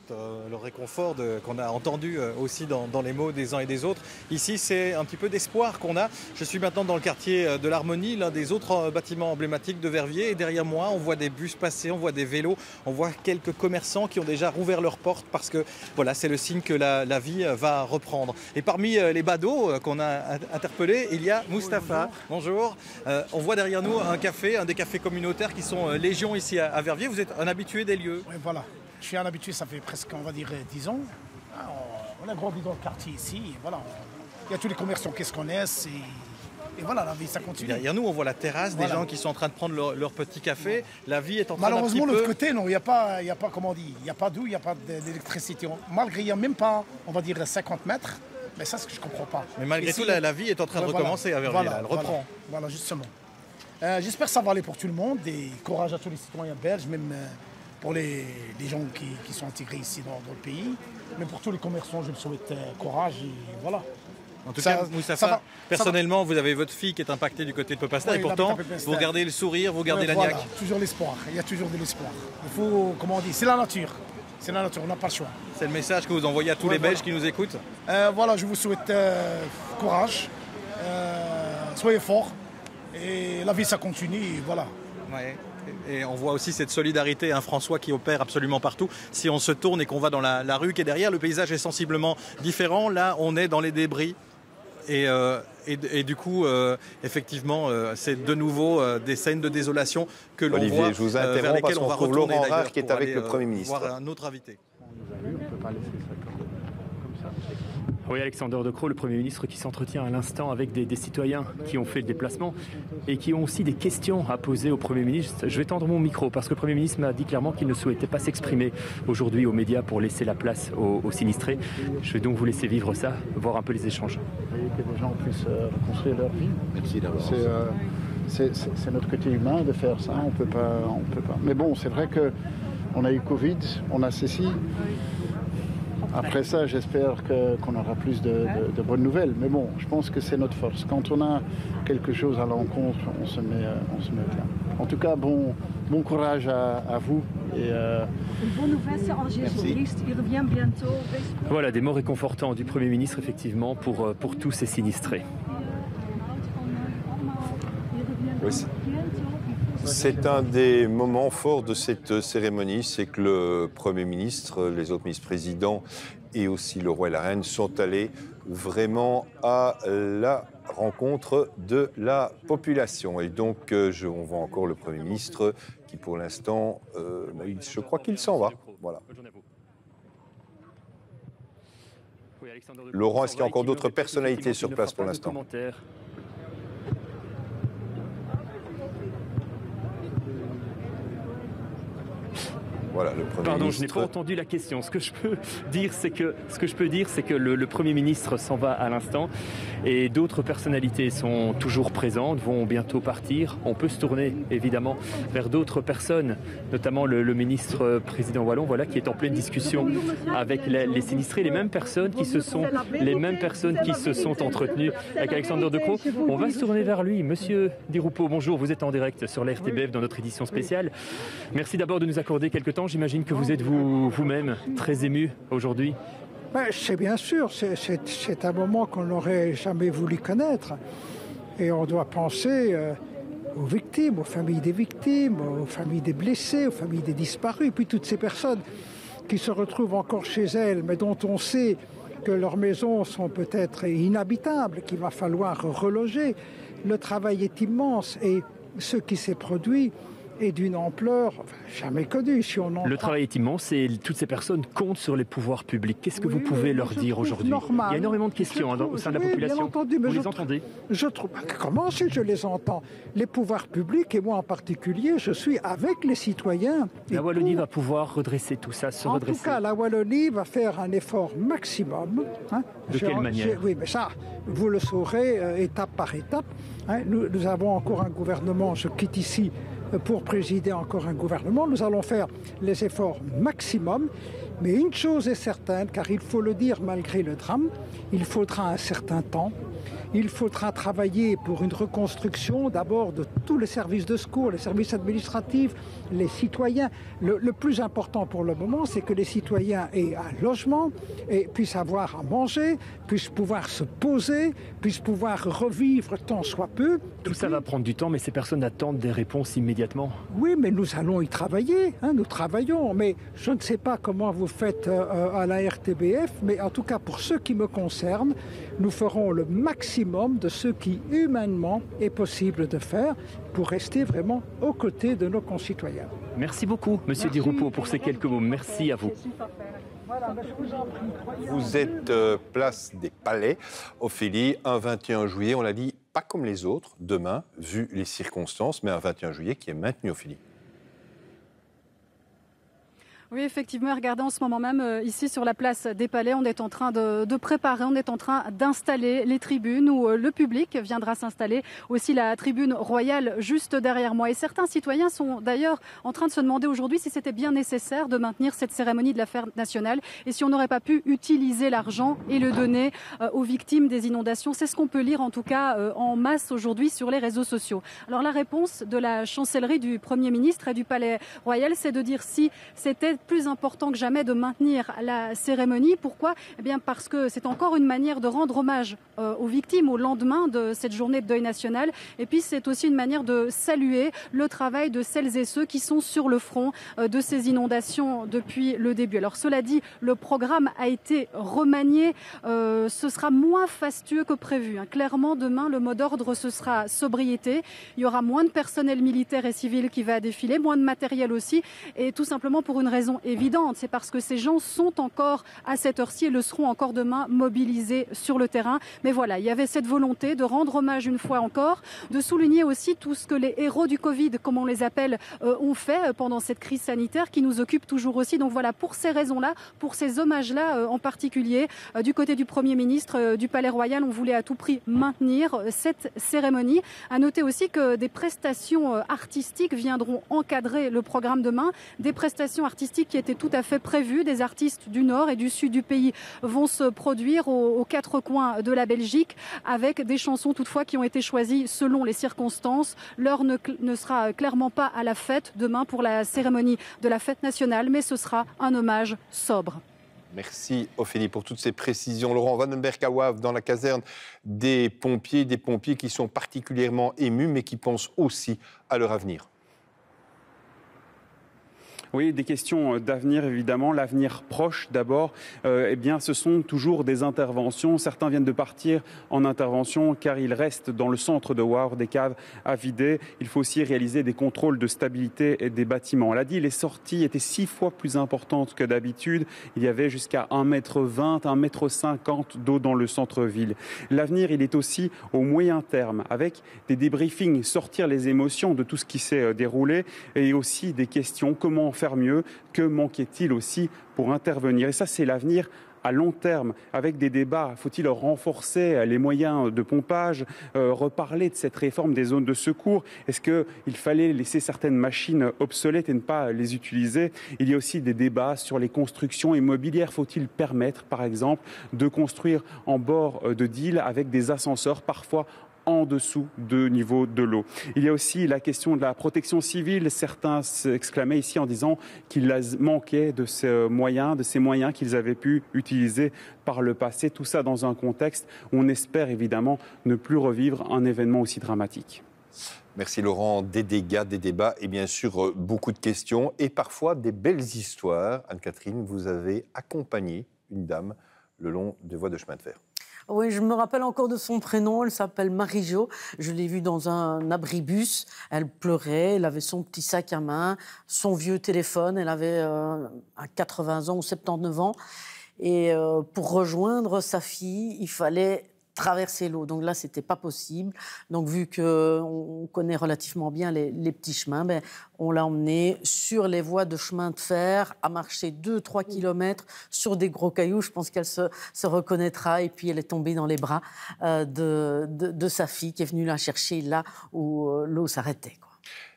S6: qu'on a entendu aussi dans les mots des uns et des autres. Ici, c'est un petit peu d'espoir qu'on a. Je suis maintenant dans le quartier de l'Harmonie, l'un des autres bâtiments emblématiques de Verviers. Et derrière moi, on voit des bus passer, on voit des vélos, on voit quelques commerçants qui ont déjà rouvert leurs portes parce que voilà, c'est le signe que la vie va reprendre. Et parmi les badauds qu'on a interpellés, il y a Mustapha. Bonjour. On voit derrière nous un des cafés communautaires qui sont légion ici à Verviers. Vous êtes un habitué des lieux.
S15: Oui, voilà. Je suis un habitué, ça fait presque, on va dire, 10 ans. On a grandi dans le quartier ici. Et voilà. Il y a tous les commerçants qui se connaissent. Et voilà, la vie, ça continue.
S6: Derrière nous, on voit la terrasse des gens qui sont en train de prendre leur petit café. La vie est en train
S15: malheureusement, de l'autre côté, non, il n'y a pas, comment on dit, il n'y a pas d'eau, il n'y a pas d'électricité. Malgré, il n'y a même pas, on va dire, 50 mètres. Mais ça, c'est ce que je ne comprends pas.
S6: Mais malgré tout, la vie est en train de recommencer à Verviers. Elle reprend.
S15: Voilà, justement. J'espère que ça va aller pour tout le monde et courage à tous les citoyens belges, même pour les gens qui sont intégrés ici dans le pays. Mais pour tous les commerçants, je leur souhaite courage et voilà.
S6: En tout cas, Mustapha, personnellement, vous avez votre fille qui est impactée du côté de Pepastar et pourtant, vous gardez le sourire, vous gardez la niaque.
S15: Toujours l'espoir, il y a toujours de l'espoir. Il faut, comment on dit, c'est la nature. C'est la nature, on n'a pas le choix.
S6: C'est le message que vous envoyez à tous les Belges qui nous écoutent.
S15: Voilà, je vous souhaite courage, soyez forts. Et la vie, ça continue, et voilà.
S6: Ouais. Et on voit aussi cette solidarité, François, qui opère absolument partout. Si on se tourne et qu'on va dans la rue qui est derrière, le paysage est sensiblement différent. Là, on est dans les débris. Et du coup, effectivement, c'est de nouveau des scènes de désolation que l'on voit.
S1: Olivier, je vous interromps parce qu'on retrouve Laurent Rare qui est avec le Premier ministre.
S6: Voir un autre invité.
S21: On ne peut pas laisser ça comme ça.
S2: Oui, Alexander De Croo, le Premier ministre qui s'entretient à l'instant avec des citoyens qui ont fait le déplacement et qui ont aussi des questions à poser au Premier ministre. Je vais tendre mon micro parce que le Premier ministre m'a dit clairement qu'il ne souhaitait pas s'exprimer aujourd'hui aux médias pour laisser la place aux sinistrés. Je vais donc vous laisser vivre ça, voir un peu les échanges.
S21: Que les gens puissent reconstruire leur vie.
S1: Merci d'avoir.
S21: C'est notre côté humain de faire ça, on peut pas. Mais bon, c'est vrai qu'on a eu Covid, on a ceci. Après ça, j'espère qu'on aura plus de bonnes nouvelles. Mais bon, je pense que c'est notre force. Quand on a quelque chose à l'encontre, on se met là. En tout cas, bon courage à vous. Et,
S18: une bonne nouvelle, c'est Angers Journaliste. Il revient bientôt.
S2: Voilà, des mots réconfortants du Premier ministre, effectivement, pour tous ces sinistrés.
S1: Oui, c'est un des moments forts de cette cérémonie, c'est que le Premier ministre, les autres ministres-présidents et aussi le roi et la reine sont allés vraiment à la rencontre de la population. Et donc, on voit encore le Premier ministre qui, pour l'instant, je crois qu'il s'en va. Voilà. Laurent, est-ce qu'il y a encore d'autres personnalités sur place pour l'instant ? Voilà, le Premier
S2: Pardon,
S1: ministre...
S2: je n'ai pas entendu la question. Ce que je peux dire, c'est que le Premier ministre s'en va à l'instant et d'autres personnalités sont toujours présentes, vont bientôt partir. On peut se tourner évidemment vers d'autres personnes, notamment le ministre président wallon, voilà, qui est en pleine discussion avec les sinistrés, les mêmes personnes qui se sont entretenues avec Alexander De Croo. On va se tourner vers lui. Monsieur Di Rupo, bonjour, vous êtes en direct sur la RTBF dans notre édition spéciale. Merci d'abord de nous accorder quelques temps. J'imagine que vous êtes vous-même très ému aujourd'hui.
S22: C'est bien sûr, c'est un moment qu'on n'aurait jamais voulu connaître. Et on doit penser aux victimes, aux familles des victimes, aux familles des blessés, aux familles des disparus, puis toutes ces personnes qui se retrouvent encore chez elles, mais dont on sait que leurs maisons sont peut-être inhabitables, qu'il va falloir reloger. Le travail est immense et ce qui s'est produit est d'une ampleur jamais connue.
S2: Le travail est immense et toutes ces personnes comptent sur les pouvoirs publics. Qu'est-ce que vous pouvez leur dire aujourd'hui ? Il y a énormément de questions au sein de la population.
S22: Entendu,
S2: vous les entendez ?
S22: Comment si je les entends ? Les pouvoirs publics, et moi en particulier, je suis avec les citoyens.
S2: La Wallonie va pouvoir redresser tout ça, se redresser.
S22: En tout cas, la Wallonie va faire un effort maximum.
S2: De quelle manière ?
S22: Oui, mais ça, vous le saurez étape par étape. Nous avons encore un gouvernement, je quitte ici pour présider encore un gouvernement. Nous allons faire les efforts maximum. Mais une chose est certaine, car il faut le dire malgré le drame, il faudra un certain temps. Il faudra travailler pour une reconstruction d'abord de tous les services de secours, les services administratifs, les citoyens. Le plus important pour le moment, c'est que les citoyens aient un logement, et puissent avoir à manger, puissent pouvoir se poser, puissent pouvoir revivre tant soit peu.
S2: Tout ça va prendre du temps, mais ces personnes attendent des réponses immédiatement.
S22: Oui, mais nous allons y travailler, nous travaillons. Mais je ne sais pas comment vous faites à la RTBF, mais en tout cas pour ce qui me concerne, nous ferons le maximum de ce qui humainement est possible de faire pour rester vraiment aux côtés de nos concitoyens.
S2: Merci beaucoup, Monsieur Di Rupo, pour ces quelques mots. Merci à vous.
S1: Vous êtes place des Palais, Ophélie, un 21 juillet, on l'a dit, pas comme les autres, demain, vu les circonstances, mais un 21 juillet qui est maintenu, Ophélie.
S8: Oui, effectivement, regardez en ce moment même, ici sur la place des Palais, on est en train de préparer, on est en train d'installer les tribunes où le public viendra s'installer. Aussi la tribune royale juste derrière moi. Et certains citoyens sont d'ailleurs en train de se demander aujourd'hui si c'était bien nécessaire de maintenir cette cérémonie de la fête nationale et si on n'aurait pas pu utiliser l'argent et le donner aux victimes des inondations. C'est ce qu'on peut lire en tout cas en masse aujourd'hui sur les réseaux sociaux. Alors la réponse de la chancellerie du Premier ministre et du Palais royal, c'est de dire si c'était plus important que jamais de maintenir la cérémonie. Pourquoi ? Eh bien parce que c'est encore une manière de rendre hommage aux victimes au lendemain de cette journée de deuil national. Et puis c'est aussi une manière de saluer le travail de celles et ceux qui sont sur le front de ces inondations depuis le début. Alors cela dit, le programme a été remanié. Ce sera moins fastueux que prévu. Clairement, demain, le mot d'ordre, ce sera sobriété. Il y aura moins de personnel militaire et civil qui va défiler, moins de matériel aussi. Et tout simplement pour une raison évidente, c'est parce que ces gens sont encore à cette heure-ci et le seront encore demain mobilisés sur le terrain. Mais voilà, il y avait cette volonté de rendre hommage une fois encore, de souligner aussi tout ce que les héros du Covid, comme on les appelle, ont fait pendant cette crise sanitaire qui nous occupe toujours aussi. Donc voilà, pour ces raisons-là, pour ces hommages-là en particulier, du côté du Premier ministre, du Palais Royal, on voulait à tout prix maintenir cette cérémonie. À noter aussi que des prestations artistiques viendront encadrer le programme demain, des prestations artistiques qui étaient tout à fait prévues. Des artistes du nord et du sud du pays vont se produire aux quatre coins de la Belgique avec des chansons toutefois qui ont été choisies selon les circonstances. L'heure ne sera clairement pas à la fête demain pour la cérémonie de la fête nationale, mais ce sera un hommage sobre.
S1: Merci Ophélie pour toutes ces précisions. Laurent Vandenberg à Wavre, dans la caserne des pompiers qui sont particulièrement émus mais qui pensent aussi à leur avenir.
S19: Oui, des questions d'avenir, évidemment. L'avenir proche, d'abord, eh bien, ce sont toujours des interventions. Certains viennent de partir en intervention car il reste dans le centre de Wavre des caves à vider. Il faut aussi réaliser des contrôles de stabilité des bâtiments. On l'a dit, les sorties étaient 6 fois plus importantes que d'habitude. Il y avait jusqu'à 1,20 m, 1,50 m d'eau dans le centre-ville. L'avenir, il est aussi au moyen terme, avec des débriefings, sortir les émotions de tout ce qui s'est déroulé et aussi des questions, comment faire mieux, que manquait-il aussi pour intervenir. Et ça, c'est l'avenir à long terme, avec des débats. Faut-il renforcer les moyens de pompage, reparler de cette réforme des zones de secours? Est-ce qu'il fallait laisser certaines machines obsolètes et ne pas les utiliser? Il y a aussi des débats sur les constructions immobilières. Faut-il permettre, par exemple, de construire en bord de dyle avec des ascenseurs parfois en dessous du niveau de l'eau. Il y a aussi la question de la protection civile. Certains s'exclamaient ici en disant qu'ils manquaient de ces moyens qu'ils avaient pu utiliser par le passé. Tout ça dans un contexte où on espère évidemment ne plus revivre un événement aussi dramatique.
S1: Merci Laurent, des dégâts, des débats et bien sûr beaucoup de questions et parfois des belles histoires. Anne-Catherine, vous avez accompagné une dame le long des voies de chemin de fer.
S3: Oui, je me rappelle encore de son prénom, elle s'appelle Marie-Jo. Je l'ai vue dans un abribus, elle pleurait, elle avait son petit sac à main, son vieux téléphone, elle avait 80 ans ou 79 ans. Et pour rejoindre sa fille, il fallait traverser l'eau. Donc là, c'était pas possible. Donc vu qu'on connaît relativement bien les petits chemins, ben, on l'a emmenée sur les voies de chemin de fer, à marcher 2-3 kilomètres sur des gros cailloux. Je pense qu'elle se reconnaîtra. Et puis elle est tombée dans les bras de sa fille qui est venue la chercher là où l'eau s'arrêtait, quoi.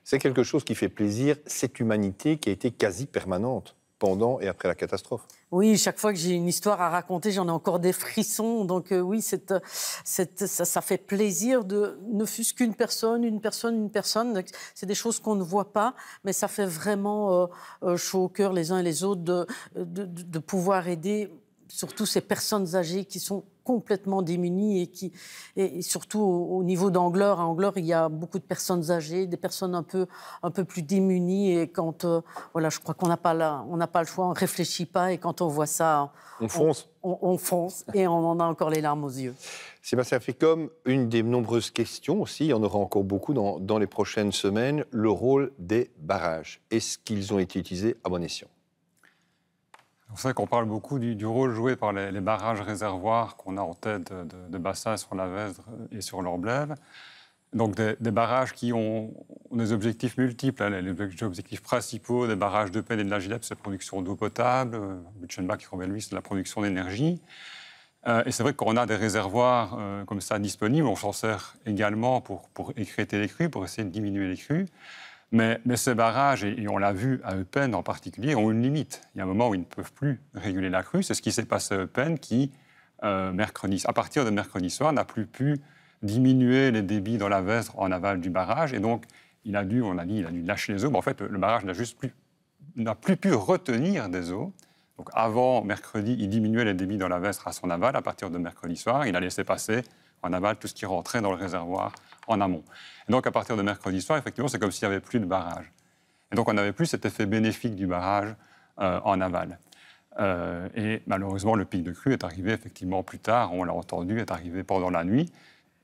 S1: C'est quelque chose qui fait plaisir, cette humanité qui a été quasi permanente pendant et après la catastrophe.
S3: Oui, chaque fois que j'ai une histoire à raconter, j'en ai encore des frissons. Donc oui, ça fait plaisir de ne fût-ce qu'une personne, une personne. C'est des choses qu'on ne voit pas, mais ça fait vraiment chaud au cœur les uns et les autres de pouvoir aider surtout ces personnes âgées qui sont complètement démunies et surtout au niveau d'Angleur. À Angleur, il y a beaucoup de personnes âgées, des personnes un peu plus démunies. Et quand, je crois qu'on n'a pas le choix, on ne réfléchit pas. Et quand on voit ça,
S1: on fonce.
S3: On fonce et on en a encore les larmes aux yeux.
S1: Sébastien Fricom, une des nombreuses questions aussi, il y en aura encore beaucoup dans les prochaines semaines, le rôle des barrages. Est-ce qu'ils ont été utilisés à bon escient ?
S9: C'est vrai qu'on parle beaucoup du rôle joué par les barrages réservoirs qu'on a en tête de bassin sur la Vesdre et sur l'Orblève. Donc des barrages qui ont des objectifs multiples. Les objectifs principaux des barrages de Penne et de la Gilette, c'est la production d'eau potable. Butchenbach et Robert-Louis, c'est la production d'énergie. Et c'est vrai qu'on a des réservoirs comme ça disponibles. On s'en sert également pour écrêter les crues, pour essayer de diminuer les crues. Mais ces barrages, et on l'a vu à Eupen en particulier, ont une limite. Il y a un moment où ils ne peuvent plus réguler la crue. C'est ce qui s'est passé à Eupen qui, à partir de mercredi soir, n'a plus pu diminuer les débits dans la Vesdre en aval du barrage. Et donc, il a dû lâcher les eaux. En fait, le barrage n'a plus pu retenir des eaux. Donc, avant mercredi, il diminuait les débits dans la Vesdre à son aval. À partir de mercredi soir, il a laissé passer en aval tout ce qui rentrait dans le réservoir en amont. Et donc, à partir de mercredi soir, effectivement, c'est comme s'il n'y avait plus de barrage. Et donc, on n'avait plus cet effet bénéfique du barrage en aval. Et malheureusement, le pic de crue est arrivé effectivement plus tard, on l'a entendu, est arrivé pendant la nuit,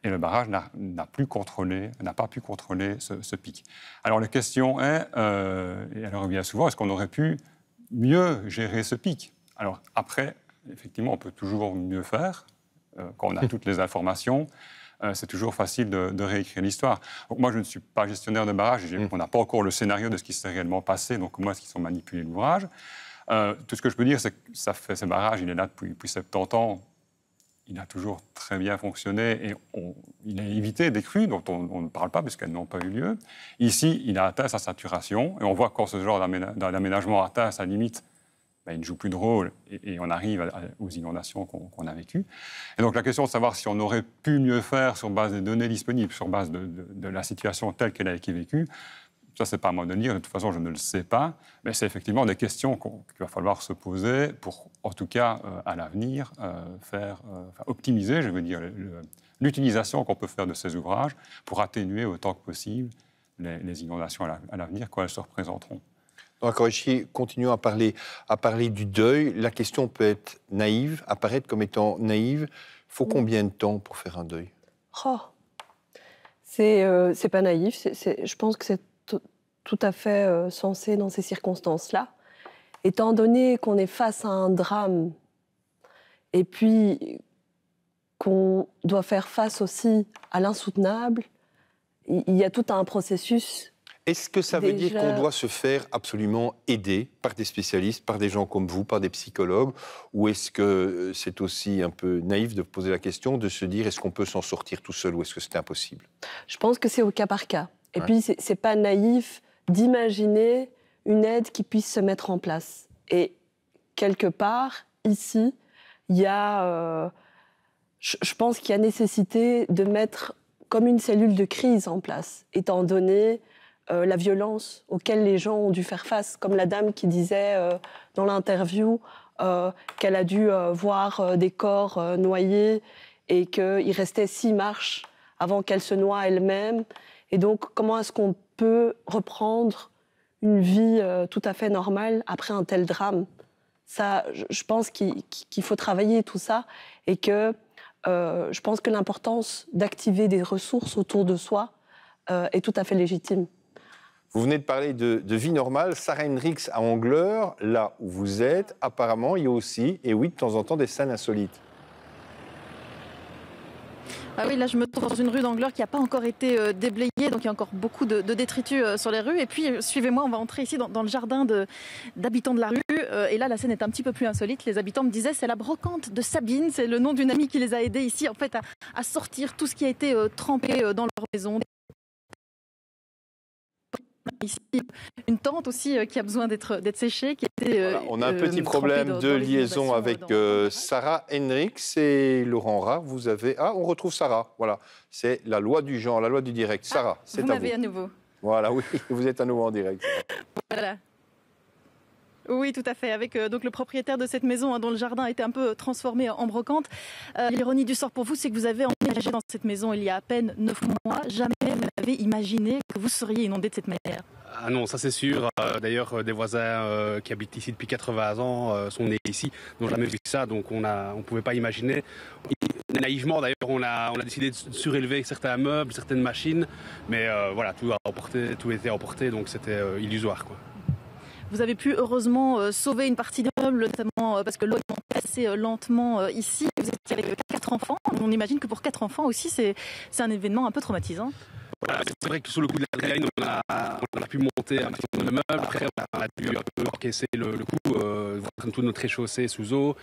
S9: et le barrage n'a pas pu contrôler ce pic. Alors, la question est, et elle revient souvent, est-ce qu'on aurait pu mieux gérer ce pic ? Alors, après, effectivement, on peut toujours mieux faire, quand on a toutes les informations. C'est toujours facile de réécrire l'histoire. Donc moi, je ne suis pas gestionnaire de barrage. On n'a pas encore le scénario de ce qui s'est réellement passé, donc comment est-ce qu'ils ont manipulé l'ouvrage. Tout ce que je peux dire, c'est que ce barrage, il est là depuis 70 ans. Il a toujours très bien fonctionné et il a évité des crues dont on ne parle pas puisqu'elles n'ont pas eu lieu. Ici, il a atteint sa saturation et on voit que quand ce genre d'aménagement atteint sa limite, il ne joue plus de rôle et on arrive aux inondations qu'on a vécues. Et donc la question de savoir si on aurait pu mieux faire sur base des données disponibles, sur base de la situation telle qu'elle a été vécue, ça, c'est pas à moi de le dire, de toute façon, je ne le sais pas, mais c'est effectivement des questions qu'il va falloir se poser pour, en tout cas, à l'avenir, optimiser, je veux dire, l'utilisation qu'on peut faire de ces ouvrages pour atténuer autant que possible les inondations à l'avenir, quand elles se représenteront.
S1: D'accord, ici, continuons à parler du deuil. La question peut être naïve, apparaître comme étant naïve. Il faut combien de temps pour faire un deuil ?
S14: C'est pas naïf. Je pense que c'est tout à fait sensé dans ces circonstances-là. Étant donné qu'on est face à un drame et puis qu'on doit faire face aussi à l'insoutenable, il y a tout un processus.
S1: Est-ce que ça veut dire qu'on doit se faire absolument aider par des spécialistes, par des gens comme vous, par des psychologues, ou est-ce que c'est aussi un peu naïf de poser la question, de se dire est-ce qu'on peut s'en sortir tout seul ou est-ce que c'est impossible ?
S14: Je pense que c'est au cas par cas. Et puis, c'est pas naïf d'imaginer une aide qui puisse se mettre en place. Et quelque part, ici, il y a... je pense qu'il y a nécessité de mettre comme une cellule de crise en place, étant donné la violence auquel les gens ont dû faire face, comme la dame qui disait dans l'interview qu'elle a dû voir des corps noyés et qu'il restait 6 marches avant qu'elle se noie elle-même. Et donc, comment est-ce qu'on peut reprendre une vie tout à fait normale après un tel drame ? Ça, je pense qu'il faut travailler tout ça et que je pense que l'importance d'activer des ressources autour de soi est tout à fait légitime.
S1: Vous venez de parler de vie normale. Sarah Hendricks à Angleur, là où vous êtes, apparemment, il y a aussi, et oui, de temps en temps, des scènes insolites.
S17: Ah oui, là je me trouve dans une rue d'Angleur qui n'a pas encore été déblayée, donc il y a encore beaucoup de détritus sur les rues. Et puis suivez-moi, on va entrer ici dans le jardin d'habitants de la rue. Et là la scène est un petit peu plus insolite. Les habitants me disaient c'est la brocante de Sabine, c'est le nom d'une amie qui les a aidés ici en fait à sortir tout ce qui a été trempé dans leur maison. a ici une tente aussi qui a besoin d'être séchée. Qui était,
S1: voilà, on a un petit problème de liaison avec Sarah Henricks et Laurent Rare. Vous avez... Ah, on retrouve Sarah. Voilà, c'est la loi du genre, la loi du direct. Sarah, c'est à vous.
S17: Vous m'avez à nouveau.
S1: Voilà, oui, vous êtes à nouveau en direct.
S17: Voilà. Oui, tout à fait. Avec donc le propriétaire de cette maison dont le jardin a été un peu transformé en brocante. L'ironie du sort pour vous, c'est que vous avez emménagé dans cette maison il y a à peine 9 mois. Jamais vous n'avez imaginé que vous seriez inondé de cette manière.
S13: Ah non, ça c'est sûr. D'ailleurs, des voisins qui habitent ici depuis 80 ans sont nés ici, n'ont jamais vu ça, donc on ne pouvait pas imaginer. Naïvement, d'ailleurs, on a décidé de surélever certains meubles, certaines machines, mais voilà, tout était emporté, donc c'était illusoire, quoi.
S17: Vous avez pu heureusement sauver une partie des meubles, notamment parce que l'eau est montée assez lentement ici. Vous étiez avec 4 enfants. On imagine que pour 4 enfants aussi, c'est un événement un peu traumatisant.
S13: Voilà, c'est vrai que sous le coup de l'adrénaline, on a pu monter un petit peu de meubles. Après, on a dû un peu encaisser le coup, voir tout notre rez-de-chaussée sous eau.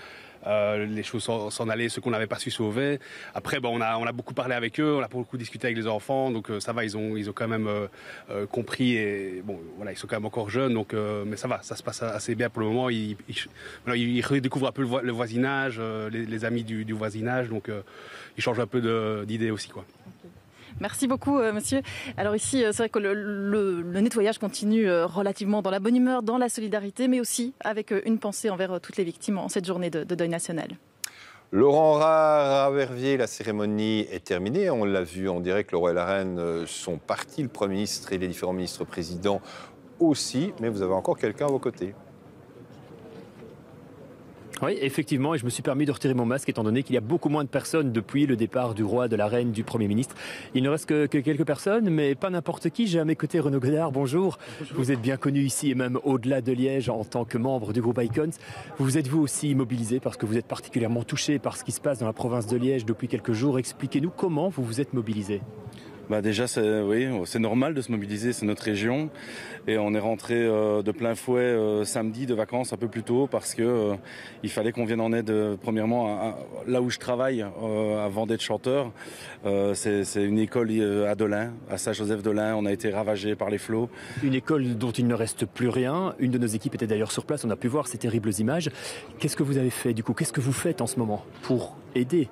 S13: Les choses s'en allaient, ceux qu'on n'avait pas su sauver. Après, on a beaucoup parlé avec eux, on a beaucoup discuté avec les enfants, donc ça va, ils ont quand même compris et bon, voilà, ils sont quand même encore jeunes, donc mais ça va, ça se passe assez bien pour le moment. Ils redécouvrent un peu le voisinage, les amis du voisinage, donc ils changent un peu d'idée aussi, quoi.
S17: Merci beaucoup, monsieur. Alors ici, c'est vrai que le nettoyage continue relativement dans la bonne humeur, dans la solidarité, mais aussi avec une pensée envers toutes les victimes en cette journée de deuil national.
S1: Laurent Rare à Verviers, la cérémonie est terminée. On l'a vu en direct, le roi et la reine sont partis, le Premier ministre et les différents ministres-présidents aussi, mais vous avez encore quelqu'un à vos côtés.
S2: Oui, effectivement, et je me suis permis de retirer mon masque étant donné qu'il y a beaucoup moins de personnes depuis le départ du roi, de la reine, du Premier ministre. Il ne reste que quelques personnes, mais pas n'importe qui. J'ai à mes côtés Renaud Godard, bonjour. Bonjour. Vous êtes bien connu ici et même au-delà de Liège en tant que membre du groupe Icons. Vous êtes-vous aussi mobilisé parce que vous êtes particulièrement touché par ce qui se passe dans la province de Liège depuis quelques jours. Expliquez-nous comment vous vous êtes mobilisé.
S20: Déjà, c'est normal de se mobiliser, c'est notre région. Et on est rentré de plein fouet samedi de vacances un peu plus tôt parce que il fallait qu'on vienne en aide premièrement là où je travaille, avant d'être chanteur. C'est une école à Dolin, à Saint-Joseph-Dolin. On a été ravagé par les flots.
S2: Une école dont il ne reste plus rien. Une de nos équipes était d'ailleurs sur place. On a pu voir ces terribles images. Qu'est-ce que vous avez fait du coup? Qu'est-ce que vous faites en ce moment pour aider?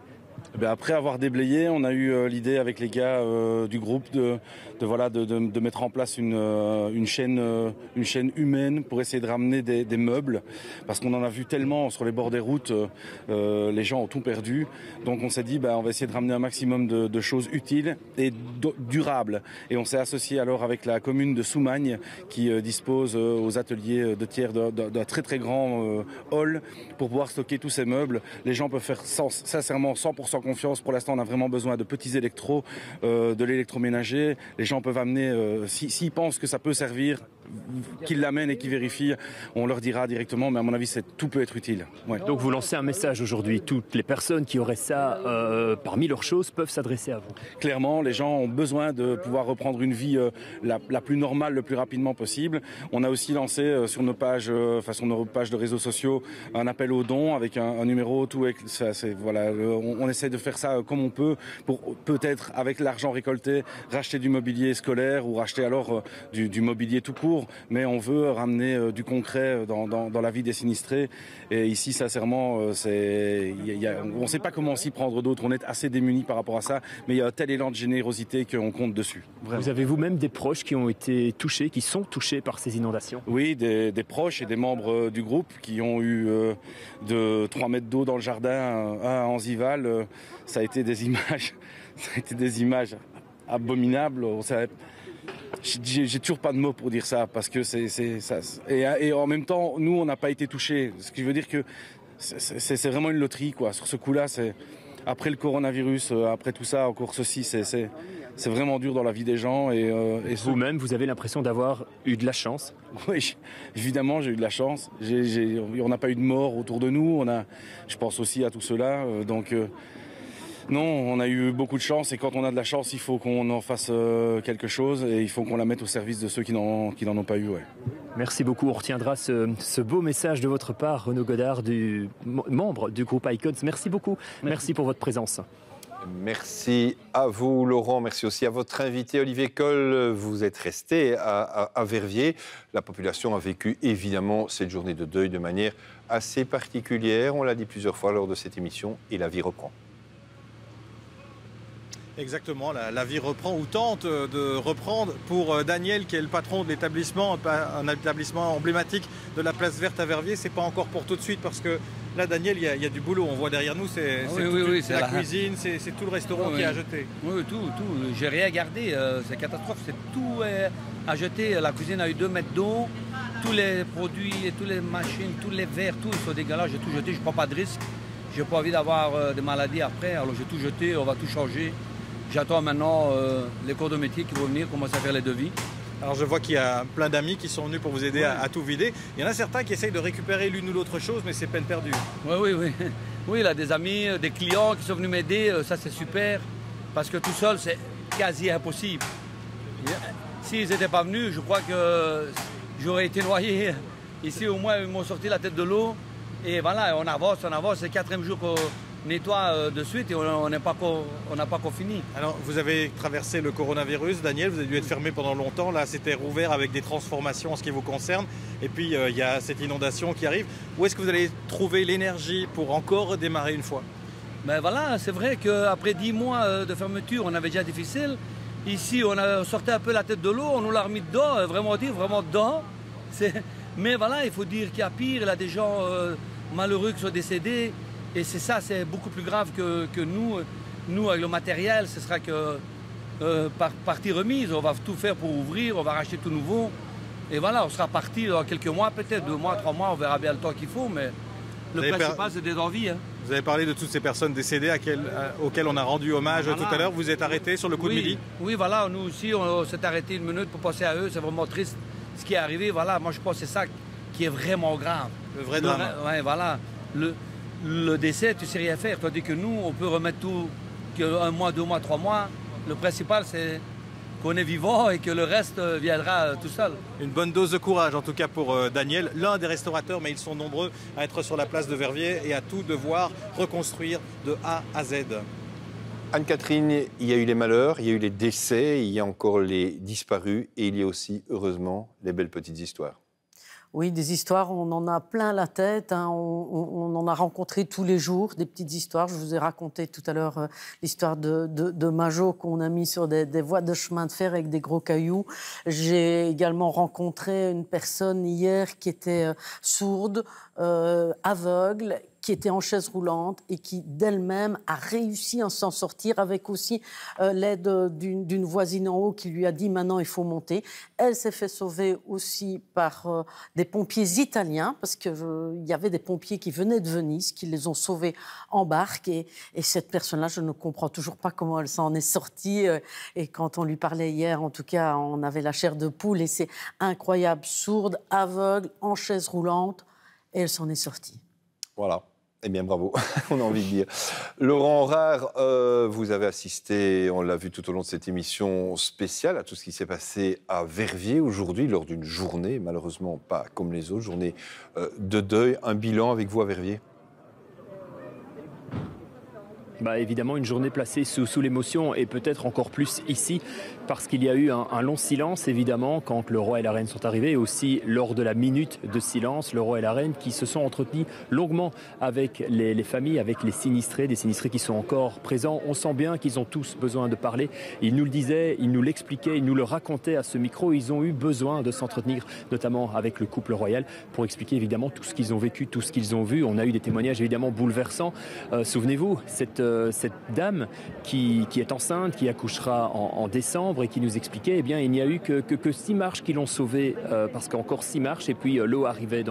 S20: Après avoir déblayé, on a eu l'idée avec les gars du groupe de mettre en place une chaîne humaine pour essayer de ramener des meubles, parce qu'on en a vu tellement sur les bords des routes, les gens ont tout perdu. Donc on s'est dit on va essayer de ramener un maximum de choses utiles et durables. Et on s'est associé alors avec la commune de Soumagne qui dispose aux ateliers de Thiers d'un très très grand hall pour pouvoir stocker tous ces meubles. Les gens peuvent faire sincèrement 100% confiance. Pour l'instant, on a vraiment besoin de petits électros, de l'électroménager. Les gens peuvent amener, s'ils pensent que ça peut servir, qu'ils l'amènent et qu'ils vérifient. On leur dira directement, mais à mon avis, tout peut être utile. Ouais.
S2: Donc vous lancez un message aujourd'hui. Toutes les personnes qui auraient ça parmi leurs choses peuvent s'adresser à vous.
S20: Clairement, les gens ont besoin de pouvoir reprendre une vie la plus normale, le plus rapidement possible. On a aussi lancé sur nos pages de réseaux sociaux un appel aux dons avec un numéro. On essaie de faire ça comme on peut pour peut-être, avec l'argent récolté, racheter du mobilier scolaire ou racheter alors du mobilier tout court. Mais on veut ramener du concret dans la vie des sinistrés. Et ici, sincèrement, on ne sait pas comment s'y prendre d'autres. On est assez démunis par rapport à ça. Mais il y a un tel élan de générosité qu'on compte dessus. Vraiment.
S2: Vous avez vous-même des proches qui ont été touchés, qui sont touchés par ces inondations?
S20: Oui, des proches et des membres du groupe qui ont eu de 3 mètres d'eau dans le jardin à Anzival. Ça a été des images abominables. J'ai toujours pas de mots pour dire ça parce que c'est ça. Et en même temps, nous, on n'a pas été touchés. Ce qui veut dire que c'est vraiment une loterie, quoi. Sur ce coup-là, c'est après le coronavirus, après tout ça, encore ceci, c'est vraiment dur dans la vie des gens. Et
S2: vous-même, vous avez l'impression d'avoir eu de la chance?
S20: Oui, évidemment, j'ai eu de la chance. On n'a pas eu de mort autour de nous. Je pense aussi à tout cela. Non, on a eu beaucoup de chance et quand on a de la chance, il faut qu'on en fasse quelque chose et il faut qu'on la mette au service de ceux qui n'en ont pas eu. Ouais.
S2: Merci beaucoup. On retiendra ce beau message de votre part, Renaud Godard, membre du groupe Icons. Merci beaucoup. Merci pour votre présence.
S1: Merci à vous, Laurent. Merci aussi à votre invité, Olivier Coll. Vous êtes resté à Verviers. La population a vécu évidemment cette journée de deuil de manière assez particulière. On l'a dit plusieurs fois lors de cette émission et la vie reprend.
S6: Exactement, la vie reprend ou tente de reprendre pour Daniel qui est le patron de l'établissement, un établissement emblématique de la place verte à Verviers. C'est pas encore pour tout de suite parce que là, Daniel, il y a du boulot. On voit derrière nous, c'est la cuisine, c'est tout le restaurant qui est à jeter.
S12: Oui, tout. J'ai rien gardé. C'est catastrophe. C'est tout à jeter. La cuisine a eu 2 mètres d'eau. Tous les produits, toutes les machines, tous les verres, tout sont dégueulasses. J'ai tout jeté. Je ne prends pas de risque. J'ai pas envie d'avoir des maladies après. Alors j'ai tout jeté. On va tout changer. J'attends maintenant les corps de métier qui vont venir commencer à faire les devis.
S6: Alors je vois qu'il y a plein d'amis qui sont venus pour vous aider à tout vider. Il y en a certains qui essayent de récupérer l'une ou l'autre chose, mais c'est peine perdue.
S12: Oui. Oui, il y a des amis, des clients qui sont venus m'aider. Ça, c'est super. Parce que tout seul, c'est quasi impossible. S'ils n'étaient pas venus, je crois que j'aurais été noyé. Ici, au moins, ils m'ont sorti la tête de l'eau. Et voilà, on avance. C'est le 4e jour qu'on nettoie de suite et on n'a pas encore fini.
S6: Alors, vous avez traversé le coronavirus, Daniel, vous avez dû être fermé pendant longtemps. Là, c'était rouvert avec des transformations en ce qui vous concerne. Et puis, il y a cette inondation qui arrive. Où est-ce que vous allez trouver l'énergie pour encore redémarrer une fois?
S12: Ben voilà, c'est vrai qu'après 10 mois de fermeture, on avait déjà difficile. Ici, on a sorti un peu la tête de l'eau, on nous l'a remis dedans, vraiment dedans. Mais voilà, il faut dire qu'il y a pire, il y a des gens malheureux qui sont décédés. Et c'est ça, c'est beaucoup plus grave que nous. Nous, avec le matériel, ce sera que partie remise. On va tout faire pour ouvrir, on va racheter tout nouveau. Et voilà, on sera parti dans quelques mois, peut-être 2 mois, 3 mois, on verra bien le temps qu'il faut. Mais le principal, c'est d'être en vie. Hein.
S6: Vous avez parlé de toutes ces personnes décédées auxquelles on a rendu hommage tout à l'heure. Vous êtes arrêté sur le coup de midi?
S12: Oui, voilà, nous aussi, on s'est arrêté 1 minute pour penser à eux. C'est vraiment triste ce qui est arrivé. Voilà, moi, je pense que c'est ça qui est vraiment grave.
S6: Le vrai drame.
S12: Oui, voilà. Le décès, tu sais rien faire. Tandis que nous, on peut remettre tout, que 1 mois, 2 mois, 3 mois. Le principal, c'est qu'on est vivant et que le reste viendra tout seul.
S6: Une bonne dose de courage, en tout cas pour Daniel, l'un des restaurateurs, mais ils sont nombreux à être sur la place de Verviers et à tout devoir reconstruire de A à Z.
S1: Anne-Catherine, il y a eu les malheurs, il y a eu les décès, il y a encore les disparus et il y a aussi, heureusement, les belles petites histoires.
S3: Oui, des histoires, on en a plein la tête, hein, on en a rencontré tous les jours, des petites histoires. Je vous ai raconté tout à l'heure l'histoire de Majo qu'on a mis sur des voies de chemin de fer avec des gros cailloux. J'ai également rencontré une personne hier qui était sourde, aveugle, qui était en chaise roulante et qui d'elle-même a réussi à s'en sortir avec aussi l'aide d'une voisine en haut qui lui a dit maintenant il faut monter. Elle s'est fait sauver aussi par des pompiers italiens parce qu'il y avait des pompiers qui venaient de Venise, qui les ont sauvés en barque et cette personne-là, je ne comprends toujours pas comment elle s'en est sortie et quand on lui parlait hier, en tout cas, on avait la chair de poule et c'est incroyable, sourde, aveugle, en chaise roulante et elle s'en est sortie.
S1: Voilà. Eh bien, bravo, on a envie de dire. Laurent Rare, vous avez assisté, on l'a vu tout au long de cette émission spéciale, à tout ce qui s'est passé à Verviers aujourd'hui, lors d'une journée, malheureusement pas comme les autres, journée de deuil. Un bilan avec vous à Verviers?
S2: Évidemment, une journée placée sous l'émotion et peut-être encore plus ici parce qu'il y a eu un long silence, évidemment, quand le roi et la reine sont arrivés et aussi lors de la minute de silence, le roi et la reine qui se sont entretenus longuement avec les familles, avec les sinistrés, des sinistrés qui sont encore présents. On sent bien qu'ils ont tous besoin de parler. Ils nous le disaient, ils nous l'expliquaient, ils nous le racontaient à ce micro. Ils ont eu besoin de s'entretenir, notamment avec le couple royal, pour expliquer évidemment tout ce qu'ils ont vécu, tout ce qu'ils ont vu. On a eu des témoignages évidemment bouleversants. Souvenez-vous, cette dame qui est enceinte, qui accouchera en décembre et qui nous expliquait, eh bien, il n'y a eu que 6 marches qui l'ont sauvée parce qu'encore 6 marches et puis l'eau arrivait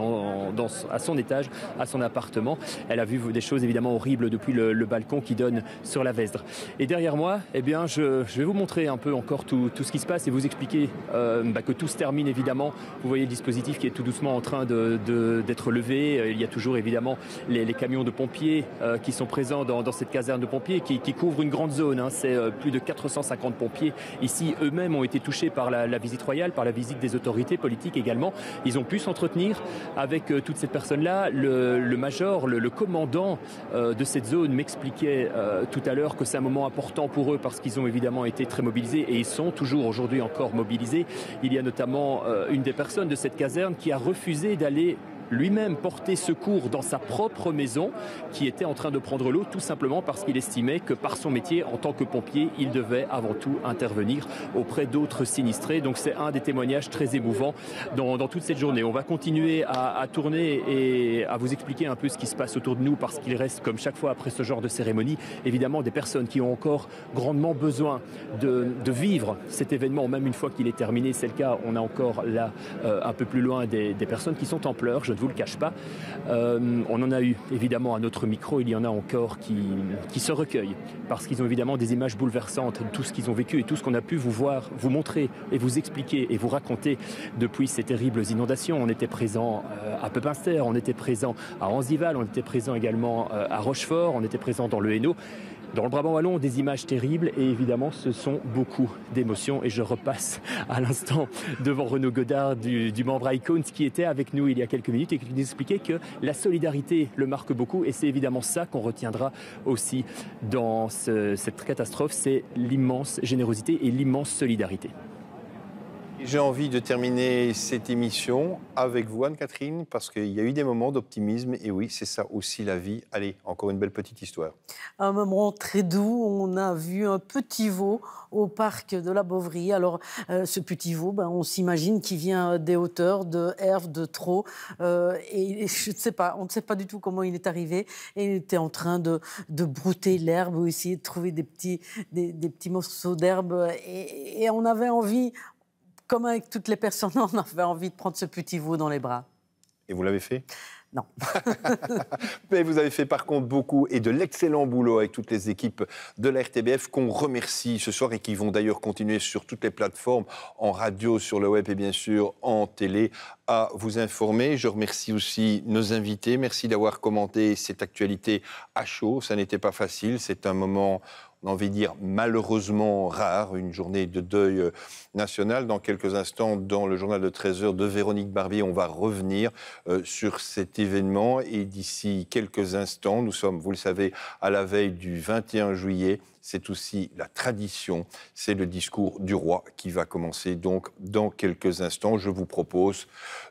S2: à son étage, à son appartement. Elle a vu des choses évidemment horribles depuis le balcon qui donne sur la Vesdre. Et derrière moi, eh bien, je vais vous montrer un peu encore tout ce qui se passe et vous expliquer que tout se termine évidemment. Vous voyez le dispositif qui est tout doucement en train d'être levé. Il y a toujours évidemment les camions de pompiers qui sont présents dans cette caserne caserne de pompiers qui couvre une grande zone. C'est plus de 450 pompiers ici. Eux-mêmes ont été touchés par la visite royale, par la visite des autorités politiques également. Ils ont pu s'entretenir avec toutes ces personnes-là. Le major, le commandant de cette zone m'expliquait tout à l'heure que c'est un moment important pour eux parce qu'ils ont évidemment été très mobilisés et ils sont toujours aujourd'hui encore mobilisés. Il y a notamment une des personnes de cette caserne qui a refusé d'aller lui-même porter secours dans sa propre maison qui était en train de prendre l'eau, tout simplement parce qu'il estimait que par son métier en tant que pompier, il devait avant tout intervenir auprès d'autres sinistrés. Donc c'est un des témoignages très émouvants dans toute cette journée. On va continuer à tourner et à vous expliquer un peu ce qui se passe autour de nous parce qu'il reste, comme chaque fois après ce genre de cérémonie, évidemment des personnes qui ont encore grandement besoin de vivre cet événement, même une fois qu'il est terminé. C'est le cas, on a encore là, un peu plus loin, des personnes qui sont en pleurs. Je ne vous le cache pas. On en a eu évidemment à notre micro, il y en a encore qui se recueillent parce qu'ils ont évidemment des images bouleversantes de tout ce qu'ils ont vécu et tout ce qu'on a pu vous montrer et vous expliquer et vous raconter depuis ces terribles inondations. On était présent à Pepinster, on était présent à Anzival, on était présent également à Rochefort, on était présent dans le Hainaut. Dans le Brabant wallon, des images terribles et évidemment ce sont beaucoup d'émotions et je repasse à l'instant devant Renaud Godard du membre Icons qui était avec nous il y a quelques minutes et qui nous expliquait que la solidarité le marque beaucoup et c'est évidemment ça qu'on retiendra aussi dans cette catastrophe, c'est l'immense générosité et l'immense solidarité.
S1: J'ai envie de terminer cette émission avec vous, Anne-Catherine, parce qu'il y a eu des moments d'optimisme. Et oui, c'est ça aussi la vie. Allez, encore une belle petite histoire.
S3: Un moment très doux. On a vu un petit veau au parc de la Bovrie. Alors, ce petit veau, on s'imagine qu'il vient des hauteurs de Herve, de Trot. Et je ne sais pas, on ne sait pas du tout comment il est arrivé. Et il était en train de brouter l'herbe ou essayer de trouver des petits morceaux d'herbe. Et on avait envie... Comme avec toutes les personnes, on avait envie de prendre ce petit veau dans les bras.
S1: Et vous l'avez fait ?
S3: Non.
S1: Mais vous avez fait par contre beaucoup et de l'excellent boulot avec toutes les équipes de la RTBF qu'on remercie ce soir et qui vont d'ailleurs continuer sur toutes les plateformes, en radio, sur le web et bien sûr en télé, à vous informer. Je remercie aussi nos invités. Merci d'avoir commenté cette actualité à chaud. Ça n'était pas facile. C'est un moment... on a envie de dire malheureusement rare, une journée de deuil national. Dans quelques instants, dans le journal de 13h de Véronique Barbier, on va revenir sur cet événement. Et d'ici quelques instants, nous sommes, vous le savez, à la veille du 21 juillet. C'est aussi la tradition, c'est le discours du roi qui va commencer donc dans quelques instants. Je vous propose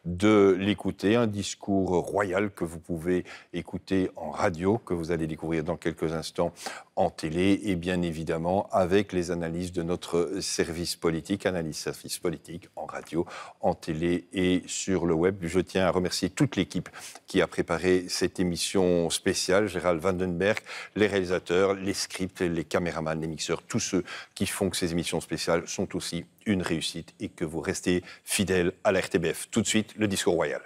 S1: de l'écouter, un discours royal que vous pouvez écouter en radio, que vous allez découvrir dans quelques instants en télé et bien évidemment avec les analyses de notre service politique, analyse service politique en radio, en télé et sur le web. Je tiens à remercier toute l'équipe qui a préparé cette émission spéciale, Gérald Vandenberg, les réalisateurs, les scripts, les caméramans, les mixeurs, tous ceux qui font que ces émissions spéciales sont aussi une réussite et que vous restez fidèles à la RTBF. Tout de suite, le discours royal.